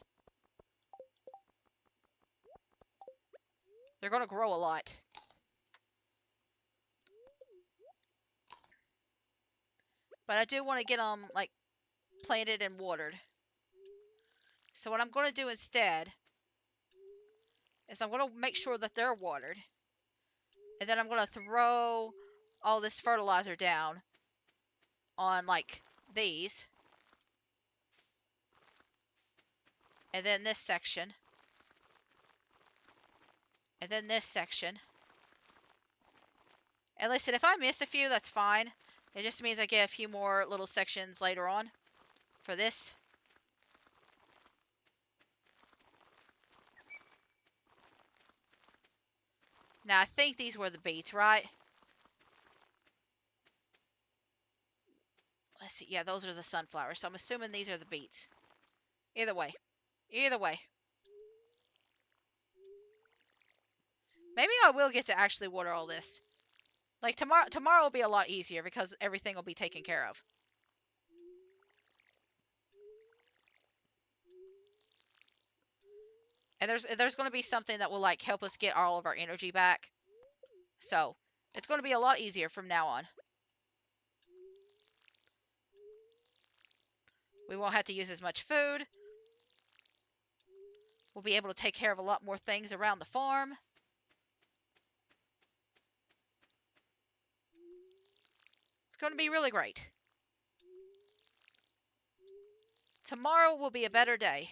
They're gonna grow a lot. But I do want to get them, like, planted and watered. So what I'm going to do instead is I'm going to make sure that they're watered. And then I'm going to throw all this fertilizer down on, like, these. And then this section. And then this section. And listen, if I miss a few, that's fine. It just means I get a few more little sections later on for this. Now, I think these were the beets, right? Let's see. Yeah, those are the sunflowers. So I'm assuming these are the beets. Either way. Either way. Maybe I will get to actually water all this. Like, tomorrow will be a lot easier because everything will be taken care of. And there's going to be something that will, like, help us get all of our energy back. So, it's going to be a lot easier from now on. We won't have to use as much food. We'll be able to take care of a lot more things around the farm. It's going to be really great. Tomorrow will be a better day.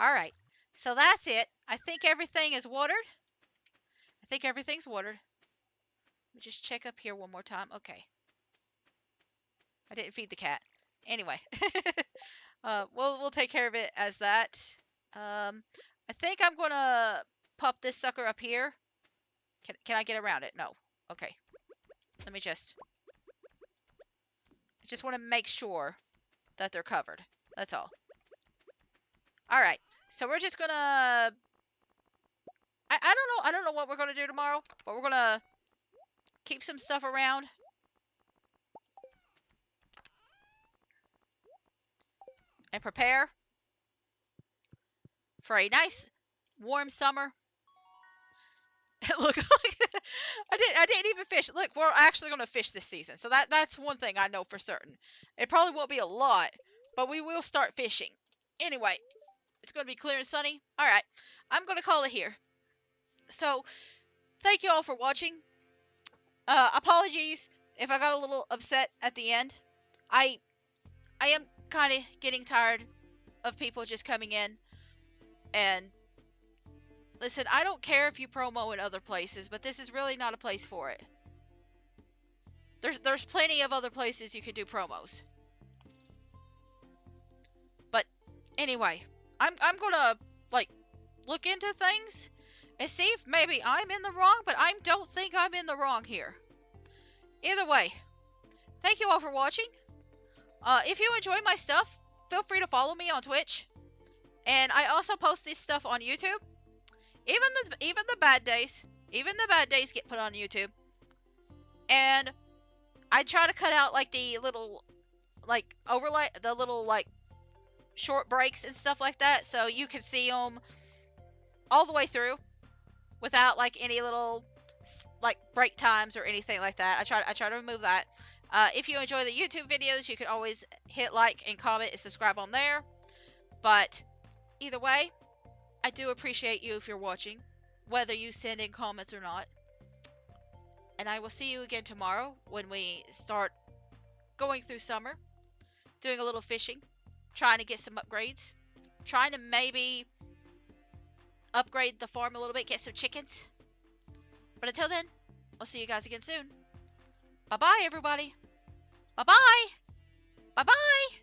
Alright, so that's it. I think everything is watered. I think everything's watered. Let me just check up here one more time. Okay. I didn't feed the cat. Anyway. We'll take care of it as that. I think I'm going to pop this sucker up here. Can I get around it? No. Okay. Let me just... I just want to make sure that they're covered. That's all. Alright. So we're just gonna... I don't know. I don't know what we're gonna do tomorrow. But we're gonna keep some stuff around. And prepare for a nice warm summer. Look, I didn't even fish. Look, we're actually gonna fish this season. So that's one thing I know for certain. It probably won't be a lot, but we will start fishing. Anyway, it's gonna be clear and sunny. Alright. I'm gonna call it here. So, thank you all for watching. Apologies if I got a little upset at the end. I am kind of getting tired of people just coming in and listen, I don't care if you promo in other places, but this is really not a place for it. There's plenty of other places you could do promos. But anyway, I'm gonna like look into things and see if maybe I'm in the wrong, but I don't think I'm in the wrong here. Either way, thank you all for watching. If you enjoy my stuff, feel free to follow me on Twitch. And I also post this stuff on YouTube. Even the bad days get put on YouTube. And I try to cut out like the little like overlay, the little like short breaks and stuff like that, so you can see them all the way through without like any little like break times or anything like that. I try to remove that. If you enjoy the YouTube videos, you can always hit like and comment and subscribe on there. But either way, I do appreciate you if you're watching, whether you send in comments or not. And I will see you again tomorrow when we start going through summer, doing a little fishing, trying to get some upgrades, trying to maybe upgrade the farm a little bit, get some chickens. But until then, I'll see you guys again soon. Bye-bye, everybody. Bye-bye. Bye-bye.